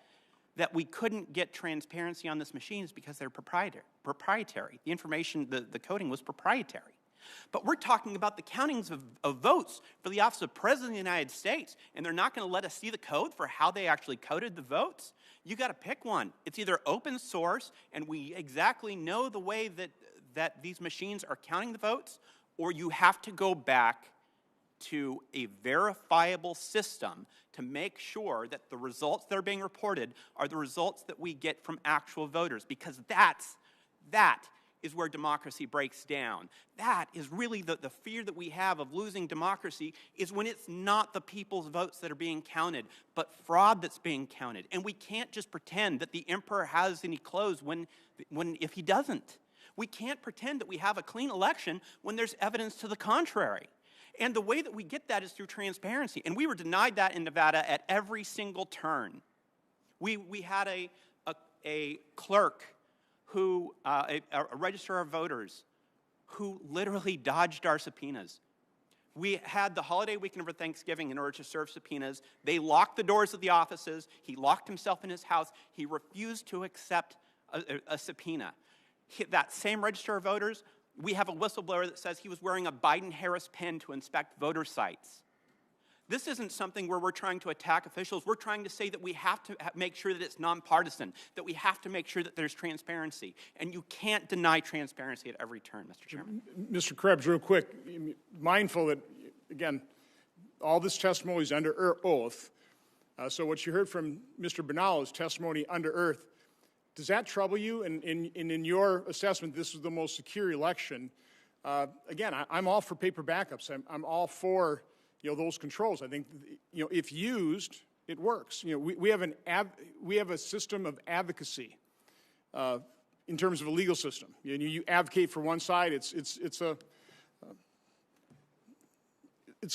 that we couldn't get transparency on this machine is because they're proprietary. The information, the coding was proprietary. But we're talking about the countings of votes for the office of President of the United States, and they're not going to let us see the code for how they actually coded the votes? You got to pick one. It's either open source, and we exactly know the way that these machines are counting the votes, or you have to go back to a verifiable system to make sure that the results that are being reported are the results that we get from actual voters, because that is where democracy breaks down. That is really the fear that we have of losing democracy, is when it's not the people's votes that are being counted, but fraud that's being counted. And we can't just pretend that the emperor has any clothes if he doesn't. We can't pretend that we have a clean election when there's evidence to the contrary. And the way that we get that is through transparency. And we were denied that in Nevada at every single turn. We had a clerk who, a registrar of voters, who literally dodged our subpoenas. We had the holiday weekend over Thanksgiving in order to serve subpoenas. They locked the doors of the offices. He locked himself in his house. He refused to accept a subpoena. That same registrar of voters, we have a whistleblower that says he was wearing a Biden-Harris pen to inspect voter sites. This isn't something where we're trying to attack officials. We're trying to say that we have to make sure that it's nonpartisan, that we have to make sure that there's transparency. And you can't deny transparency at every turn, Mr. Chairman. Mr. Krebs, real quick, mindful that, again, all this testimony is under oath. So what you heard from Mr. Binnall is testimony under oath. Does that trouble you? And in your assessment, this is the most secure election. Again, I'm all for paper backups. I'm all for those controls. I think if used, it works. We have a system of advocacy in terms of a legal system. You advocate for one side. It's a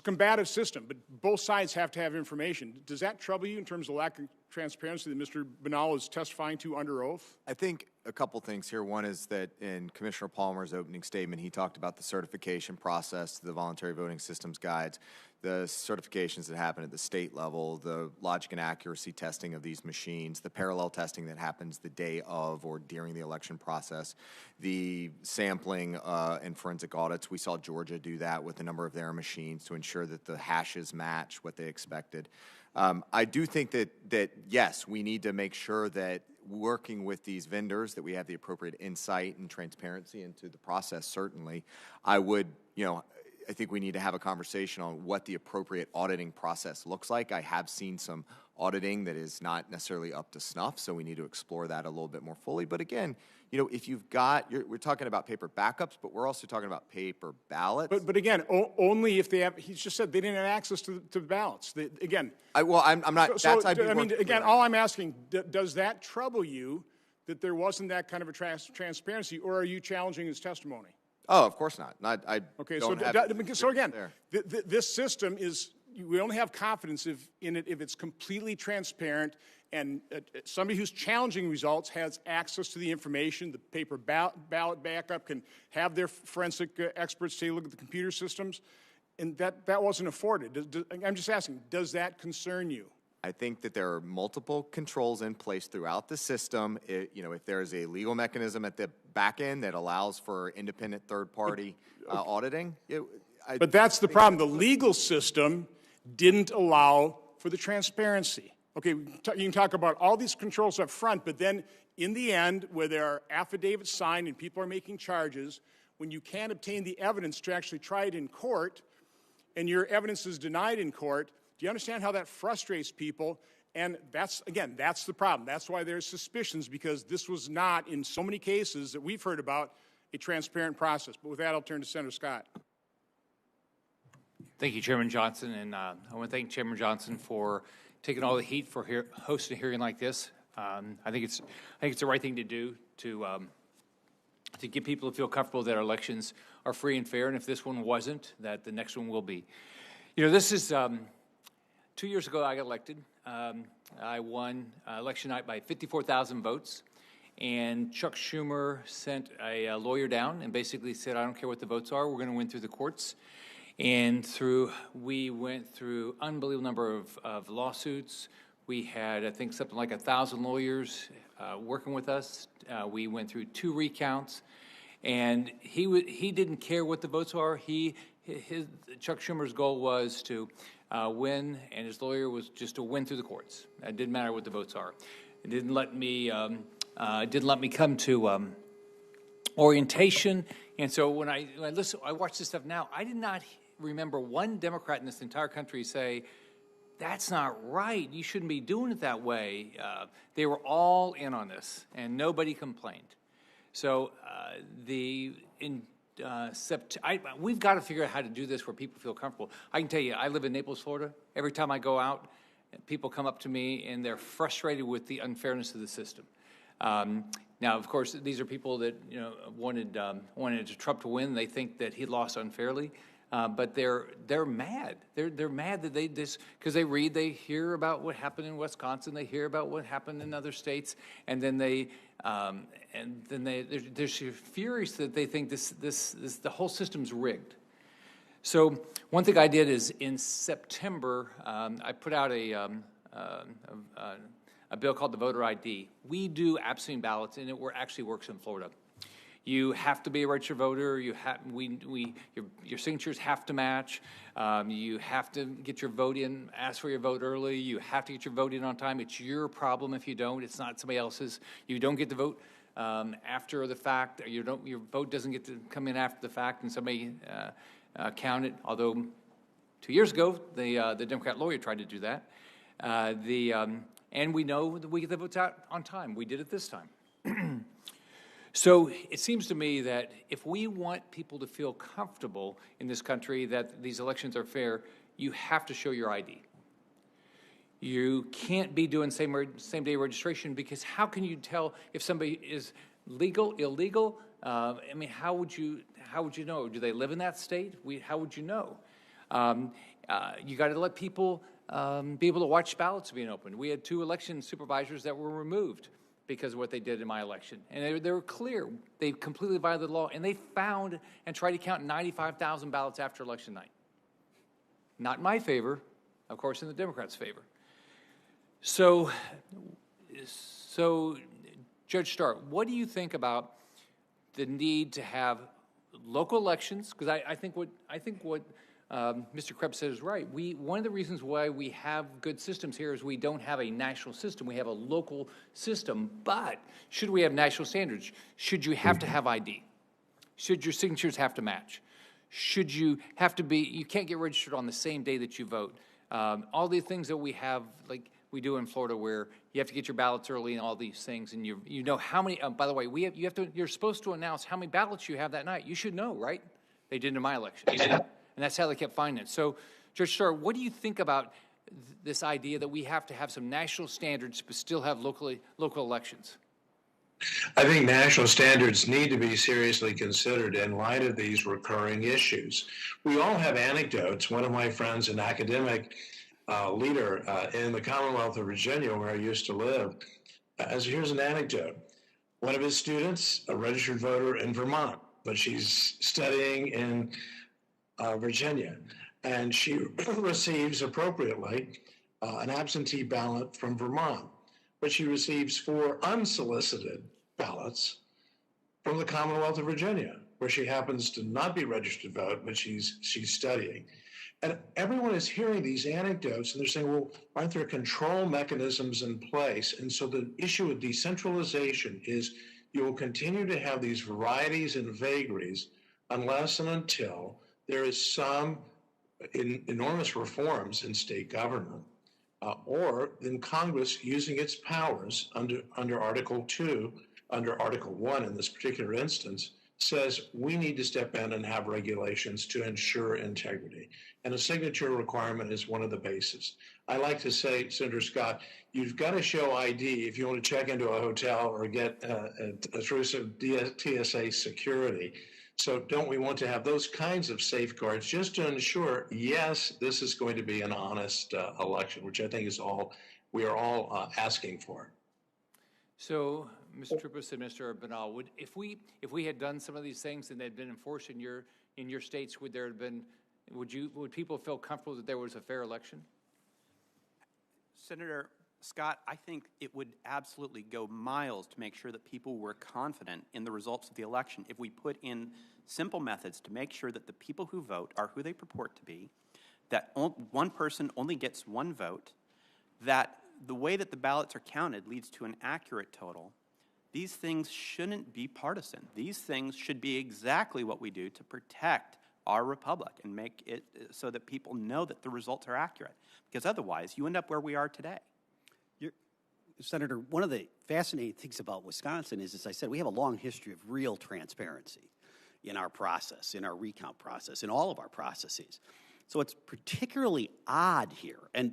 combative system, but both sides have to have information. Does that trouble you in terms of lack of transparency that Mr. Binnall is testifying to under oath? I think a couple things here. One is that in Commissioner Palmer's opening statement, he talked about the certification process to the voluntary voting systems guides, the certifications that happen at the state level, the logic and accuracy testing of these machines, the parallel testing that happens the day of or during the election process, the sampling and forensic audits. We saw Georgia do that with a number of their machines to ensure that the hashes match what they expected. I do think that yes, we need to make sure that working with these vendors that we have the appropriate insight and transparency into the process. Certainly, I think we need to have a conversation on what the appropriate auditing process looks like. I have seen some auditing that is not necessarily up to snuff, so we need to explore that a little bit more fully. But again, if you've got, we're talking about paper backups, but we're also talking about paper ballots. But again, only if they have. He's just said they didn't have access to ballots. I'm not. Again, all I'm asking, does that trouble you that there wasn't that kind of a transparency, or are you challenging his testimony? Oh, of course not. Okay, so again, this system is, we only have confidence in it if it's completely transparent and somebody who's challenging results has access to the information. The paper ballot backup can have their forensic experts take a look at the computer systems, and that wasn't afforded. I'm just asking, does that concern you? I think that there are multiple controls in place throughout the system. If there is a legal mechanism at the back end that allows for independent third-party auditing. But that's the problem. The legal system didn't allow for the transparency. Okay, you can talk about all these controls up front, but then in the end, where there are affidavits signed and people are making charges, when you can't obtain the evidence to actually try it in court, and your evidence is denied in court, do you understand how that frustrates people? And that's the problem. That's why there's suspicions, because this was not, in so many cases that we've heard about, a transparent process. But with that, I'll turn to Senator Scott. Thank you, Chairman Johnson. And I want to thank Chairman Johnson for taking all the heat for hosting a hearing like this. I think it's the right thing to do to get people to feel comfortable that our elections are free and fair. And if this one wasn't, that the next one will be. This is 2 years ago I got elected. I won election night by 54,000 votes. And Chuck Schumer sent a lawyer down and basically said, I don't care what the votes are, we're going to win through the courts. And we went through unbelievable number of lawsuits. We had, I think, something like 1,000 lawyers working with us. We went through 2 recounts. And he didn't care what the votes are. Chuck Schumer's goal was to win, and his lawyer was just to win through the courts. It didn't matter what the votes are. It didn't let me come to orientation. And so when I watch this stuff now, I did not remember one Democrat in this entire country say, that's not right. You shouldn't be doing it that way. They were all in on this, and nobody complained. So we've got to figure out how to do this where people feel comfortable. I can tell you, I live in Naples, Florida. Every time I go out, people come up to me and they're frustrated with the unfairness of the system. Now, of course, these are people that wanted Trump to win. They think that he lost unfairly, but they're mad. They're mad that because they hear about what happened in Wisconsin, they hear about what happened in other states, and then they're furious that they think the whole system's rigged. So one thing I did is in September, I put out a bill called the Voter ID. We do absentee ballots, and it actually works in Florida. You have to be a registered voter. Your signatures have to match. You have to get your vote in, ask for your vote early. You have to get your vote in on time. It's your problem if you don't. It's not somebody else's. You don't get to vote after the fact. Your vote doesn't get to come in after the fact and somebody count it. Although 2 years ago, the Democrat lawyer tried to do that. And we know that we get the votes out on time. We did it this time. So it seems to me that if we want people to feel comfortable in this country that these elections are fair, you have to show your ID. You can't be doing same-day registration, because how can you tell if somebody is legal, illegal? I mean, how would you know? Do they live in that state? How would you know? You got to let people be able to watch ballots being opened. We had 2 election supervisors that were removed because of what they did in my election. And they were clear. They completely violated the law, and they found and tried to count 95,000 ballots after election night. Not in my favor, of course, in the Democrats' favor. So Judge Starr, what do you think about the need to have local elections? Because I think what Mr. Krebs said is right. One of the reasons why we have good systems here is we don't have a national system. We have a local system. But should we have national standards? Should you have to have ID? Should your signatures have to match? Should you have to be, you can't get registered on the same day that you vote. All the things that we have, like we do in Florida, where you have to get your ballots early and all these things, and you know how many, by the way, you're supposed to announce how many ballots you have that night. You should know, right? They did in my election. And that's how they kept finding it. So, Judge Starr, what do you think about this idea that we have to have some national standards but still have local elections? I think national standards need to be seriously considered in light of these recurring issues. We all have anecdotes. One of my friends, an academic leader in the Commonwealth of Virginia, where I used to live, here's an anecdote. One of his students, a registered voter in Vermont, but she's studying in Virginia, and she receives appropriately an absentee ballot from Vermont, but she receives 4 unsolicited ballots from the Commonwealth of Virginia, where she happens to not be registered to vote, but she's studying. And everyone is hearing these anecdotes, and they're saying, well, aren't there control mechanisms in place? And so the issue of decentralization is you will continue to have these varieties and vagaries unless and until there is some enormous reforms in state government, or in Congress using its powers under Article 2, under Article 1 in this particular instance, says we need to step in and have regulations to ensure integrity. And a signature requirement is one of the bases. I like to say, Senator Scott, you've got to show ID if you want to check into a hotel or get through some TSA security. So don't we want to have those kinds of safeguards just to ensure, yes, this is going to be an honest election, which I think is all we are all asking for. So, Mr. Troupis and Mr. Binnall, if we had done some of these things and they'd been enforced in your states, would people feel comfortable that there was a fair election? Senator Scott, I think it would absolutely go miles to make sure that people were confident in the results of the election if we put in simple methods to make sure that the people who vote are who they purport to be, that one person only gets one vote, that the way that the ballots are counted leads to an accurate total. These things shouldn't be partisan. These things should be exactly what we do to protect our republic and make it so that people know that the results are accurate. Because otherwise, you end up where we are today. Senator, one of the fascinating things about Wisconsin is, as I said, we have a long history of real transparency in our process, in our recount process, in all of our processes. So it's particularly odd here, and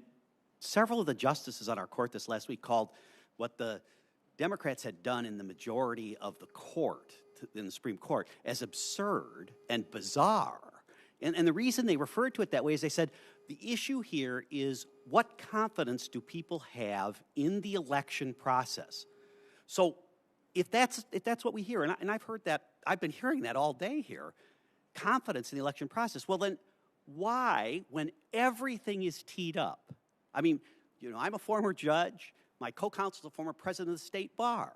several of the justices on our court this last week called what the Democrats had done in the majority of the court, in the Supreme Court, as absurd and bizarre. And the reason they referred to it that way is they said, the issue here is what confidence do people have in the election process? So if that's what we hear, and I've heard that, I've been hearing that all day here, confidence in the election process, well then why, when everything is teed up? I mean, you know, I'm a former judge, my co-counsel is a former president of the state bar.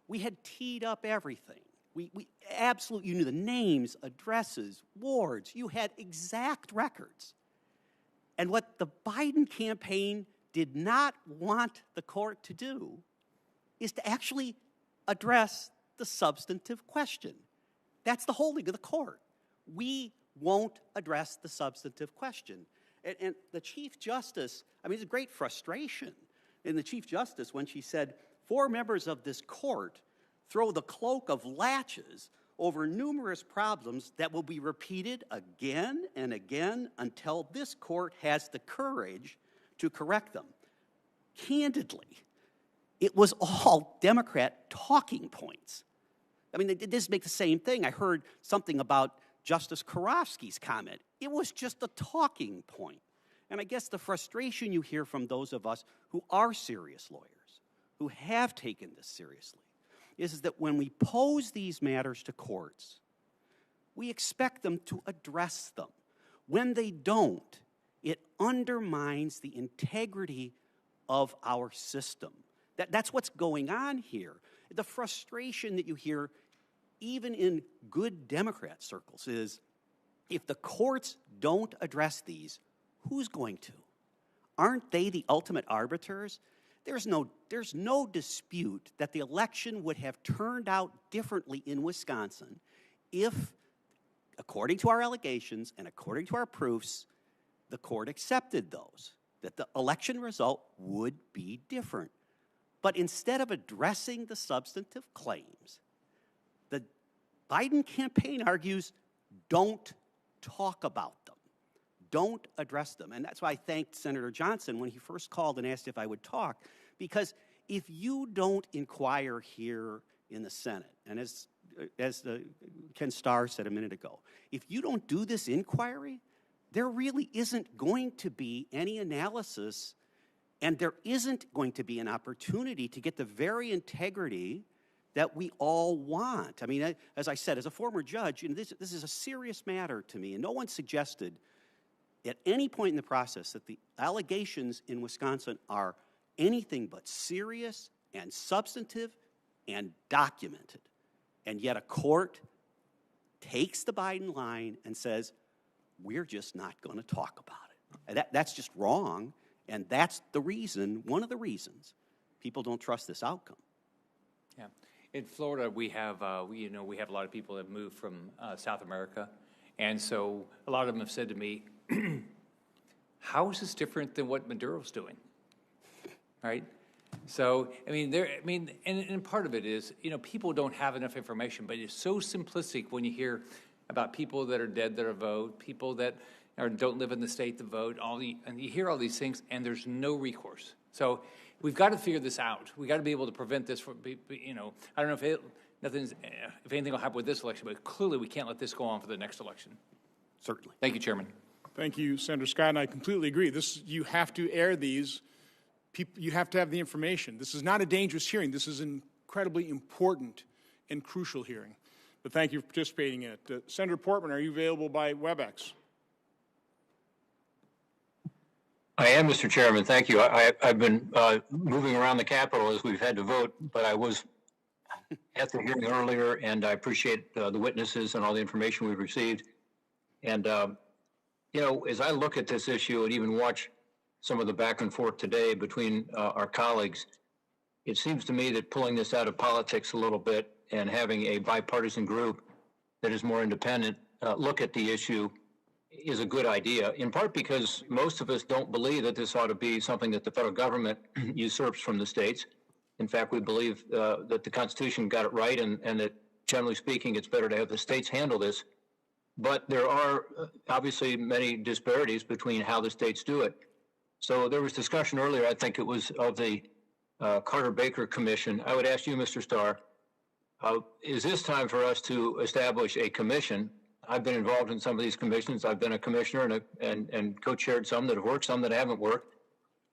We had teed up everything. We absolutely, you knew the names, addresses, wards, you had exact records. And what the Biden campaign did not want the court to do is to actually address the substantive question. That's the holding of the court. We won't address the substantive question. And the Chief Justice, I mean, it's a great frustration in the Chief Justice when she said, 4 members of this court throw the cloak of laches over numerous problems that will be repeated again and again until this court has the courage to correct them. Candidly, it was all Democrat talking points. I mean, they did make the same thing. I heard something about Justice Karofsky's comment. It was just a talking point. And I guess the frustration you hear from those of us who are serious lawyers, who have taken this seriously, is that when we pose these matters to courts, we expect them to address them. When they don't, it undermines the integrity of our system. That's what's going on here. The frustration that you hear, even in good Democrat circles, is if the courts don't address these, who's going to? Aren't they the ultimate arbiters? There's no dispute that the election would have turned out differently in Wisconsin if, according to our allegations and according to our proofs, the court accepted those, that the election result would be different. But instead of addressing the substantive claims, the Biden campaign argues, don't talk about them. Don't address them. And that's why I thanked Senator Johnson when he first called and asked if I would talk, because if you don't inquire here in the Senate, and as Ken Starr said a minute ago, if you don't do this inquiry, there really isn't going to be any analysis, and there isn't going to be an opportunity to get the very integrity that we all want. I mean, as I said, as a former judge, and this is a serious matter to me, and no one suggested at any point in the process that the allegations in Wisconsin are anything but serious and substantive and documented. And yet a court takes the Biden line and says, we're just not going to talk about it. And that's just wrong, and that's the reason, one of the reasons, people don't trust this outcome. Yeah. In Florida, we have a lot of people that moved from South America, and so a lot of them have said to me, how is this different than what Maduro's doing? Right? So, and part of it is, people don't have enough information, but it's so simplistic when you hear about people that are dead that are vote, people that don't live in the state that vote, and you hear all these things, and there's no recourse. So we've got to figure this out. We've got to be able to prevent this from, I don't know if anything will happen with this election, but clearly we can't let this go on for the next election. Certainly. Thank you, Chairman. Thank you, Senator Scott, and I completely agree. You have to air these. You have to have the information. This is not a dangerous hearing. This is an incredibly important and crucial hearing. But thank you for participating in it. Senator Portman, are you available by WebEx? I am, Mr. Chairman. Thank you. I've been moving around the Capitol as we've had to vote, but I was at the hearing earlier, and I appreciate the witnesses and all the information we've received. And, as I look at this issue and even watch some of the back and forth today between our colleagues, it seems to me that pulling this out of politics a little bit and having a bipartisan group that is more independent look at the issue is a good idea, in part because most of us don't believe that this ought to be something that the federal government usurps from the states. In fact, we believe that the Constitution got it right, and that, generally speaking, it's better to have the states handle this. But there are obviously many disparities between how the states do it. So there was discussion earlier, I think it was of the Carter-Baker Commission. I would ask you, Mr. Starr, is this time for us to establish a commission? I've been involved in some of these commissions. I've been a commissioner and co-chaired some that have worked, some that haven't worked.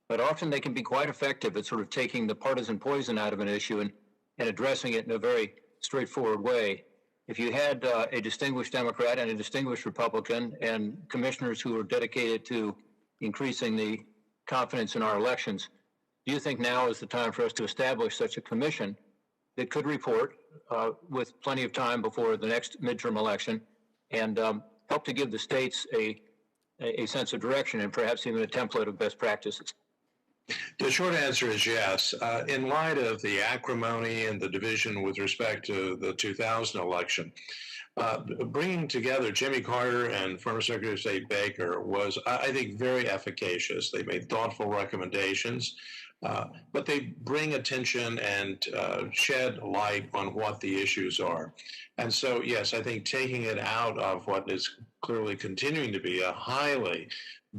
But often they can be quite effective at sort of taking the partisan poison out of an issue and addressing it in a very straightforward way. If you had a distinguished Democrat and a distinguished Republican and commissioners who are dedicated to increasing the confidence in our elections, do you think now is the time for us to establish such a commission that could report with plenty of time before the next midterm election and help to give the states a sense of direction and perhaps even a template of best practices? The short answer is yes. In light of the acrimony and the division with respect to the 2000 election, bringing together Jimmy Carter and former Secretary of State Baker was, I think, very efficacious. They made thoughtful recommendations, but they bring attention and shed light on what the issues are. And so, yes, I think taking it out of what is clearly continuing to be a highly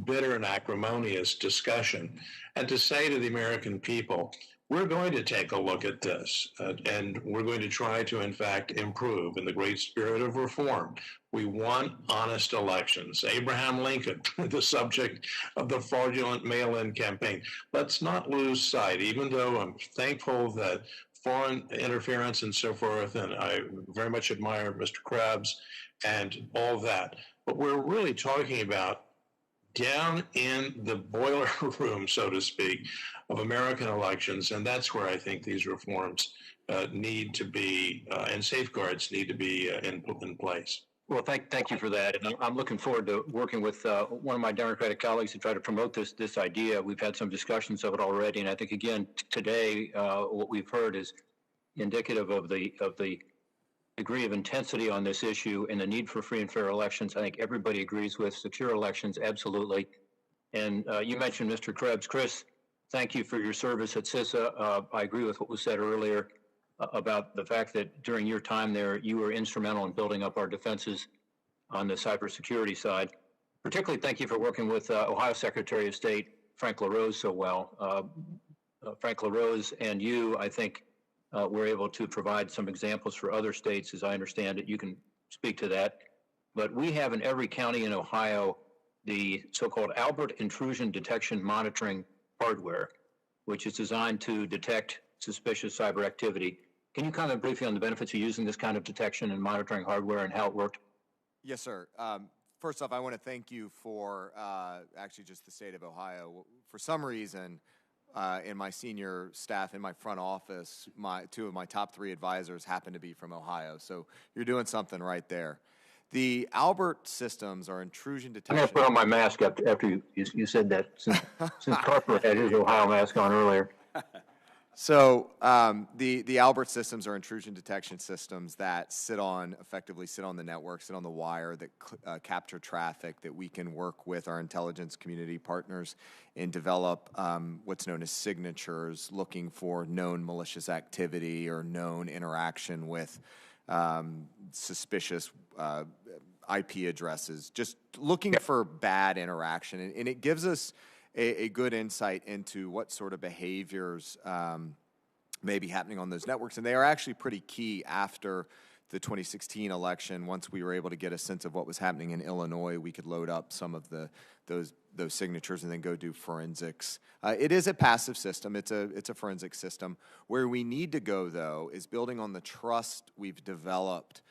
bitter and acrimonious discussion, and to say to the American people, we're going to take a look at this, and we're going to try to, in fact, improve in the great spirit of reform. We want honest elections. Abraham Lincoln, the subject of the fraudulent mail-in campaign. Let's not lose sight, even though I'm thankful that foreign interference and so forth, and I very much admire Mr. Krebs and all that. But we're really talking about down in the boiler room, so to speak, of American elections, and that's where I think these reforms need to be, and safeguards need to be in place. Well, thank you for that. And I'm looking forward to working with one of my Democratic colleagues to try to promote this idea. We've had some discussions of it already, and I think, again, today, what we've heard is indicative of the degree of intensity on this issue and the need for free and fair elections. I think everybody agrees with secure elections, absolutely. And you mentioned Mr. Krebs. Chris, thank you for your service at CISA. I agree with what was said earlier about the fact that during your time there, you were instrumental in building up our defenses on the cybersecurity side. Particularly, thank you for working with Ohio Secretary of State Frank LaRose so well. Frank LaRose and you, I think, we're able to provide some examples for other states. As I understand it, you can speak to that. But we have in every county in Ohio the so-called Albert Intrusion Detection Monitoring hardware, which is designed to detect suspicious cyber activity. Can you comment briefly on the benefits of using this kind of detection and monitoring hardware and how it worked? Yes, sir. First off, I want to thank you for actually just the state of Ohio. For some reason, in my senior staff in my front office, two of my top 3 advisors happen to be from Ohio. So you're doing something right there. The Albert systems are intrusion detection. I'm going to put on my mask after you said that, since Carper had his Ohio mask on earlier. So the Albert systems are intrusion detection systems that effectively sit on the network, sit on the wire, that capture traffic, that we can work with our intelligence community partners and develop what's known as signatures, looking for known malicious activity or known interaction with suspicious IP addresses, just looking for bad interaction. And it gives us a good insight into what sort of behaviors may be happening on those networks. And they are actually pretty key after the 2016 election. Once we were able to get a sense of what was happening in Illinois, we could load up some of those signatures and then go do forensics. It is a passive system. It's a forensic system. Where we need to go, though, is building on the trust we've developed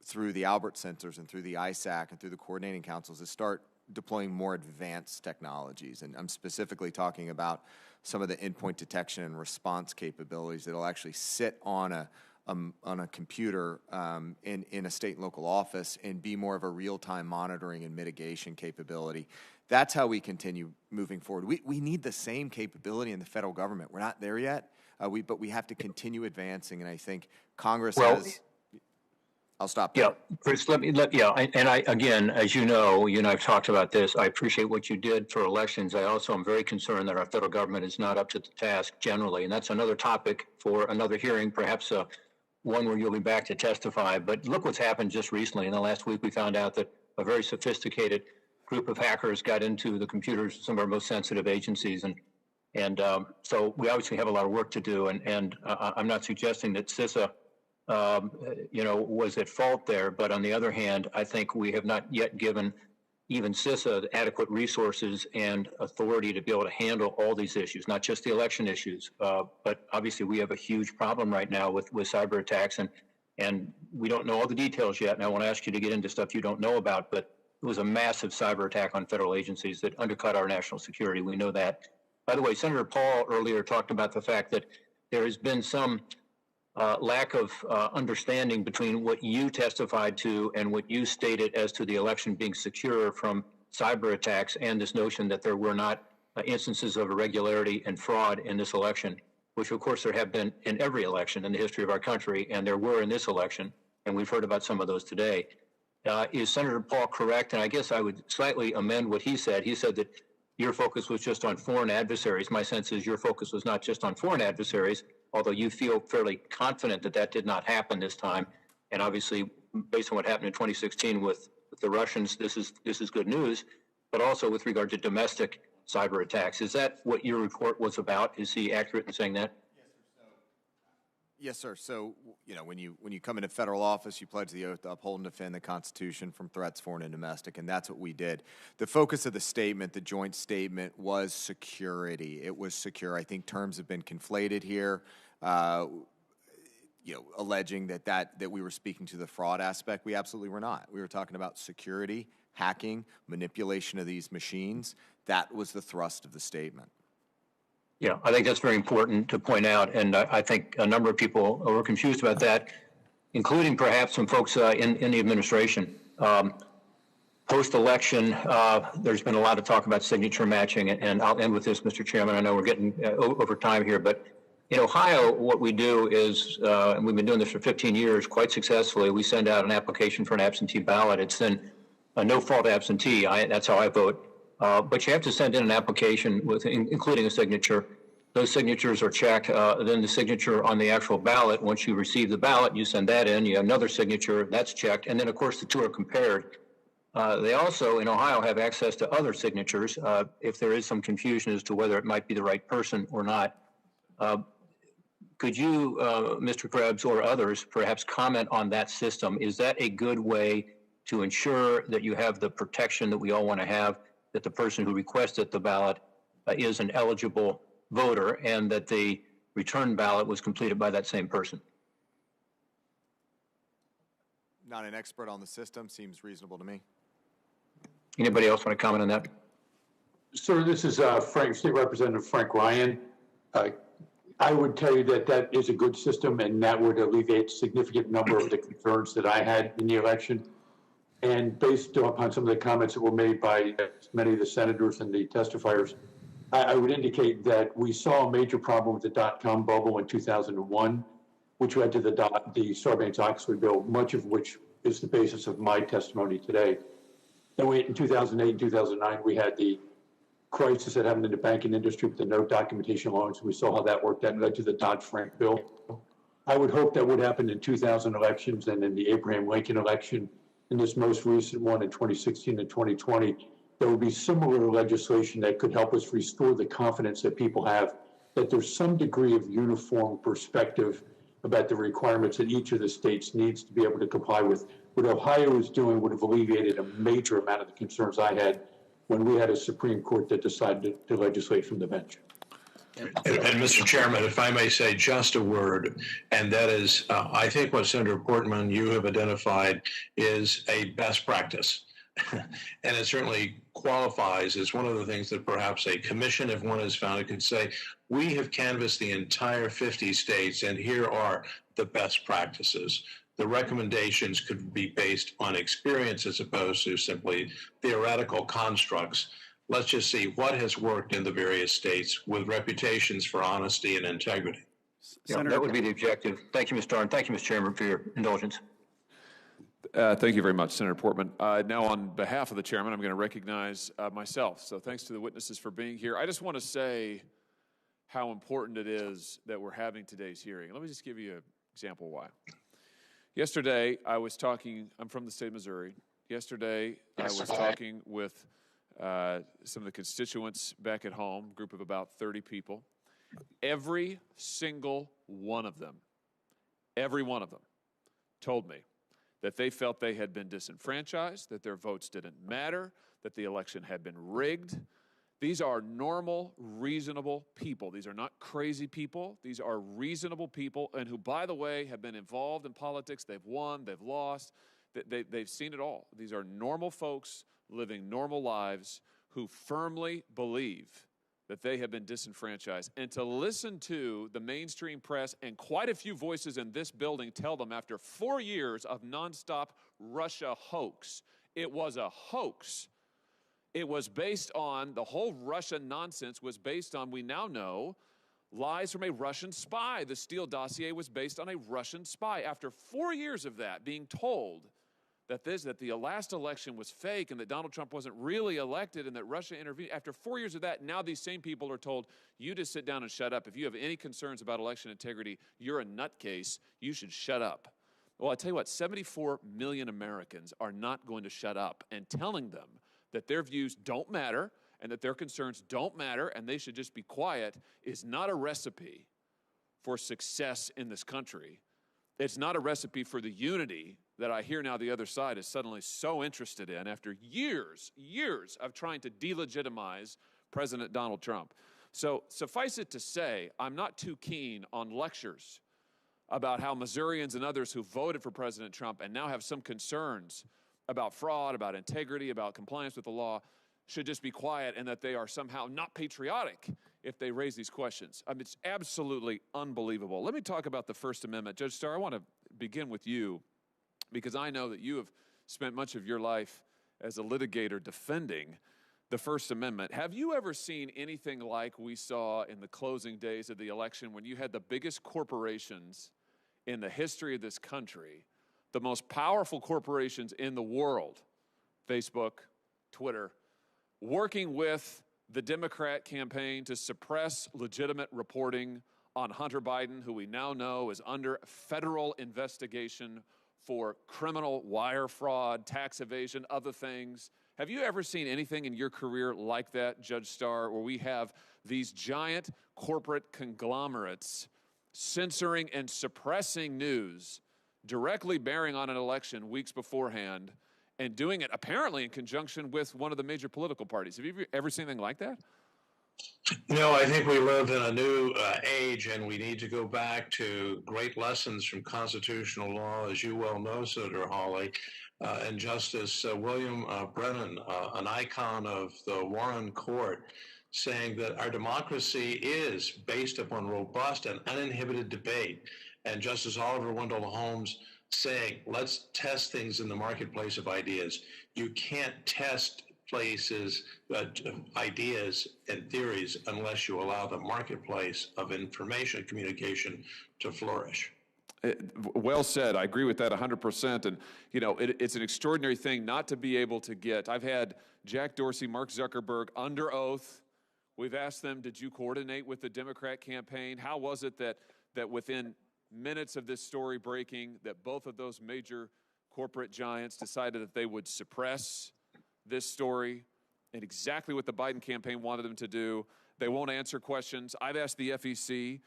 through the Albert Centers and through the ISAC and through the coordinating councils, to start deploying more advanced technologies. And I'm specifically talking about some of the endpoint detection and response capabilities that will actually sit on a computer in a state and local office and be more of a real-time monitoring and mitigation capability. That's how we continue moving forward. We need the same capability in the federal government. We're not there yet, but we have to continue advancing, and I think Congress has... I'll stop there. Yeah, Chris, and I, again, as you know, I've talked about this. I appreciate what you did for elections. I also am very concerned that our federal government is not up to the task generally, and that's another topic for another hearing, perhaps one where you'll be back to testify. But look what's happened just recently. In the last week, we found out that a very sophisticated group of hackers got into the computers of some of our most sensitive agencies, and so we obviously have a lot of work to do. And I'm not suggesting that CISA was at fault there. But on the other hand, I think we have not yet given even CISA adequate resources and authority to be able to handle all these issues, not just the election issues. But obviously, we have a huge problem right now with cyber attacks, and we don't know all the details yet. And I want to ask you to get into stuff you don't know about, but it was a massive cyber attack on federal agencies that undercut our national security. We know that. By the way, Senator Paul earlier talked about the fact that there has been some lack of understanding between what you testified to and what you stated as to the election being secure from cyber attacks and this notion that there were not instances of irregularity and fraud in this election, which of course there have been in every election in the history of our country, and there were in this election, and we've heard about some of those today. Is Senator Paul correct? And I guess I would slightly amend what he said. He said that your focus was just on foreign adversaries. My sense is your focus was not just on foreign adversaries, although you feel fairly confident that that did not happen this time. And obviously, based on what happened in 2016 with the Russians, this is good news, but also with regard to domestic cyber attacks. Is that what your report was about? Is he accurate in saying that? Yes, sir. So, you know, when you come into federal office, you pledge the oath to uphold and defend the Constitution from threats, foreign and domestic, and that's what we did. The focus of the statement, the joint statement, was security. It was secure. I think terms have been conflated here. You know, alleging that we were speaking to the fraud aspect. We absolutely were not. We were talking about security, hacking, manipulation of these machines. That was the thrust of the statement. Yeah, I think that's very important to point out, and I think a number of people were confused about that, including perhaps some folks in the administration. Post-election, there's been a lot of talk about signature matching, and I'll end with this, Mr. Chairman. I know we're getting over time here, but in Ohio, what we do is, and we've been doing this for 15 years quite successfully, we send out an application for an absentee ballot. It's then a no-fault absentee. That's how I vote. But you have to send in an application with, including a signature. Those signatures are checked. Then the signature on the actual ballot, once you receive the ballot, you send that in. You have another signature, that's checked. And then, of course, the two are compared. They also, in Ohio, have access to other signatures if there is some confusion as to whether it might be the right person or not. Could you, Mr. Krebs, or others, perhaps comment on that system? Is that a good way to ensure that you have the protection that we all want to have, that the person who requested the ballot is an eligible voter, and that the return ballot was completed by that same person? Not an expert on the system. Seems reasonable to me. Anybody else want to comment on that? Sir, this is State Representative Frank Ryan. I would tell you that that is a good system, and that would alleviate a significant number of the concerns that I had in the election. And based upon some of the comments that were made by many of the senators and the testifiers, I would indicate that we saw a major problem with the dot-com bubble in 2001, which led to the Sarbanes-Oxley bill, much of which is the basis of my testimony today. Then in 2008 and 2009, we had the crisis that happened in the banking industry with the no documentation loans. We saw how that worked out and led to the Dodd-Frank bill. I would hope that would happen in 2000 elections and in the Abraham Lincoln election. In this most recent one in 2016 and 2020, there would be similar legislation that could help us restore the confidence that people have that there's some degree of uniform perspective about the requirements that each of the states needs to be able to comply with. What Ohio is doing would have alleviated a major amount of the concerns I had when we had a Supreme Court that decided to legislate from the bench. And Mr. Chairman, if I may say just a word, and that is, I think what Senator Portman, you have identified is a best practice. And it certainly qualifies as one of the things that perhaps a commission, if one is found, could say, we have canvassed the entire 50 states, and here are the best practices. The recommendations could be based on experience as opposed to simply theoretical constructs. Let's just see what has worked in the various states with reputations for honesty and integrity. Yeah, that would be the objective. Thank you, Mr. Starr, and thank you, Mr. Chairman, for your indulgence. Thank you very much, Senator Portman. Now, on behalf of the chairman, I'm going to recognize myself. So thanks to the witnesses for being here. I just want to say how important it is that we're having today's hearing. Let me just give you an example why. Yesterday, I'm from the state of Missouri. Yesterday, I was talking with some of the constituents back at home, a group of about 30 people. Every single one of them told me that they felt they had been disenfranchised, that their votes didn't matter, that the election had been rigged. These are normal, reasonable people. These are not crazy people. These are reasonable people, and who, by the way, have been involved in politics. They've won, they've lost, they've seen it all. These are normal folks living normal lives who firmly believe that they have been disenfranchised. And to listen to the mainstream press and quite a few voices in this building tell them after 4 years of nonstop Russia hoax, it was a hoax. It was based on, the whole Russian nonsense was based on, we now know, lies from a Russian spy. The Steele dossier was based on a Russian spy. After 4 years of that, being told that the last election was fake and that Donald Trump wasn't really elected and that Russia intervened, after 4 years of that, now these same people are told, you just sit down and shut up. If you have any concerns about election integrity, you're a nutcase. You should shut up. Well, I tell you what, 74 million Americans are not going to shut up, and telling them that their views don't matter and that their concerns don't matter and they should just be quiet is not a recipe for success in this country. It's not a recipe for the unity that I hear now the other side is suddenly so interested in after years of trying to delegitimize President Donald Trump. So suffice it to say, I'm not too keen on lectures about how Missourians and others who voted for President Trump and now have some concerns about fraud, about integrity, about compliance with the law, should just be quiet and that they are somehow not patriotic if they raise these questions. I mean, it's absolutely unbelievable. Let me talk about the First Amendment. Judge Starr, I want to begin with you because I know that you have spent much of your life as a litigator defending the First Amendment. Have you ever seen anything like we saw in the closing days of the election when you had the biggest corporations in the history of this country, the most powerful corporations in the world, Facebook, Twitter, working with the Democrat campaign to suppress legitimate reporting on Hunter Biden, who we now know is under federal investigation for criminal wire fraud, tax evasion, other things? Have you ever seen anything in your career like that, Judge Starr, where we have these giant corporate conglomerates censoring and suppressing news directly bearing on an election weeks beforehand and doing it apparently in conjunction with one of the major political parties? Have you ever seen anything like that? No, I think we live in a new age, and we need to go back to great lessons from constitutional law, as you well know, Senator Hawley, and Justice William Brennan, an icon of the Warren Court, saying that our democracy is based upon robust and uninhibited debate. And Justice Oliver Wendell Holmes saying, let's test things in the marketplace of ideas. You can't test places, ideas and theories unless you allow the marketplace of information communication to flourish. Well said. I agree with that 100%. And, you know, it's an extraordinary thing not to be able to get. I've had Jack Dorsey, Mark Zuckerberg under oath. We've asked them, did you coordinate with the Democrat campaign? How was it that within minutes of this story breaking, that both of those major corporate giants decided that they would suppress this story and exactly what the Biden campaign wanted them to do? They won't answer questions. I've asked the FEC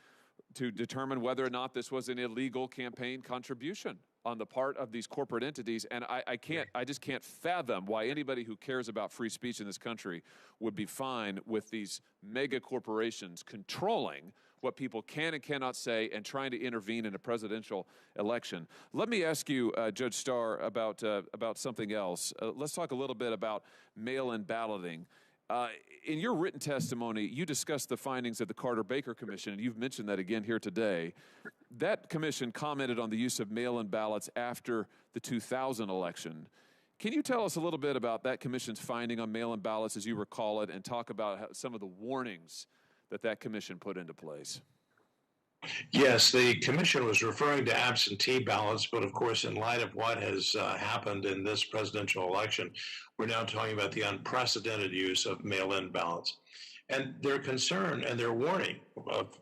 to determine whether or not this was an illegal campaign contribution on the part of these corporate entities, and I just can't fathom why anybody who cares about free speech in this country would be fine with these mega corporations controlling what people can and cannot say and trying to intervene in a presidential election. Let me ask you, Judge Starr, about something else. Let's talk a little bit about mail-in balloting. In your written testimony, you discussed the findings of the Carter-Baker Commission, and you've mentioned that again here today. That commission commented on the use of mail-in ballots after the 2000 election. Can you tell us a little bit about that commission's finding on mail-in ballots, as you recall it, and talk about some of the warnings that commission put into place? Yes, the commission was referring to absentee ballots, but of course, in light of what has happened in this presidential election, we're now talking about the unprecedented use of mail-in ballots. And their concern and their warning of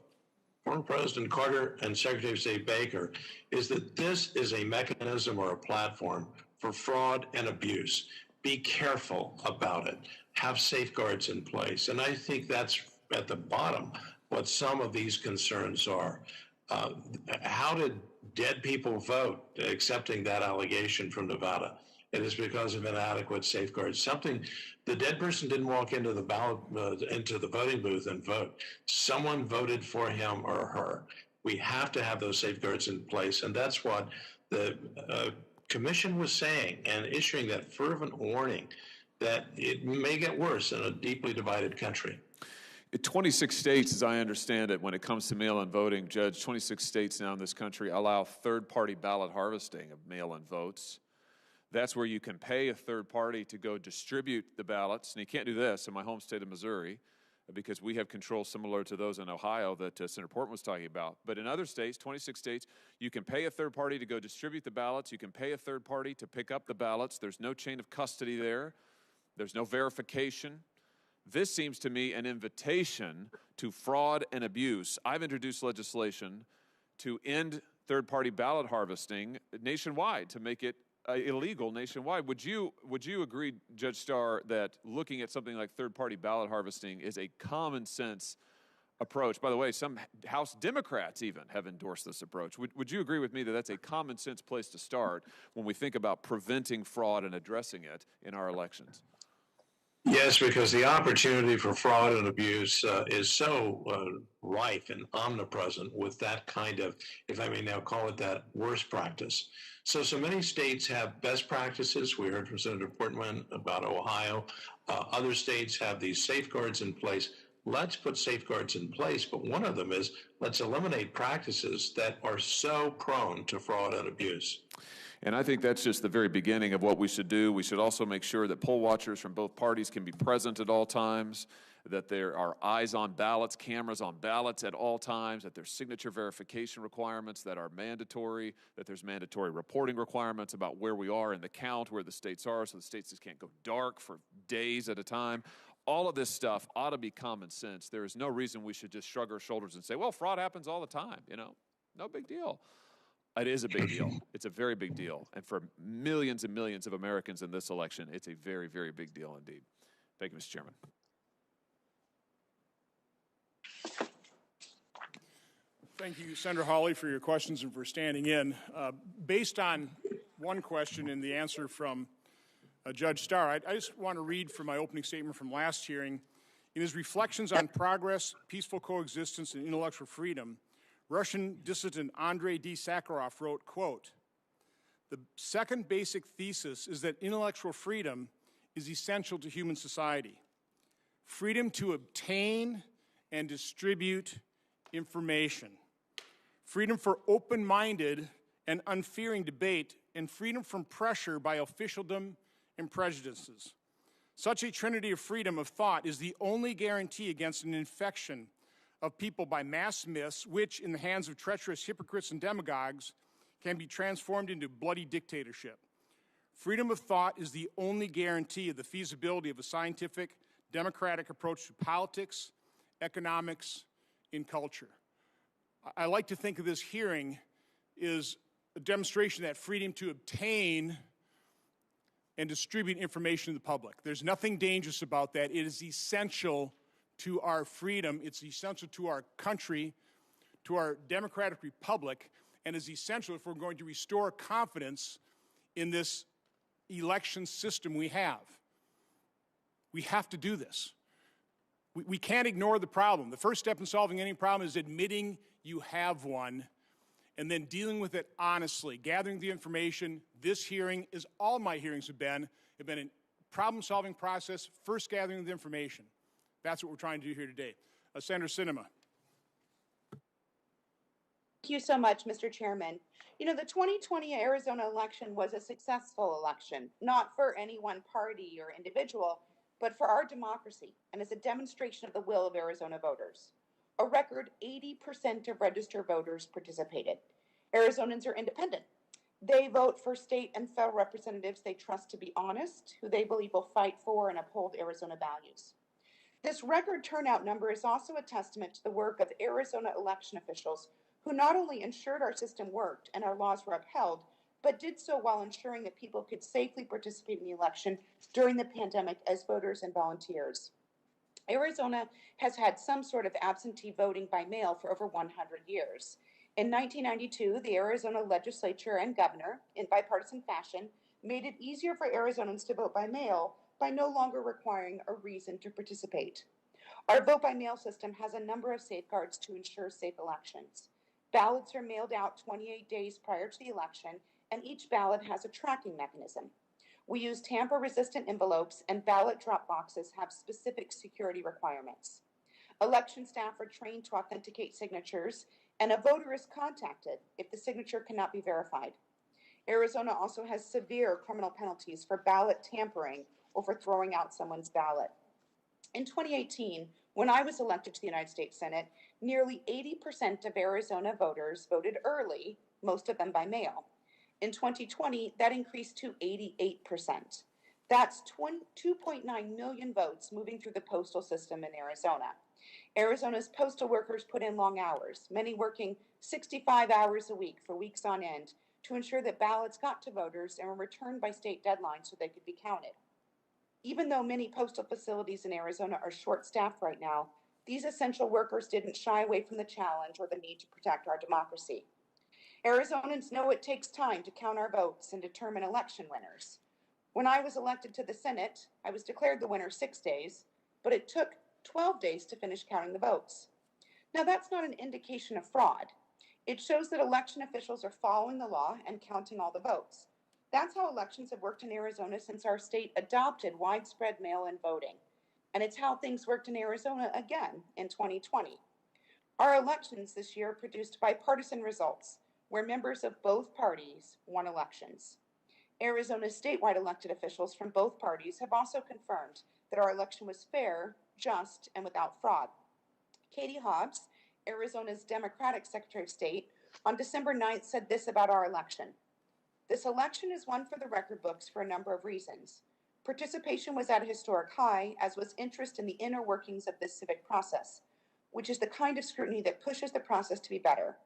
former President Carter and Secretary of State Baker is that this is a mechanism or a platform for fraud and abuse. Be careful about it. Have safeguards in place. And I think that's at the bottom what some of these concerns are. How did dead people vote, accepting that allegation from Nevada? It is because of inadequate safeguards. The dead person didn't walk into the ballot, into the voting booth and vote. Someone voted for him or her. We have to have those safeguards in place, and that's what the commission was saying and issuing that fervent warning that it may get worse in a deeply divided country. 26 states, as I understand it, when it comes to mail-in voting, Judge, 26 states now in this country allow third-party ballot harvesting of mail-in votes. That's where you can pay a third party to go distribute the ballots. And you can't do this in my home state of Missouri because we have control similar to those in Ohio that Senator Portman was talking about. But in other states, 26 states, you can pay a third party to go distribute the ballots. You can pay a third party to pick up the ballots. There's no chain of custody there. There's no verification. This seems to me an invitation to fraud and abuse. I've introduced legislation to end third-party ballot harvesting nationwide, to make it illegal nationwide. Would you agree, Judge Starr, that looking at something like third-party ballot harvesting is a common sense approach? By the way, some House Democrats even have endorsed this approach. Would you agree with me that that's a common sense place to start when we think about preventing fraud and addressing it in our elections? Yes, because the opportunity for fraud and abuse is so rife and omnipresent with that kind of, if I may now call it that, worst practice. So many states have best practices. We heard from Senator Portman about Ohio. Other states have these safeguards in place. Let's put safeguards in place, but one of them is let's eliminate practices that are so prone to fraud and abuse. And I think that's just the very beginning of what we should do. We should also make sure that poll watchers from both parties can be present at all times, that there are eyes on ballots, cameras on ballots at all times, that there's signature verification requirements that are mandatory, that there's mandatory reporting requirements about where we are in the count, where the states are, so the states just can't go dark for days at a time. All of this stuff ought to be common sense. There is no reason we should just shrug our shoulders and say, well, fraud happens all the time, no big deal. It is a big deal. It's a very big deal. And for millions and millions of Americans in this election, it's a very, very big deal indeed. Thank you, Mr. Chairman. Thank you, Senator Hawley, for your questions and for standing in. Based on one question and the answer from Judge Starr, I just want to read from my opening statement from last hearing. In his reflections on progress, peaceful coexistence, and intellectual freedom, Russian dissident Andrei D. Sakharov wrote, quote, "The second basic thesis is that intellectual freedom is essential to human society. Freedom to obtain and distribute information. Freedom for open-minded and unfearing debate, and freedom from pressure by officialdom and prejudices. Such a trinity of freedom of thought is the only guarantee against an infection of people by mass myths, which, in the hands of treacherous hypocrites and demagogues, can be transformed into bloody dictatorship. Freedom of thought is the only guarantee of the feasibility of a scientific, democratic approach to politics, economics, and culture." I like to think of this hearing as a demonstration of that freedom to obtain and distribute information to the public. There's nothing dangerous about that. It is essential to our freedom. It's essential to our country, to our democratic republic, and is essential if we're going to restore confidence in this election system we have. We have to do this. We can't ignore the problem. The first step in solving any problem is admitting you have one and then dealing with it honestly, gathering the information. This hearing, as all my hearings have been a problem-solving process, first gathering the information. That's what we're trying to do here today. Senator Sinema. Thank you so much, Mr. Chairman. You know, the 2020 Arizona election was a successful election, not for any one party or individual, but for our democracy, and as a demonstration of the will of Arizona voters. A record 80% of registered voters participated. Arizonans are independent. They vote for state and federal representatives they trust to be honest, who they believe will fight for and uphold Arizona values. This record turnout number is also a testament to the work of Arizona election officials who not only ensured our system worked and our laws were upheld, but did so while ensuring that people could safely participate in the election during the pandemic as voters and volunteers. Arizona has had some sort of absentee voting by mail for over 100 years. In 1992, the Arizona legislature and governor, in bipartisan fashion, made it easier for Arizonans to vote by mail by no longer requiring a reason to participate. Our vote by mail system has a number of safeguards to ensure safe elections. Ballots are mailed out 28 days prior to the election, and each ballot has a tracking mechanism. We use tamper-resistant envelopes, and ballot drop boxes have specific security requirements. Election staff are trained to authenticate signatures, and a voter is contacted if the signature cannot be verified. Arizona also has severe criminal penalties for ballot tampering or for throwing out someone's ballot. In 2018, when I was elected to the United States Senate, nearly 80% of Arizona voters voted early, most of them by mail. In 2020, that increased to 88%. That's 2.9 million votes moving through the postal system in Arizona. Arizona's postal workers put in long hours, many working 65 hours a week for weeks on end, to ensure that ballots got to voters and were returned by state deadlines so they could be counted. Even though many postal facilities in Arizona are short-staffed right now, these essential workers didn't shy away from the challenge or the need to protect our democracy. Arizonans know it takes time to count our votes and determine election winners. When I was elected to the Senate, I was declared the winner 6 days, but it took 12 days to finish counting the votes. Now, that's not an indication of fraud. It shows that election officials are following the law and counting all the votes. That's how elections have worked in Arizona since our state adopted widespread mail-in voting. And it's how things worked in Arizona again in 2020. Our elections this year produced bipartisan results, where members of both parties won elections. Arizona's statewide elected officials from both parties have also confirmed that our election was fair, just, and without fraud. Katie Hobbs, Arizona's Democratic Secretary of State, on December 9th said this about our election. This election is one for the record books for a number of reasons. Participation was at a historic high, as was interest in the inner workings of this civic process, which is the kind of scrutiny that pushes the process to be better.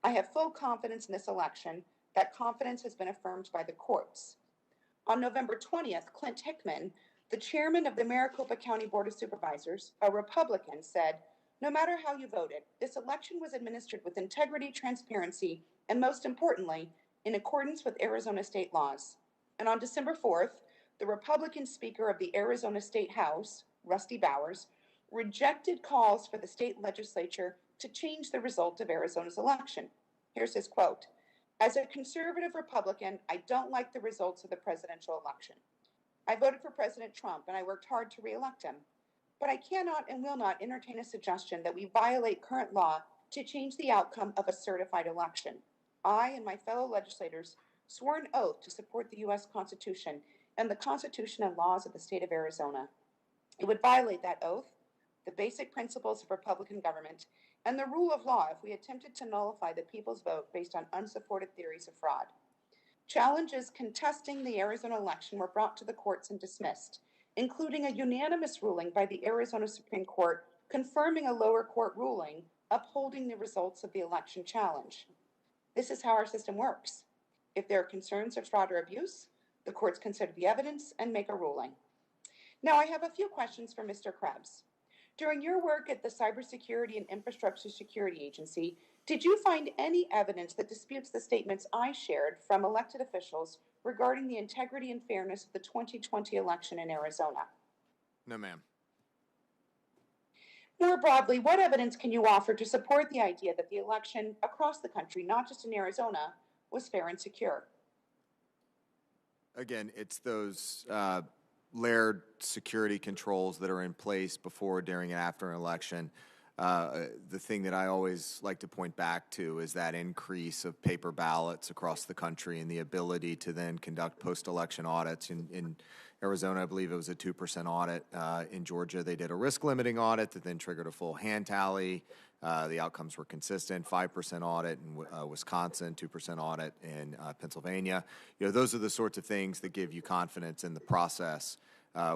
I have full confidence in this election. That confidence has been affirmed by the courts. On November 20th, Clint Hickman, the chairman of the Maricopa County Board of Supervisors, a Republican, said, "No matter how you voted, this election was administered with integrity, transparency, and most importantly, in accordance with Arizona state laws." And on December 4th, the Republican Speaker of the Arizona State House, Rusty Bowers, rejected calls for the state legislature to change the result of Arizona's election. Here's his quote. "As a conservative Republican, I don't like the results of the presidential election. I voted for President Trump and I worked hard to re-elect him. But I cannot and will not entertain a suggestion that we violate current law to change the outcome of a certified election. I and my fellow legislators swore an oath to support the U.S. Constitution and the Constitution and laws of the state of Arizona. It would violate that oath, the basic principles of Republican government, and the rule of law if we attempted to nullify the people's vote based on unsupported theories of fraud. Challenges contesting the Arizona election were brought to the courts and dismissed, including a unanimous ruling by the Arizona Supreme Court confirming a lower court ruling upholding the results of the election challenge. This is how our system works. If there are concerns of fraud or abuse, the courts consider the evidence and make a ruling. Now, I have a few questions for Mr. Krebs. During your work at the Cybersecurity and Infrastructure Security Agency, did you find any evidence that disputes the statements I shared from elected officials regarding the integrity and fairness of the 2020 election in Arizona? No, ma'am. More broadly, what evidence can you offer to support the idea that the election across the country, not just in Arizona, was fair and secure? Again, it's those layered security controls that are in place before, during, and after an election. The thing that I always like to point back to is that increase of paper ballots across the country and the ability to then conduct post-election audits. In Arizona, I believe it was a 2% audit. In Georgia, they did a risk-limiting audit that then triggered a full hand tally. The outcomes were consistent, 5% audit in Wisconsin, 2% audit in Pennsylvania. You know, those are the sorts of things that give you confidence in the process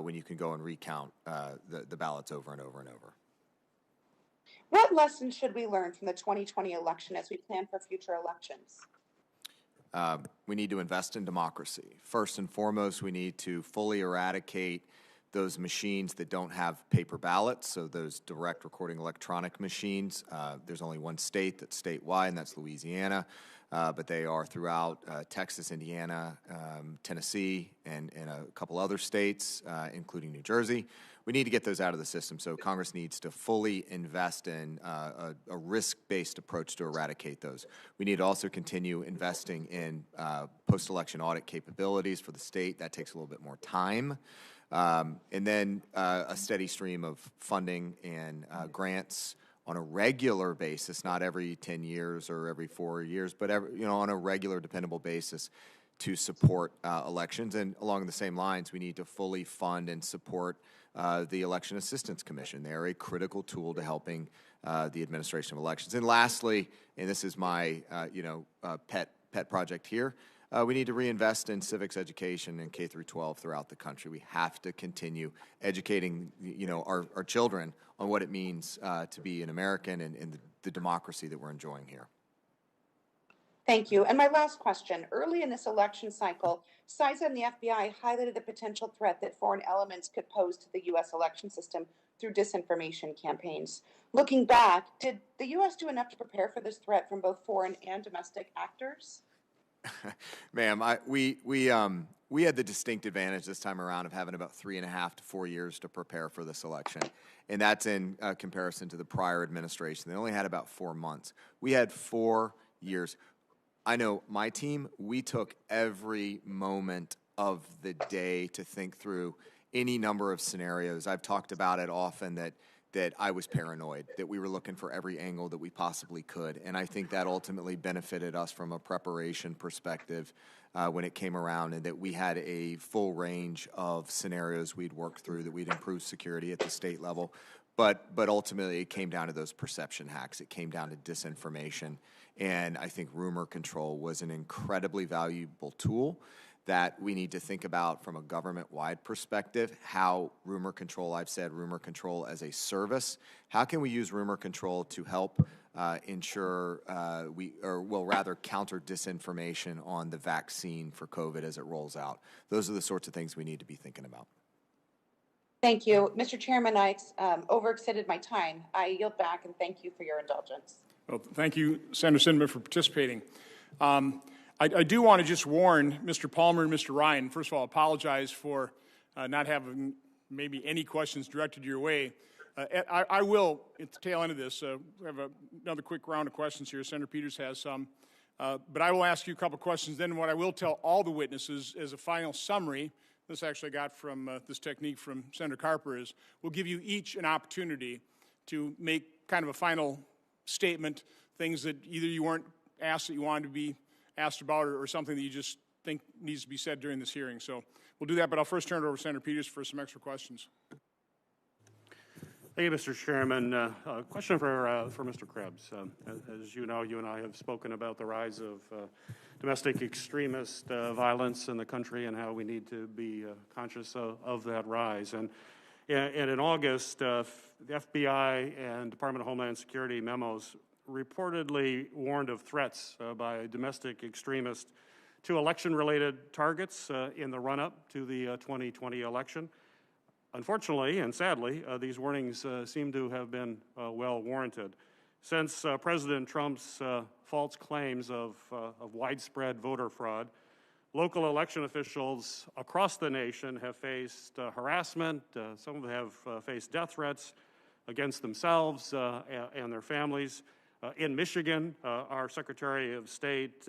when you can go and recount the ballots over and over and over. What lessons should we learn from the 2020 election as we plan for future elections? We need to invest in democracy. First and foremost, we need to fully eradicate those machines that don't have paper ballots, so those direct recording electronic machines. There's only one state that's statewide, and that's Louisiana, but they are throughout Texas, Indiana, Tennessee, and a couple other states, including New Jersey. We need to get those out of the system, so Congress needs to fully invest in a risk-based approach to eradicate those. We need to also continue investing in post-election audit capabilities for the state. That takes a little bit more time. And then a steady stream of funding and grants on a regular basis, not every 10 years or every 4 years, but on a regular, dependable basis to support elections. And along the same lines, we need to fully fund and support the Election Assistance Commission. They're a critical tool to helping the administration of elections. And lastly, and this is my pet project here, we need to reinvest in civics education in K through 12 throughout the country. We have to continue educating, our children on what it means to be an American and the democracy that we're enjoying here. Thank you. And my last question. Early in this election cycle, CISA and the FBI highlighted the potential threat that foreign elements could pose to the U.S. election system through disinformation campaigns. Looking back, did the U.S. do enough to prepare for this threat from both foreign and domestic actors? Ma'am, we had the distinct advantage this time around of having about 3.5 to 4 years to prepare for this election, and that's in comparison to the prior administration. They only had about 4 months. We had 4 years. I know my team, we took every moment of the day to think through any number of scenarios. I've talked about it often that I was paranoid, that we were looking for every angle that we possibly could. And I think that ultimately benefited us from a preparation perspective when it came around, and that we had a full range of scenarios we'd worked through, that we'd improve security at the state level. But ultimately, it came down to those perception hacks. It came down to disinformation. And I think rumor control was an incredibly valuable tool that we need to think about from a government-wide perspective, how rumor control, I've said rumor control as a service, how can we use rumor control to help ensure counter disinformation on the vaccine for COVID as it rolls out. Those are the sorts of things we need to be thinking about. Thank you. Mr. Chairman, I overextended my time. I yield back and thank you for your indulgence. Well, thank you, Senator Sinema, for participating. I do want to just warn Mr. Palmer and Mr. Ryan, first of all, apologize for not having maybe any questions directed your way. I will, at the tail end of this, have another quick round of questions here. Senator Peters has some. But I will ask you a couple questions. Then what I will tell all the witnesses as a final summary, this actually I got from this technique from Senator Carper, is we'll give you each an opportunity to make kind of a final statement, things that either you weren't asked that you wanted to be asked about or something that you just think needs to be said during this hearing. So we'll do that, but I'll first turn it over to Senator Peters for some extra questions. Thank you, Mr. Chairman. A question for Mr. Krebs. As you know, you and I have spoken about the rise of domestic extremist violence in the country and how we need to be conscious of that rise. And in August, the FBI and Department of Homeland Security memos reportedly warned of threats by domestic extremists to election-related targets in the run-up to the 2020 election. Unfortunately and sadly, these warnings seem to have been well warranted. Since President Trump's false claims of widespread voter fraud, local election officials across the nation have faced harassment. Some of them have faced death threats against themselves and their families. In Michigan, our Secretary of State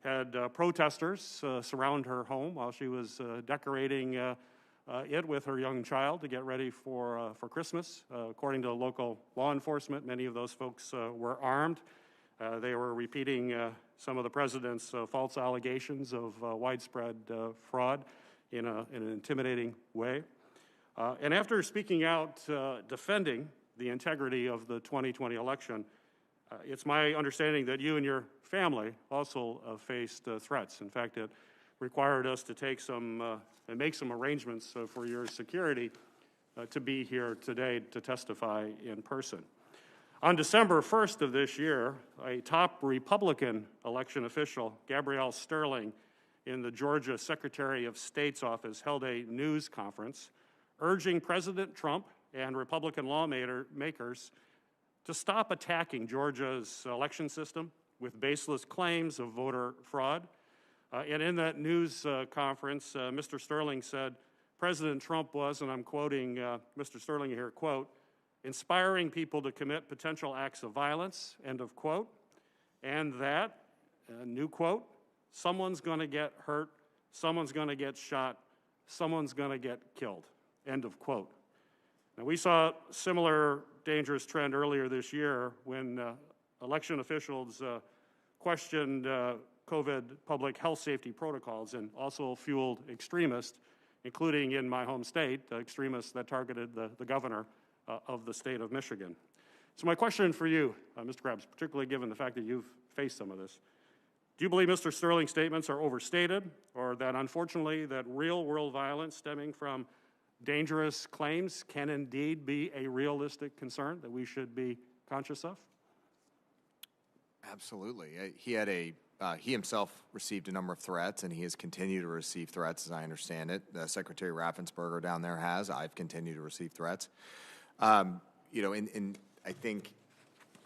had protesters surround her home while she was decorating it with her young child to get ready for Christmas. According to local law enforcement, many of those folks were armed. They were repeating some of the president's false allegations of widespread fraud in an intimidating way. And after speaking out defending the integrity of the 2020 election, it's my understanding that you and your family also faced threats. In fact, it required us to take some and make some arrangements for your security to be here today to testify in person. On December 1st of this year, a top Republican election official, Gabrielle Sterling, in the Georgia Secretary of State's office, held a news conference urging President Trump and Republican lawmakers to stop attacking Georgia's election system with baseless claims of voter fraud. And in that news conference, Mr. Sterling said President Trump was, and I'm quoting Mr. Sterling here, quote, inspiring people to commit potential acts of violence, end of quote, and that, new quote, someone's going to get hurt, someone's going to get shot, someone's going to get killed, end of quote. Now, we saw a similar dangerous trend earlier this year when election officials questioned COVID public health safety protocols and also fueled extremists, including in my home state, extremists that targeted the governor of the state of Michigan. So my question for you, Mr. Krebs, particularly given the fact that you've faced some of this, do you believe Mr. Sterling's statements are overstated, or that unfortunately that real-world violence stemming from dangerous claims can indeed be a realistic concern that we should be conscious of? Absolutely. He himself received a number of threats, and he has continued to receive threats, as I understand it. Secretary Raffensperger down there has. I've continued to receive threats. You know, and I think,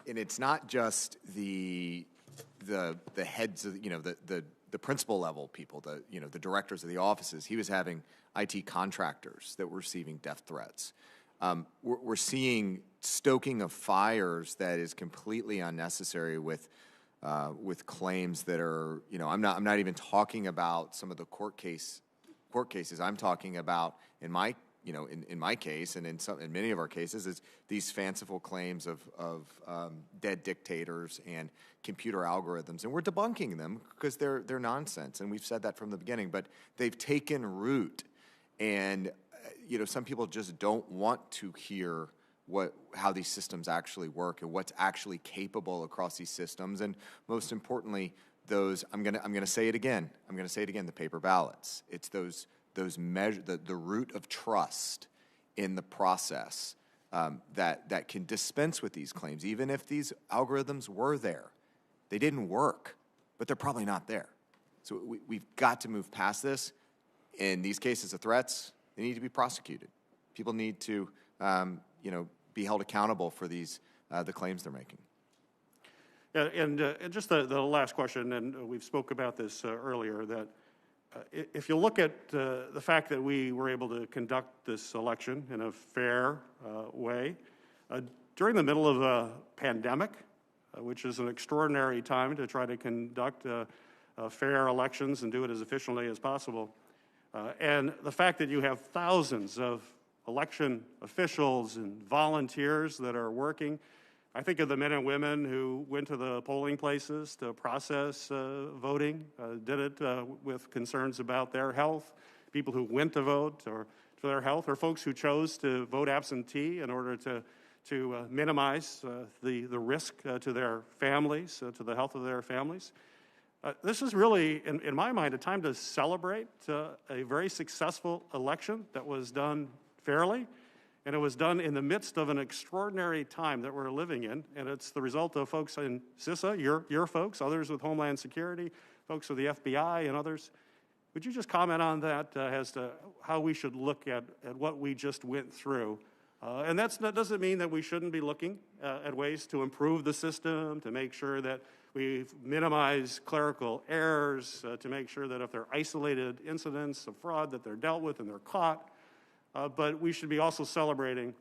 and it's not just the heads of, you know, the principal level people, the directors of the offices. He was having IT contractors that were receiving death threats. We're seeing stoking of fires that is completely unnecessary with claims that are, you know, I'm not even talking about some of the court cases. I'm talking about in my case and in many of our cases is these fanciful claims of dead dictators and computer algorithms, and we're debunking them because they're nonsense, and we've said that from the beginning. But they've taken root, and you know, some people just don't want to hear how these systems actually work and what's actually capable across these systems, and most importantly, those I'm gonna say it again. The paper ballots. It's those measure the root of trust in the process that can dispense with these claims, even if these algorithms were there. They didn't work, but they're probably not there. So we've got to move past this. In these cases of threats, they need to be prosecuted. People need to, be held accountable for the claims they're making. Yeah, and just the last question, and we've spoke about this earlier, that if you look at the fact that we were able to conduct this election in a fair way, during the middle of a pandemic, which is an extraordinary time to try to conduct fair elections and do it as efficiently as possible, and the fact that you have thousands of election officials and volunteers that are working. I think of the men and women who went to the polling places to process voting, did it with concerns about their health, people who went to vote or for their health, or folks who chose to vote absentee in order to minimize the risk to their families, to the health of their families. This is really, in my mind, a time to celebrate a very successful election that was done fairly, and it was done in the midst of an extraordinary time that we're living in, and it's the result of folks in CISA, your folks, others with Homeland Security, folks with the FBI and others. Would you just comment on that as to how we should look at what we just went through? And that doesn't mean that we shouldn't be looking at ways to improve the system, to make sure that we minimize clerical errors, to make sure that if there are isolated incidents of fraud that they're dealt with and they're caught. But we should be also celebrating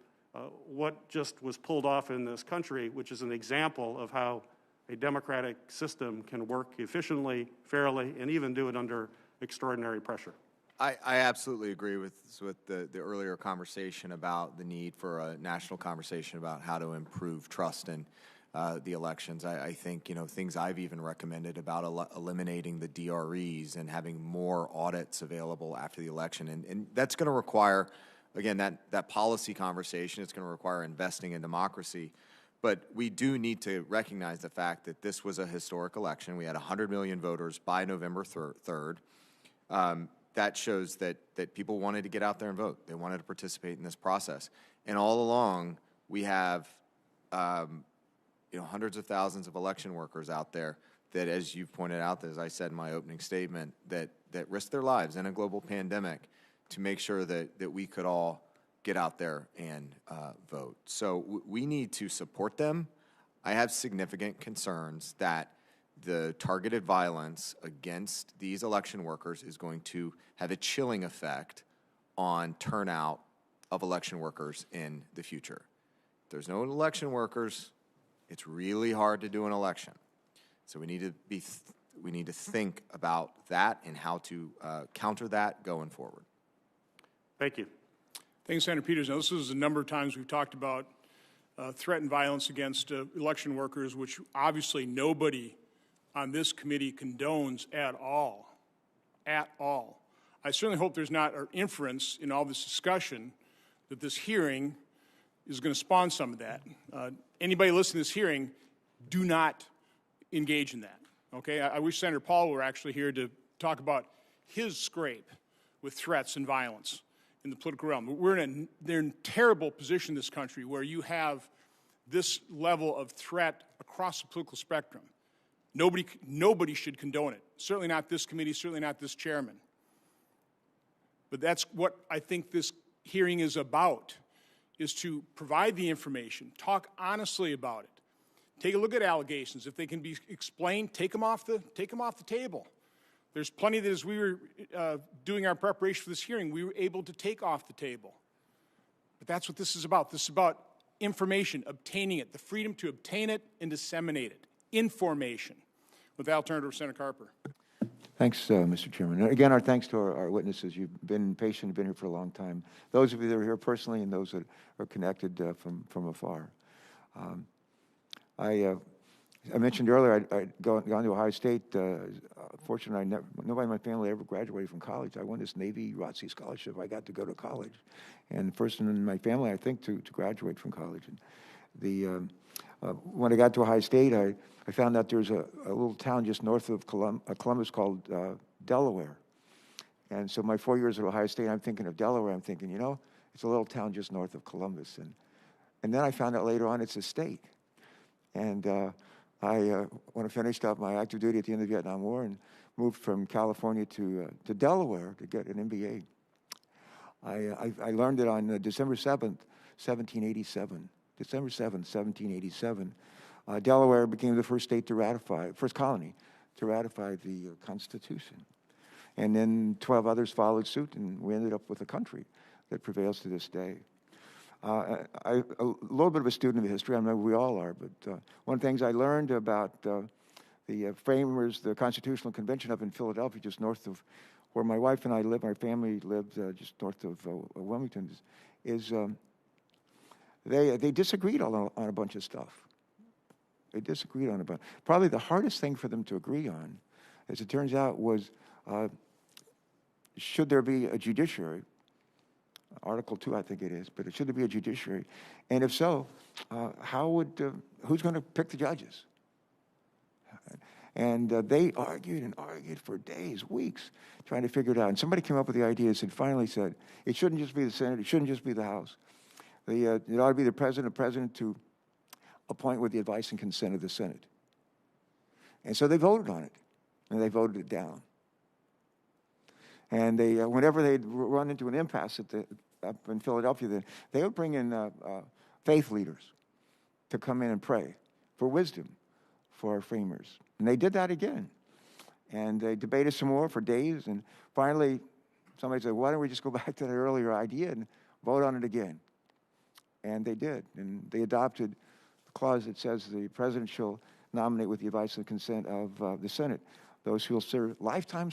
what just was pulled off in this country, which is an example of how a democratic system can work efficiently, fairly, and even do it under extraordinary pressure. I absolutely agree with the earlier conversation about the need for a national conversation about how to improve trust in the elections. I think, things I've even recommended about eliminating the DREs and having more audits available after the election. And that's going to require, again, that policy conversation. It's going to require investing in democracy. But we do need to recognize the fact that this was a historic election. We had 100 million voters by November 3rd. That shows that people wanted to get out there and vote. They wanted to participate in this process. And all along, we have hundreds of thousands of election workers out there that, as you've pointed out, as I said in my opening statement, that risk their lives in a global pandemic to make sure that we could all get out there and vote. So we need to support them. I have significant concerns that the targeted violence against these election workers is going to have a chilling effect on turnout of election workers in the future. If there's no election workers, it's really hard to do an election. So we need to think about that and how to counter that going forward. Thank you. Thanks, Senator Peters. Now, this is a number of times we've talked about threat and violence against election workers, which obviously nobody on this committee condones at all. At all. I certainly hope there's not an inference in all this discussion that this hearing is going to spawn some of that. Anybody listening to this hearing, do not engage in that, okay? I wish Senator Paul were actually here to talk about his scrape with threats and violence in the political realm. They're in a terrible position in this country where you have this level of threat across the political spectrum. Nobody should condone it. Certainly not this committee, certainly not this chairman. But that's what I think this hearing is about, is to provide the information, talk honestly about it. Take a look at allegations. If they can be explained, take them off the table. There's plenty that as we were doing our preparation for this hearing, we were able to take off the table. But that's what this is about. This is about information, obtaining it, the freedom to obtain it and disseminate it, information. With that, I'll turn it over to Senator Carper. Thanks, Mr. Chairman. Again, our thanks to our witnesses. You've been patient, been here for a long time. Those of you that are here personally and those that are connected from afar. I mentioned earlier I'd gone to Ohio State. Fortunately, nobody in my family ever graduated from college. I won this Navy ROTC scholarship. I got to go to college. And first in my family, I think, to graduate from college. And when I got to Ohio State, I found out there's a little town just north of Columbus called Delaware. And so my 4 years at Ohio State, I'm thinking of Delaware. I'm thinking, you know, it's a little town just north of Columbus. And then I found out later on it's a state. And when I finished up my active duty at the end of the Vietnam War and moved from California to Delaware to get an MBA, I learned that on December 7th, 1787, December 7th, 1787, Delaware became the first colony to ratify the Constitution. And then 12 others followed suit, and we ended up with a country that prevails to this day. A little bit of a student of history, I know we all are, but one of the things I learned about the framers, the Constitutional Convention up in Philadelphia, just north of where my wife and I live, our family lived just north of Wilmington, is they disagreed on a bunch of stuff. They disagreed on about probably the hardest thing for them to agree on, as it turns out, was should there be a judiciary? Article 2, I think it is, but should there be a judiciary? And if so, who's going to pick the judges? And they argued and argued for days, weeks, trying to figure it out. And somebody came up with the idea and finally said, it shouldn't just be the Senate, it shouldn't just be the House. It ought to be the president to appoint with the advice and consent of the Senate. And so they voted on it, and they voted it down. And they, whenever they'd run into an impasse up in Philadelphia, they would bring in faith leaders to come in and pray for wisdom for our framers. And they did that again. And they debated some more for days. And finally, somebody said, why don't we just go back to that earlier idea and vote on it again? And they did. And they adopted the clause that says the president shall nominate with the advice and consent of the Senate those who will serve lifetime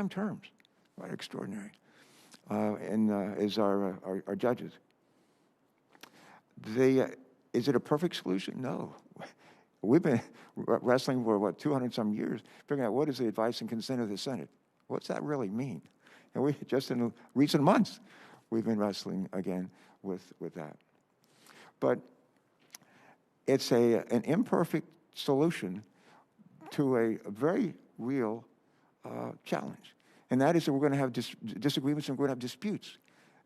terms. Quite extraordinary. As our judges. Is it a perfect solution? No. We've been wrestling for, 200-some years, figuring out what is the advice and consent of the Senate. What's that really mean? And we just in recent months, we've been wrestling again with that. But it's an imperfect solution to a very real challenge. And that is that we're going to have disagreements and we're going to have disputes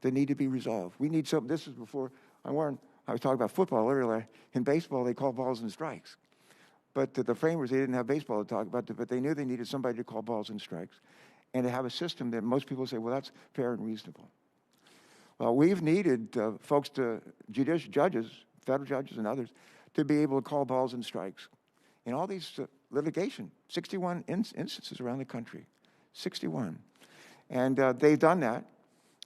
that need to be resolved. We need some, this is before, I was talking about football earlier. In baseball, they call balls and strikes. But the framers, they didn't have baseball to talk about, but they knew they needed somebody to call balls and strikes and to have a system that most people say, well, that's fair and reasonable. Well, we've needed folks judges, federal judges and others, to be able to call balls and strikes. In all these litigation, 61 instances around the country. 61. And they've done that.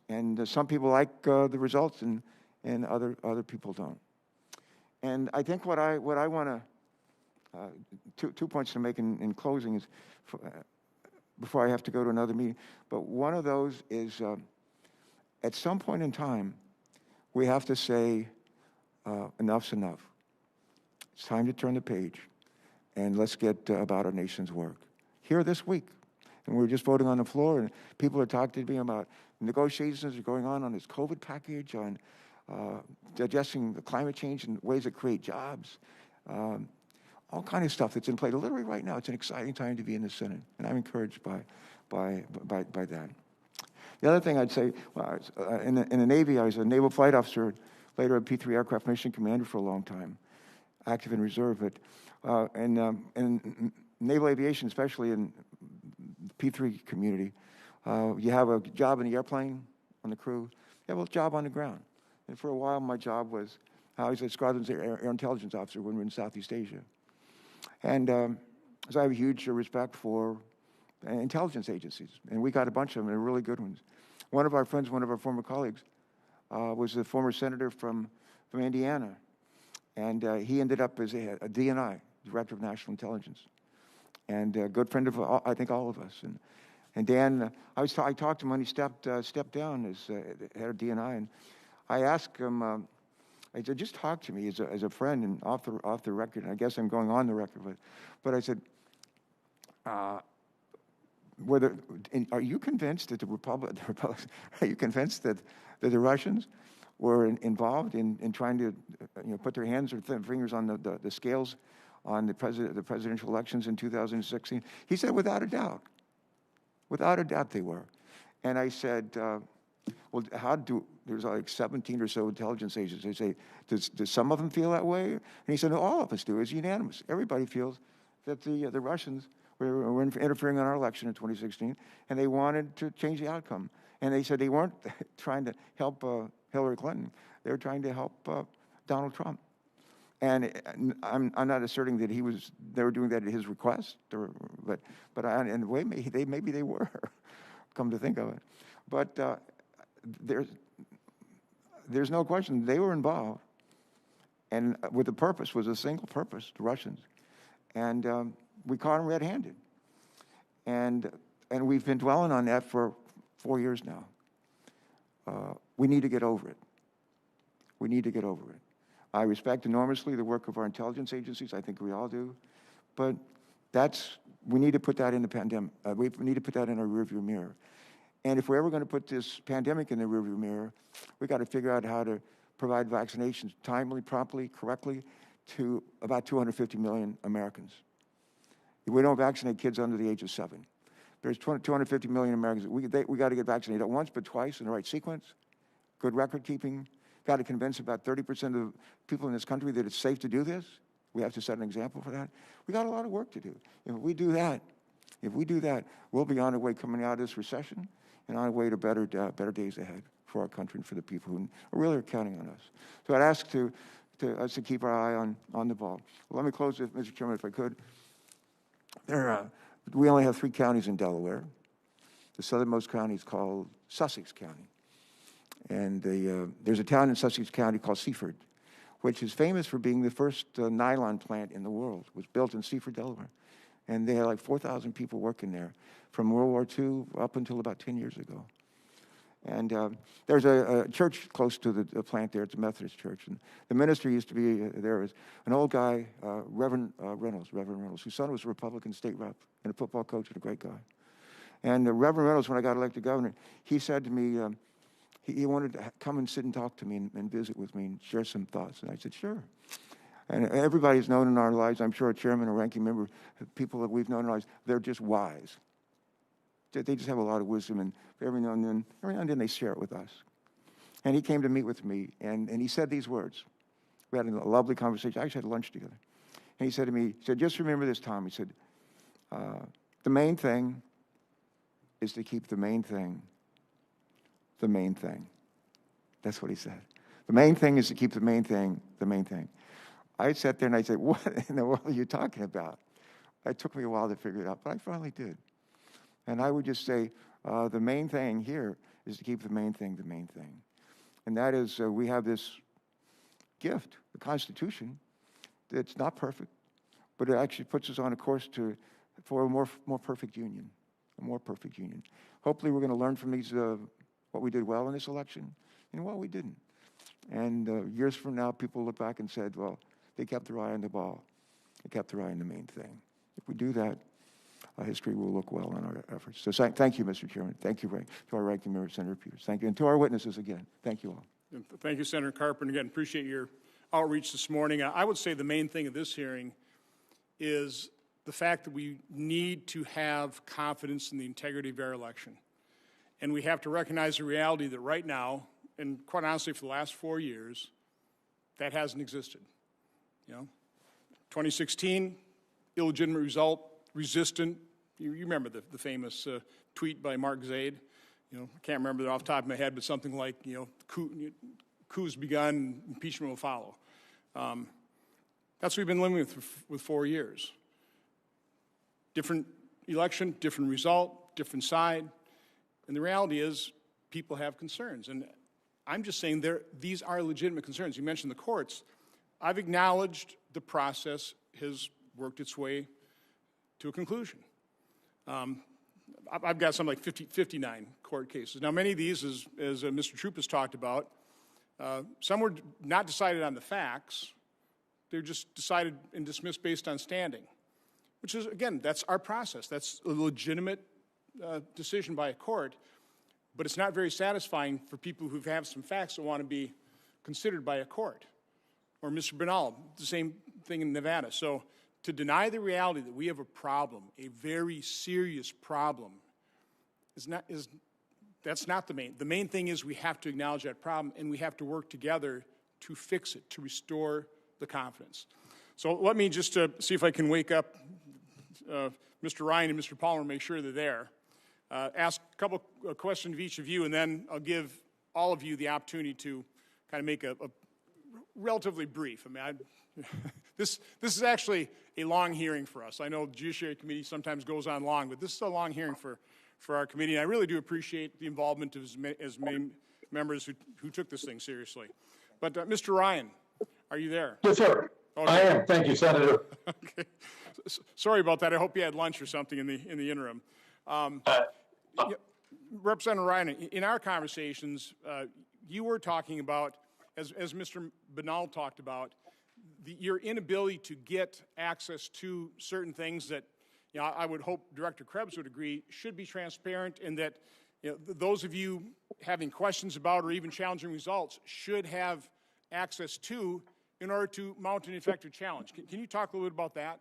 And some people like the results and other people don't. And I think what I want to, 2 points to make in closing is, before I have to go to another meeting, but one of those is at some point in time, we have to say enough's enough. It's time to turn the page and let's get about our nation's work. Here this week, and we were just voting on the floor, and people are talking to me about negotiations are going on this COVID package, on addressing the climate change and ways that create jobs, all kind of stuff that's in play. Literally right now, it's an exciting time to be in the Senate, and I'm encouraged by that. The other thing I'd say, well, in the Navy, I was a naval flight officer, later a P-3 aircraft mission commander for a long time, active in reserve. But in naval aviation, especially in the P-3 community, you have a job in the airplane on the crew, you have a job on the ground. And for a while, my job was, I was a squadron's air intelligence officer when we were in Southeast Asia. And so I have a huge respect for intelligence agencies, and we got a bunch of them, and they're really good ones. One of our friends, one of our former colleagues, was a former senator from Indiana, and he ended up as a DNI, Director of National Intelligence, and a good friend of, I think, all of us. And Dan, I talked to him when he stepped down as head of DNI, and I asked him, I said, just talk to me as a friend and off the record. And I guess I'm going on the record, but I said, are you convinced that are you convinced that the Russians were involved in trying to put their hands or fingers on the scales on the presidential elections in 2016? He said, without a doubt they were. And I said, well, there's like 17 or so intelligence agencies. They say, does some of them feel that way? And he said, no, all of us do. It's unanimous. Everybody feels that the Russians were interfering in our election in 2016, and they wanted to change the outcome. And they said they weren't trying to help Hillary Clinton. They were trying to help Donald Trump. And I'm not asserting that they were doing that at his request, but in a way, maybe they were, come to think of it. But there's no question they were involved, and with the purpose was a single purpose, the Russians. And we caught them red-handed. And we've been dwelling on that for 4 years now. We need to get over it. We need to get over it. I respect enormously the work of our intelligence agencies. I think we all do. But we need to put that in the pandemic. We need to put that in our rearview mirror. And if we're ever going to put this pandemic in the rearview mirror, we've got to figure out how to provide vaccinations timely, promptly, correctly to about 250 million Americans. If we don't vaccinate kids under the age of 7, there's 250 million Americans. We got to get vaccinated not once, but twice in the right sequence. Good record keeping. Got to convince about 30% of people in this country that it's safe to do this. We have to set an example for that. We got a lot of work to do. If we do that, we'll be on our way coming out of this recession and on our way to better days ahead for our country and for the people who really are counting on us. So I'd ask us to keep our eye on the ball. Well, let me close with, Mr. Chairman, if I could. We only have 3 counties in Delaware. The southernmost county is called Sussex County. And there's a town in Sussex County called Seaford, which is famous for being the first nylon plant in the world. It was built in Seaford, Delaware. And they had like 4,000 people working there from World War II up until about 10 years ago. And there's a church close to the plant there. It's a Methodist church. And the minister used to be there was an old guy, Reverend Reynolds, whose son was a Republican state rep and a football coach and a great guy. And Reverend Reynolds, when I got elected governor, he said to me, he wanted to come and sit and talk to me and visit with me and share some thoughts. And I said, sure. And everybody's known in our lives, I'm sure a chairman or ranking member, people that we've known in our lives, they're just wise. They just have a lot of wisdom, and every now and then they share it with us. And he came to meet with me, and he said these words. We had a lovely conversation. I actually had lunch together. And he said to me, just remember this, Tom. He said, the main thing is to keep the main thing the main thing. That's what he said. The main thing is to keep the main thing the main thing. I sat there and I said, what in the world are you talking about? It took me a while to figure it out, but I finally did. And I would just say, the main thing here is to keep the main thing the main thing. And that is, we have this gift, the Constitution, that's not perfect, but it actually puts us on a course for a more perfect union, a more perfect union. Hopefully we're going to learn from these, what we did well in this election and what we didn't. And years from now, people look back and said, well, they kept their eye on the ball. and kept their eye on the main thing. If we do that, history will look well on our efforts. So thank you, Mr. Chairman. Thank you to our ranking member, Senator Peters. Thank you. And to our witnesses again, thank you all. Thank you, Senator Carper. And again, appreciate your outreach this morning. I would say the main thing of this hearing is the fact that we need to have confidence in the integrity of our election. And we have to recognize the reality that right now, and quite honestly for the last 4 years, that hasn't existed. 2016, illegitimate result, resistant. You remember the famous tweet by Mark Zaid. I can't remember it off the top of my head, but something like, coup's begun, impeachment will follow. That's what we've been living with 4 years. Different election, different result, different side. And the reality is people have concerns. And I'm just saying these are legitimate concerns. You mentioned the courts. I've acknowledged the process has worked its way to a conclusion. I've got something like 59 court cases. Now, many of these, as Mr. Troupis talked about, some were not decided on the facts. They're just decided and dismissed based on standing, which is, again, that's our process. That's a legitimate decision by a court, but it's not very satisfying for people who have some facts that want to be considered by a court. Or Mr. Binnall, the same thing in Nevada. So to deny the reality that we have a problem, a very serious problem, that's not the main. The main thing is we have to acknowledge that problem, and we have to work together to fix it, to restore the confidence. So let me just see if I can wake up Mr. Ryan and Mr. Palmer, make sure they're there. Ask a couple of questions of each of you, and then I'll give all of you the opportunity to kind of make a relatively brief. I mean, this is actually a long hearing for us. I know the Judiciary Committee sometimes goes on long, but this is a long hearing for our committee, and I really do appreciate the involvement of as many members who took this thing seriously. But Mr. Ryan, are you there? Yes, sir. Okay. I am. Thank you, Senator. Okay. Sorry about that. I hope you had lunch or something in the interim. Representative Ryan, in our conversations, you were talking about, as Mr. Binnall talked about, your inability to get access to certain things that, I would hope Director Krebs would agree should be transparent, and that those of you having questions about or even challenging results should have access to in order to mount an effective challenge. Can you talk a little bit about that?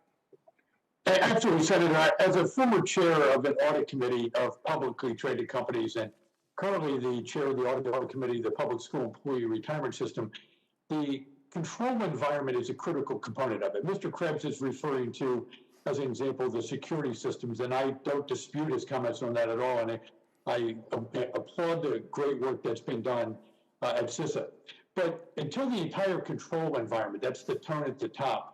Absolutely, Senator. As a former chair of an audit committee of publicly traded companies and currently the chair of the audit committee of the public school employee retirement system, the control environment is a critical component of it. Mr. Krebs is referring to, as an example, the security systems, and I don't dispute his comments on that at all, and I applaud the great work that's been done at CISA. But until the entire control environment, that's the term at the top,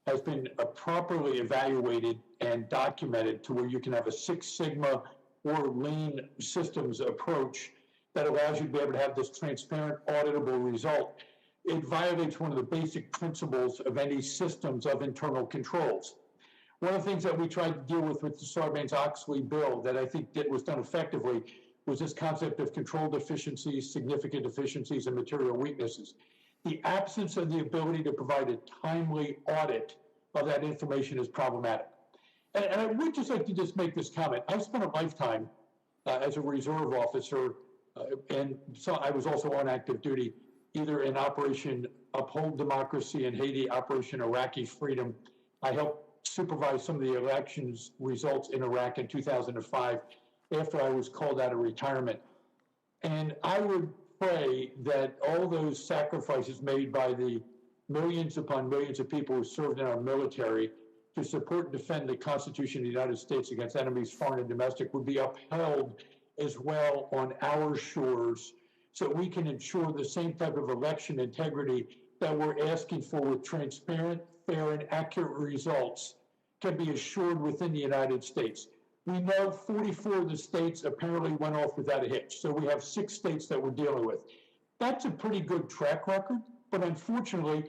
has been properly evaluated and documented to where you can have a Six Sigma or lean systems approach that allows you to be able to have this transparent, auditable result, it violates one of the basic principles of any systems of internal controls. One of the things that we tried to deal with the Sarbanes-Oxley bill that I think was done effectively was this concept of control deficiencies, significant deficiencies, and material weaknesses. The absence of the ability to provide a timely audit of that information is problematic. And I would just like to just make this comment. I spent a lifetime as a reserve officer, and so I was also on active duty, either in Operation Uphold Democracy in Haiti, Operation Iraqi Freedom. I helped supervise some of the elections results in Iraq in 2005 after I was called out of retirement. And I would pray that all those sacrifices made by the millions upon millions of people who served in our military to support and defend the Constitution of the United States against enemies, foreign and domestic, would be upheld as well on our shores, so we can ensure the same type of election integrity that we're asking for with transparent, fair, and accurate results can be assured within the United States. We know 44 of the states apparently went off without a hitch, so we have 6 states that we're dealing with. That's a pretty good track record, but unfortunately,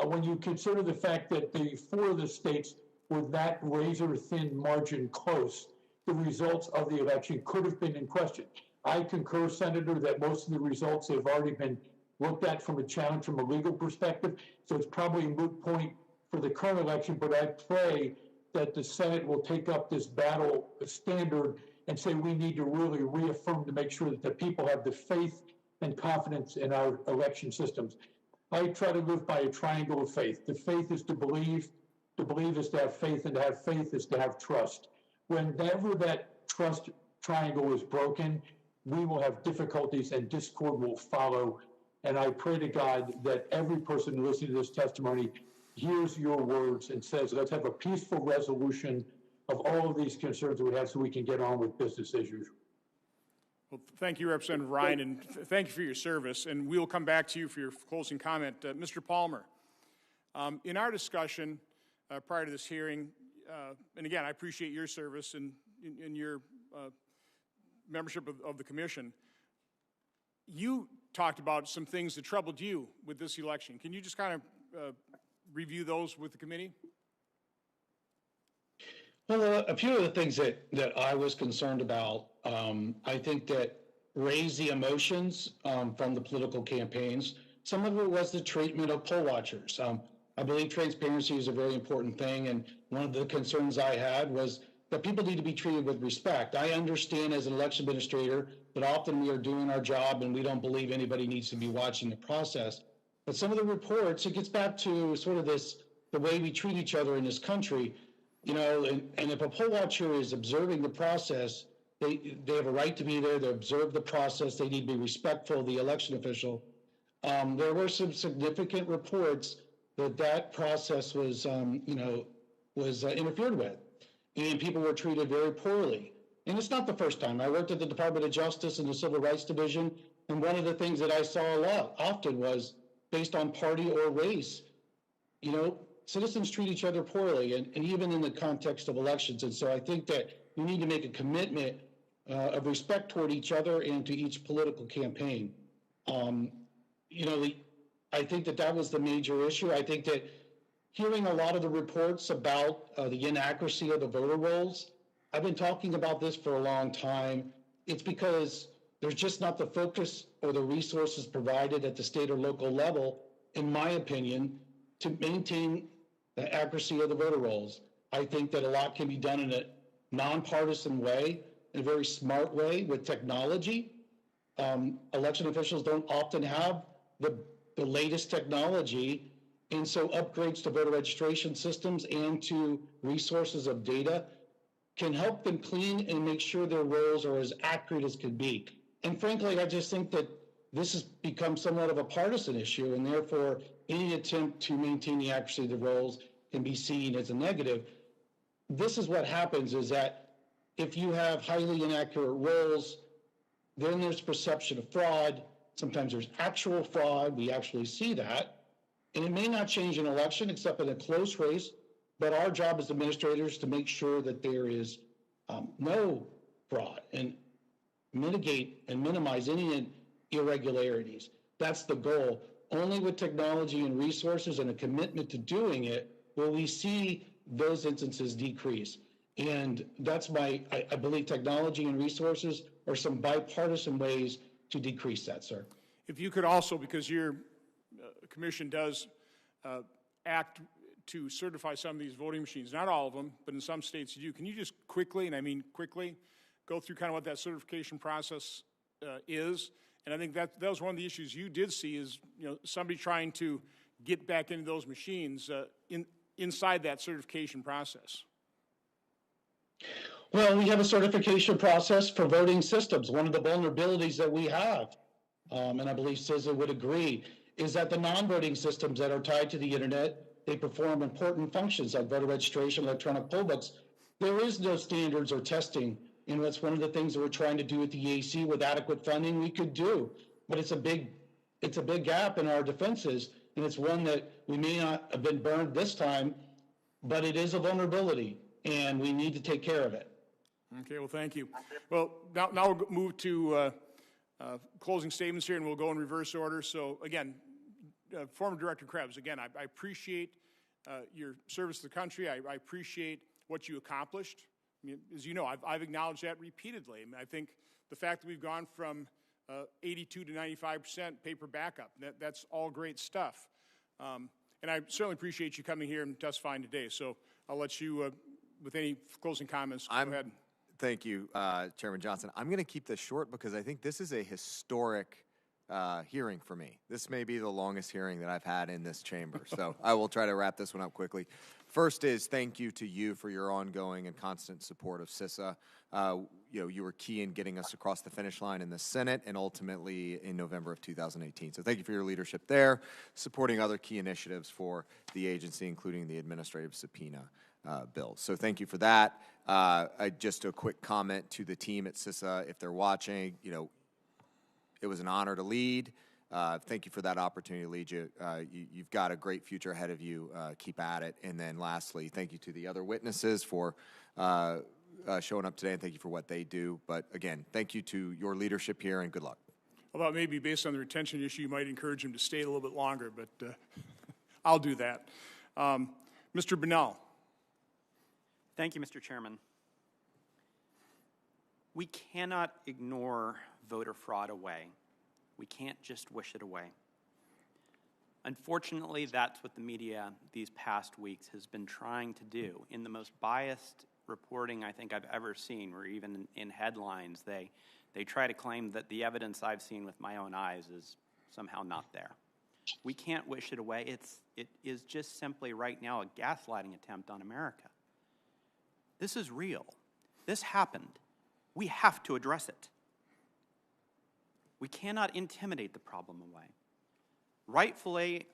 when you consider the fact that the 4 of the states were that razor-thin margin close, the results of the election could have been in question. I concur, Senator, that most of the results have already been looked at from a challenge from a legal perspective, so it's probably a moot point for the current election, but I pray that the Senate will take up this battle standard and say we need to really reaffirm to make sure that the people have the faith and confidence in our election systems. I try to live by a triangle of faith. The faith is to believe is to have faith, and to have faith is to have trust. Whenever that trust triangle is broken, we will have difficulties and discord will follow. And I pray to God that every person listening to this testimony hears your words and says, let's have a peaceful resolution of all of these concerns we have so we can get on with business as usual. Well, thank you, Representative Ryan, and thank you for your service. And we will come back to you for your closing comment. Mr. Palmer, in our discussion prior to this hearing, and again, I appreciate your service and in your membership of the commission, you talked about some things that troubled you with this election. Can you just kind of review those with the committee? Well, a few of the things that I was concerned about, I think that raised the emotions from the political campaigns. Some of it was the treatment of poll watchers. I believe transparency is a very important thing, and one of the concerns I had was that people need to be treated with respect. I understand as an election administrator that often we are doing our job and we don't believe anybody needs to be watching the process. But some of the reports, it gets back to sort of the way we treat each other in this country. You know, and if a poll watcher is observing the process, they have a right to be there, they observe the process, they need to be respectful of the election official. There were some significant reports that process was, interfered with, and people were treated very poorly. And it's not the first time. I worked at the Department of Justice in the Civil Rights Division, and one of the things that I saw often was based on party or race, citizens treat each other poorly, and even in the context of elections. And so I think that we need to make a commitment of respect toward each other and to each political campaign. I think that was the major issue. I think that hearing a lot of the reports about the inaccuracy of the voter rolls, I've been talking about this for a long time. It's because there's just not the focus or the resources provided at the state or local level, in my opinion, to maintain the accuracy of the voter rolls. I think that a lot can be done in a nonpartisan way, in a very smart way with technology. Election officials don't often have the latest technology, and so upgrades to voter registration systems and to resources of data can help them clean and make sure their rolls are as accurate as can be. And frankly, I just think that this has become somewhat of a partisan issue, and therefore any attempt to maintain the accuracy of the rolls can be seen as a negative. This is what happens, is that if you have highly inaccurate rolls, then there's perception of fraud. Sometimes there's actual fraud. We actually see that. And it may not change an election except in a close race, but our job as administrators to make sure that there is no fraud and mitigate and minimize any irregularities. That's the goal. Only with technology and resources and a commitment to doing it will we see those instances decrease. And that's I believe technology and resources are some bipartisan ways to decrease that, sir. If you could also, because your commission does act to certify some of these voting machines, not all of them, but in some states you do, can you just quickly, and I mean quickly, go through kind of what that certification process is? And I think that was one of the issues you did see is, somebody trying to get back into those machines inside that certification process. Well, we have a certification process for voting systems. One of the vulnerabilities that we have, and I believe CISA would agree, is that the non-voting systems that are tied to the internet, they perform important functions like voter registration, electronic poll books. There is no standards or testing, and that's one of the things that we're trying to do at the EAC with adequate funding we could do. But it's a big gap in our defenses, and it's one that we may not have been burned this time, but it is a vulnerability, and we need to take care of it. Okay, well, thank you. Well, now we'll move to closing statements here, and we'll go in reverse order. So, again, former Director Krebs, again, I appreciate your service to the country. I appreciate what you accomplished. I mean, as you know, I've acknowledged that repeatedly. I mean, I think the fact that we've gone from 82 to 95% paper backup, that's all great stuff. And I certainly appreciate you coming here and testifying today. So I'll let you, with any closing comments, go ahead. Thank you, Chairman Johnson. I'm going to keep this short because I think this is a historic hearing for me. This may be the longest hearing that I've had in this chamber. So I will try to wrap this one up quickly. First is thank you to you for your ongoing and constant support of CISA. You were key in getting us across the finish line in the Senate and ultimately in November of 2018. So thank you for your leadership there, supporting other key initiatives for the agency, including the administrative subpoena bill. So thank you for that. Just a quick comment to the team at CISA, if they're watching, it was an honor to lead. Thank you for that opportunity to lead you. You've got a great future ahead of you. Keep at it. And then lastly, thank you to the other witnesses for showing up today, and thank you for what they do. But again, thank you to your leadership here, and good luck. I thought maybe based on the retention issue, you might encourage him to stay a little bit longer, but I'll do that. Mr. Binnall. Thank you, Mr. Chairman. We cannot ignore voter fraud away. We can't just wish it away. Unfortunately, that's what the media these past weeks has been trying to do. In the most biased reporting I think I've ever seen, where even in headlines, they try to claim that the evidence I've seen with my own eyes is somehow not there. We can't wish it away. It is just simply right now a gaslighting attempt on America. This is real. This happened. We have to address it. We cannot intimidate the problem away. Rightfully,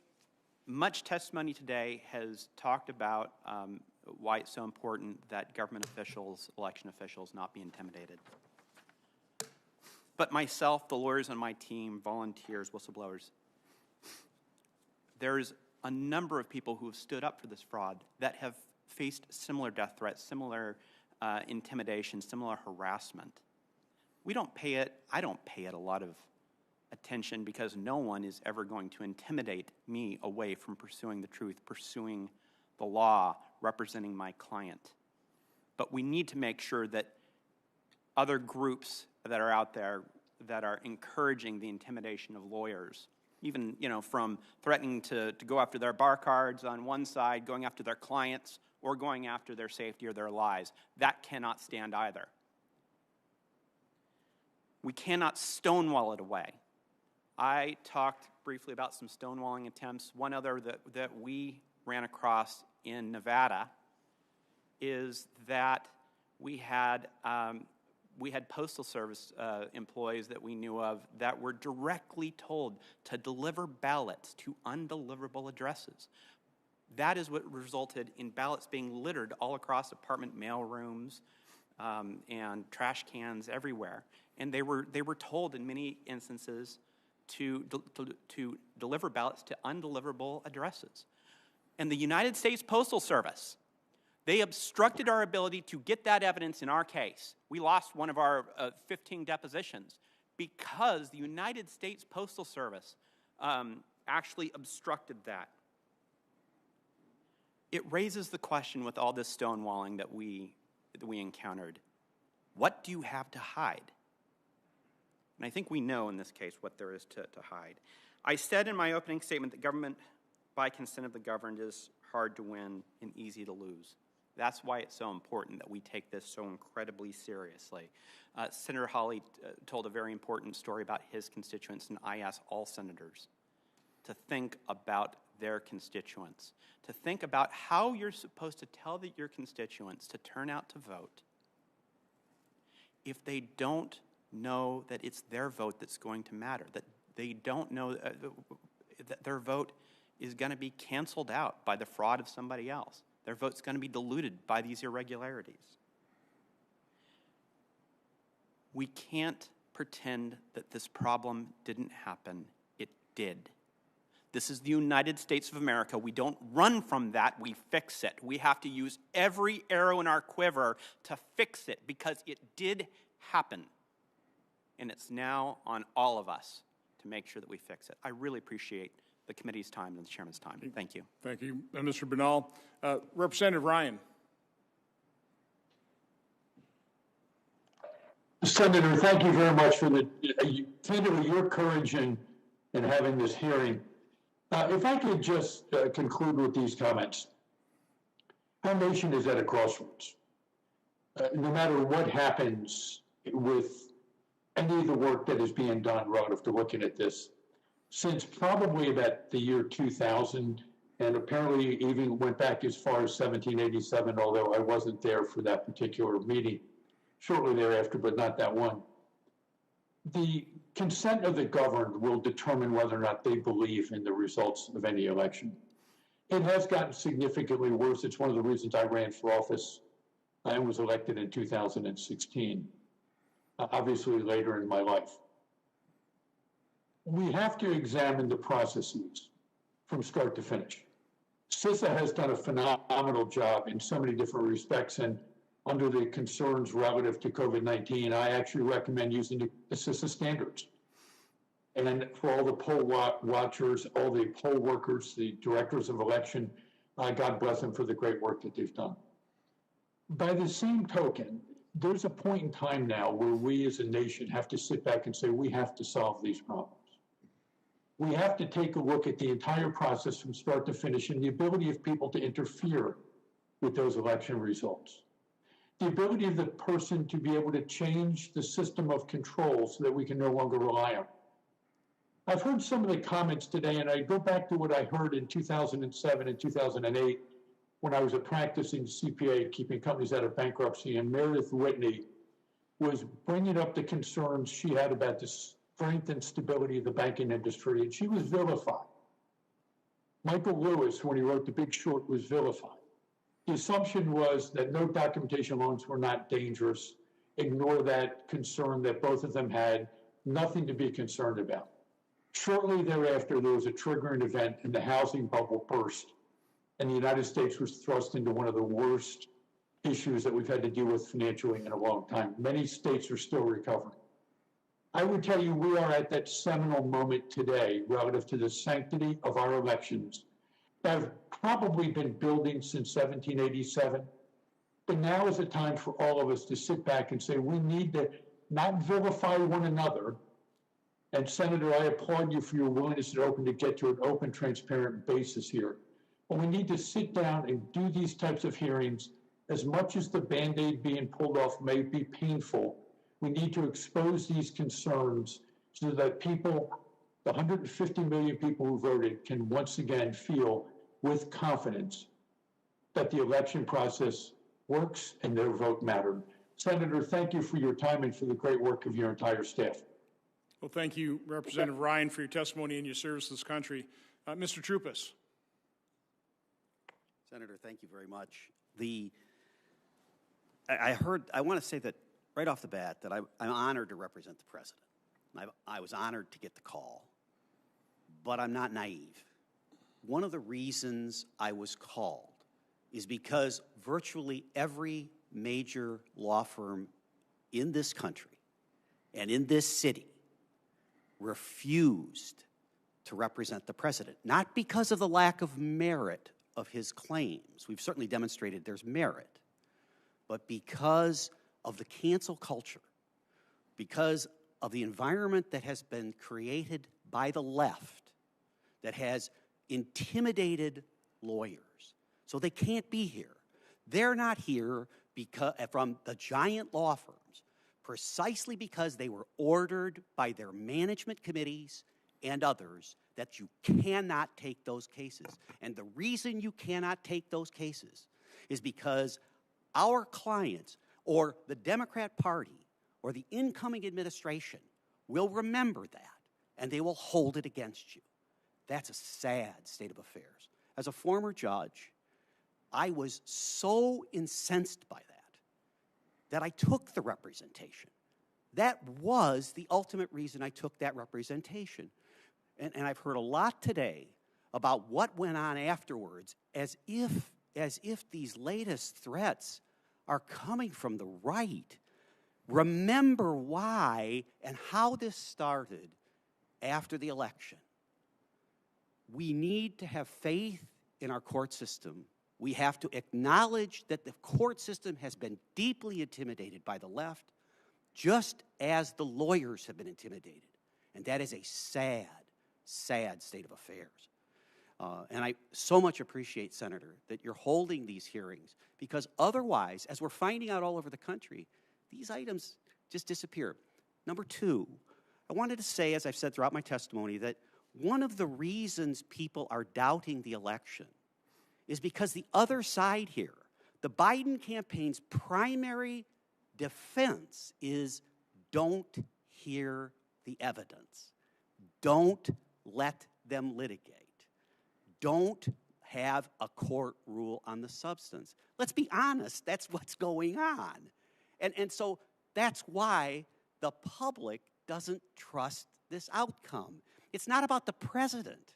much testimony today has talked about why it's so important that government officials, election officials, not be intimidated. But myself, the lawyers on my team, volunteers, whistleblowers, there's a number of people who have stood up for this fraud that have faced similar death threats, similar intimidation, similar harassment. We don't pay it, I don't pay it a lot of attention because no one is ever going to intimidate me away from pursuing the truth, pursuing the law, representing my client. But we need to make sure that other groups that are out there that are encouraging the intimidation of lawyers, even from threatening to go after their bar cards on one side, going after their clients, or going after their safety or their lives, that cannot stand either. We cannot stonewall it away. I talked briefly about some stonewalling attempts. One other that we ran across in Nevada is that we had Postal Service employees that we knew of that were directly told to deliver ballots to undeliverable addresses. That is what resulted in ballots being littered all across apartment mailrooms and trash cans everywhere. And they were told in many instances to deliver ballots to undeliverable addresses. And the United States Postal Service, they obstructed our ability to get that evidence in our case. We lost one of our 15 depositions because the United States Postal Service actually obstructed that. It raises the question with all this stonewalling that we encountered. What do you have to hide? And I think we know in this case what there is to hide. I said in my opening statement that government by consent of the governed is hard to win and easy to lose. That's why it's so important that we take this so incredibly seriously. Senator Hawley told a very important story about his constituents, and I ask all senators to think about their constituents, to think about how you're supposed to tell your constituents to turn out to vote if they don't know that it's their vote that's going to matter, that they don't know that their vote is going to be canceled out by the fraud of somebody else. Their vote's going to be diluted by these irregularities. We can't pretend that this problem didn't happen. It did. This is the United States of America. We don't run from that, we fix it. We have to use every arrow in our quiver to fix it because it did happen. And it's now on all of us to make sure that we fix it. I really appreciate the committee's time and the chairman's time. Thank you. Thank you, Mr. Binnall. Representative Ryan. Senator, thank you very much for candidly, your courage in having this hearing If I could just conclude with these comments. Our nation is at a crossroads. No matter what happens with any of the work that is being done relative to looking at this, since probably about the year 2000, and apparently even went back as far as 1787, although I wasn't there for that particular meeting, shortly thereafter, but not that one. The consent of the governed will determine whether or not they believe in the results of any election. It has gotten significantly worse. It's one of the reasons I ran for office and was elected in 2016, obviously later in my life. We have to examine the processes from start to finish. CISA has done a phenomenal job in so many different respects, and under the concerns relative to COVID-19, I actually recommend using the CISA standards. And for all the poll watchers, all the poll workers, the directors of election, God bless them for the great work that they've done. By the same token, there's a point in time now where we as a nation have to sit back and say, we have to solve these problems. We have to take a look at the entire process from start to finish and the ability of people to interfere with those election results. The ability of the person to be able to change the system of control so that we can no longer rely on it. I've heard some of the comments today, and I go back to what I heard in 2007 and 2008 when I was a practicing CPA, keeping companies out of bankruptcy, and Meredith Whitney was bringing up the concerns she had about the strength and stability of the banking industry, and she was vilified. Michael Lewis, when he wrote The Big Short, was vilified. The assumption was that no documentation loans were not dangerous. Ignore that concern that both of them had, nothing to be concerned about. Shortly thereafter, there was a triggering event and the housing bubble burst, and the United States was thrust into one of the worst issues that we've had to deal with financially in a long time. Many states are still recovering. I would tell you we are at that seminal moment today relative to the sanctity of our elections that have probably been building since 1787. But now is the time for all of us to sit back and say we need to not vilify one another. And Senator, I applaud you for your willingness to get to an open, transparent basis here. But we need to sit down and do these types of hearings. As much as the Band-Aid being pulled off may be painful, we need to expose these concerns so that people, the 150 million people who voted, can once again feel with confidence that the election process works and their vote mattered. Senator, thank you for your time and for the great work of your entire staff. Well, thank you, Representative Ryan, for your testimony and your service to this country. Mr. Troupis. Senator, thank you very much. I want to say that right off the bat that I'm honored to represent the president. I was honored to get the call, but I'm not naive. One of the reasons I was called is because virtually every major law firm in this country and in this city refused to represent the president, not because of the lack of merit of his claims. We've certainly demonstrated there's merit, but because of the cancel culture, because of the environment that has been created by the left that has intimidated lawyers. So they can't be here. They're not here because, from the giant law firms, precisely because they were ordered by their management committees and others that you cannot take those cases. And the reason you cannot take those cases is because our clients or the Democrat Party or the incoming administration will remember that and they will hold it against you. That's a sad state of affairs. As a former judge, I was so incensed by that I took the representation. That was the ultimate reason I took that representation. And I've heard a lot today about what went on afterwards, as if these latest threats are coming from the right. Remember why and how this started after the election. We need to have faith in our court system. We have to acknowledge that the court system has been deeply intimidated by the left, just as the lawyers have been intimidated. And that is a sad, sad state of affairs. And I so much appreciate, Senator, that you're holding these hearings, because otherwise, as we're finding out all over the country, these items just disappear. Number two, I wanted to say, as I've said throughout my testimony, that one of the reasons people are doubting the election is because the other side here, the Biden campaign's primary defense is don't hear the evidence. Don't let them litigate. Don't have a court rule on the substance. Let's be honest, that's what's going on. And so that's why the public doesn't trust this outcome. It's not about the president.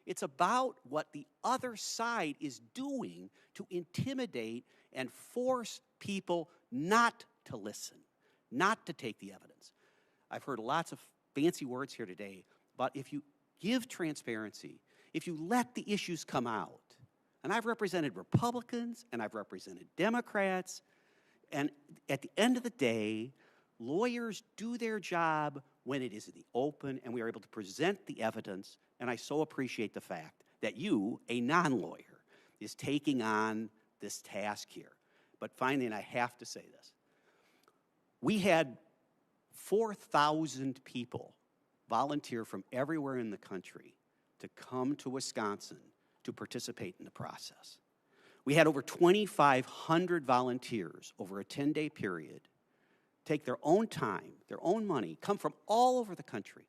It's about what the other side is doing to intimidate and force people not to listen, not to take the evidence. I've heard lots of fancy words here today, but if you give transparency, if you let the issues come out, and I've represented Republicans and I've represented Democrats, and at the end of the day, lawyers do their job when it is in the open and we are able to present the evidence, and I so appreciate the fact that you, a non-lawyer, is taking on this task here. But finally, and I have to say this, we had 4,000 people volunteer from everywhere in the country to come to Wisconsin to participate in the process. We had over 2,500 volunteers over a 10-day period take their own time, their own money, come from all over the country,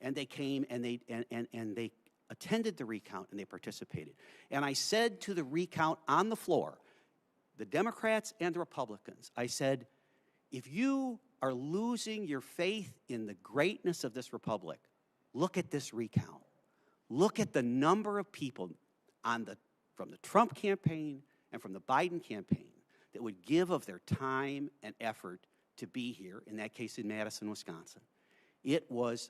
and they came and they attended the recount and they participated. And I said to the recount on the floor, the Democrats and the Republicans, I said, if you are losing your faith in the greatness of this republic, look at this recount. Look at the number of people from the Trump campaign and from the Biden campaign that would give of their time and effort to be here, in that case in Madison, Wisconsin. It was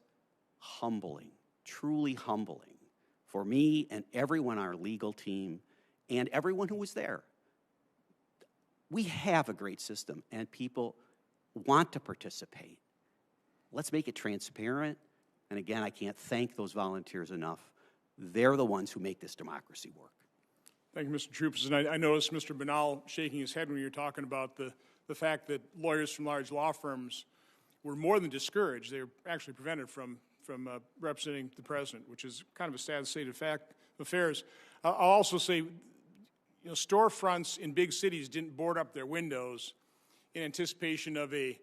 humbling, truly humbling for me and everyone on our legal team and everyone who was there. We have a great system and people want to participate. Let's make it transparent. And again, I can't thank those volunteers enough. They're the ones who make this democracy work. Thank you, Mr. Troupis. And I noticed Mr. Binnall shaking his head when you were talking about the fact that lawyers from large law firms were more than discouraged. They were actually prevented from representing the president, which is kind of a sad state of affairs. I'll also say, storefronts in big cities didn't board up their windows in anticipation of a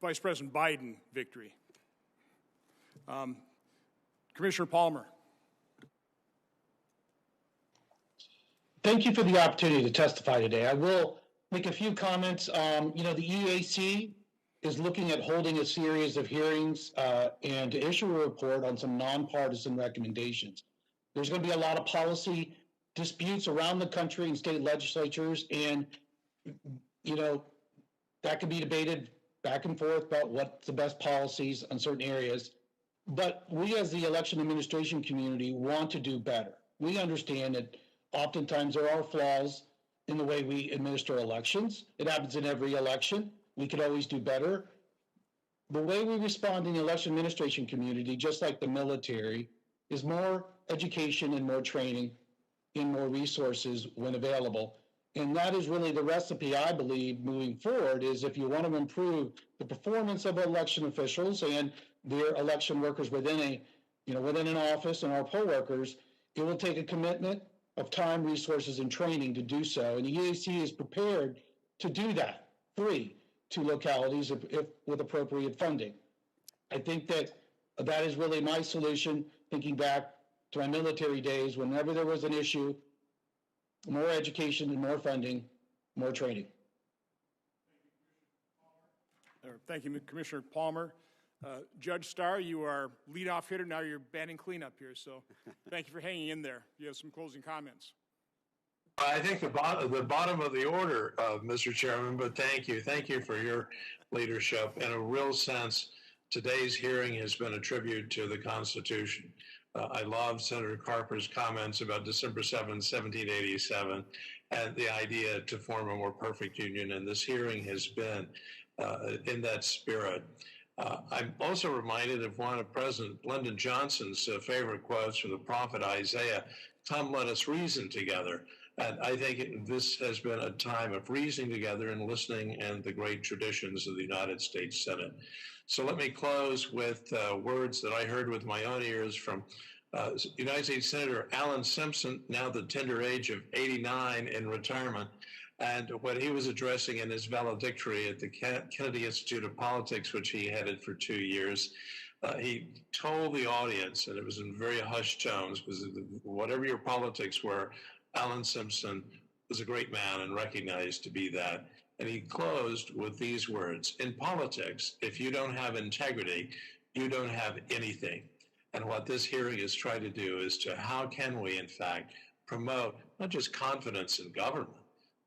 Vice President Biden victory. Commissioner Palmer. Thank you for the opportunity to testify today. I will make a few comments. The EAC is looking at holding a series of hearings and to issue a report on some nonpartisan recommendations. There's going to be a lot of policy disputes around the country in state legislatures, and that can be debated back and forth about what's the best policies on certain areas. But we as the election administration community want to do better. We understand that oftentimes there are flaws in the way we administer elections. It happens in every election. We could always do better. The way we respond in the election administration community, just like the military, is more education and more training and more resources when available. And that is really the recipe, I believe, moving forward, is if you want to improve the performance of election officials and their election workers within an office and our poll workers, it will take a commitment of time, resources, and training to do so. And the EAC is prepared to do that, free to localities if with appropriate funding. I think that is really my solution, thinking back to my military days. Whenever there was an issue, more education and more funding, more training. Thank you, Commissioner Palmer. Judge Starr, you are leadoff hitter. Now you're batting cleanup here, so thank you for hanging in there. You have some closing comments. I think the bottom of the order, Mr. Chairman, but thank you. Thank you for your leadership. In a real sense, today's hearing has been a tribute to the Constitution. I love Senator Carper's comments about December 7, 1787, and the idea to form a more perfect union, and this hearing has been in that spirit. I'm also reminded of one of President Lyndon Johnson's favorite quotes from the prophet Isaiah, "Come, let us reason together." And I think this has been a time of reasoning together and listening and the great traditions of the United States Senate. So let me close with words that I heard with my own ears from United States Senator Alan Simpson, now the tender age of 89 in retirement. And when he was addressing in his valedictory at the Kennedy Institute of Politics, which he headed for 2 years, he told the audience, and it was in very hushed tones, because whatever your politics were, Alan Simpson was a great man and recognized to be that. And he closed with these words: in politics, if you don't have integrity, you don't have anything. And what this hearing is trying to do is to how can we, in fact, promote not just confidence in government,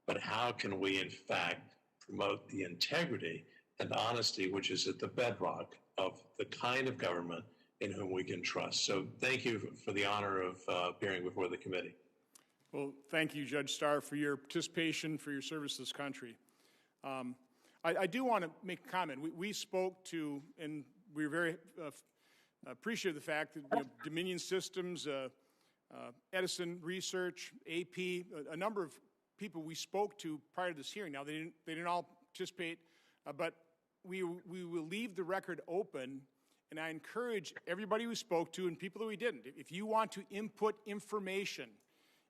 but how can we, in fact, promote the integrity and honesty, which is at the bedrock of the kind of government in whom we can trust. So thank you for the honor of appearing before the committee. Well, thank you, Judge Starr, for your participation, for your service to this country. I do want to make a comment. We spoke to, and we were very appreciative of the fact that Dominion Systems, Edison Research, AP, a number of people we spoke to prior to this hearing. Now, they didn't all participate, but we will leave the record open, and I encourage everybody we spoke to and people that we didn't. If you want to input information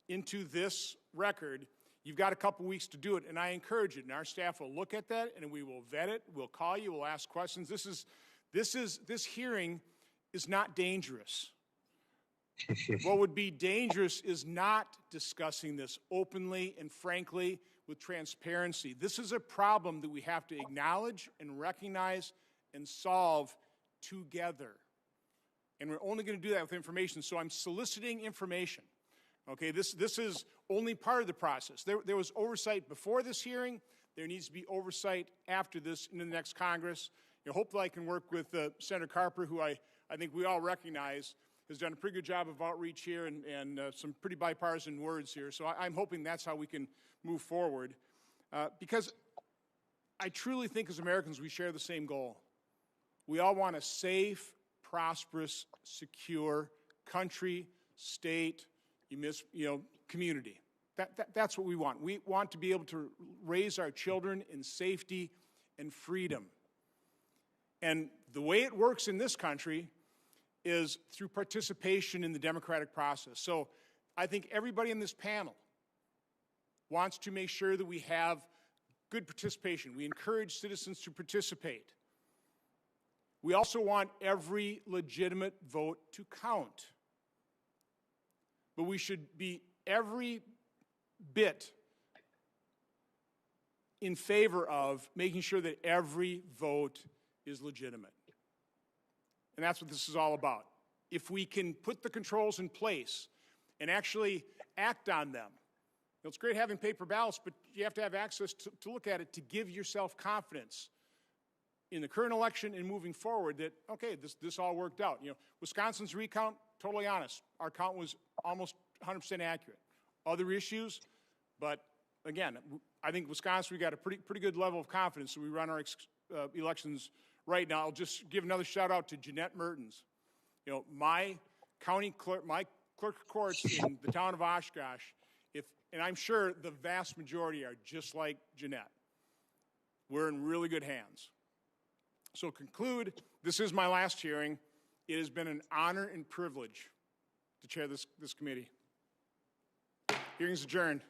into this record, you've got a couple weeks to do it, and I encourage it. And our staff will look at that, and we will vet it. We'll call you. We'll ask questions. This hearing is not dangerous. What would be dangerous is not discussing this openly and frankly with transparency. This is a problem that we have to acknowledge and recognize and solve together. And we're only going to do that with information. So I'm soliciting information. Okay, this is only part of the process. There was oversight before this hearing. There needs to be oversight after this in the next Congress. Hopefully I can work with Senator Carper, who I think we all recognize has done a pretty good job of outreach here and some pretty bipartisan words here. So I'm hoping that's how we can move forward. Because I truly think as Americans we share the same goal. We all want a safe, prosperous, secure country, state, community. That's what we want. We want to be able to raise our children in safety and freedom. And the way it works in this country is through participation in the democratic process. So I think everybody in this panel wants to make sure that we have good participation. We encourage citizens to participate. We also want every legitimate vote to count. But we should be every bit in favor of making sure that every vote is legitimate. And that's what this is all about. If we can put the controls in place and actually act on them. It's great having paper ballots, but you have to have access to look at it to give yourself confidence in the current election and moving forward that, okay, this all worked out. Wisconsin's recount, totally honest. Our count was almost 100% accurate. Other issues, but again, I think Wisconsin, we got a pretty good level of confidence. So we run our elections right now. I'll just give another shout out to Jeanette Mertens. My county clerk, my clerk of courts in the town of Oshkosh, and I'm sure the vast majority are just like Jeanette. We're in really good hands. So conclude, this is my last hearing. It has been an honor and privilege to chair this committee. Hearing's adjourned.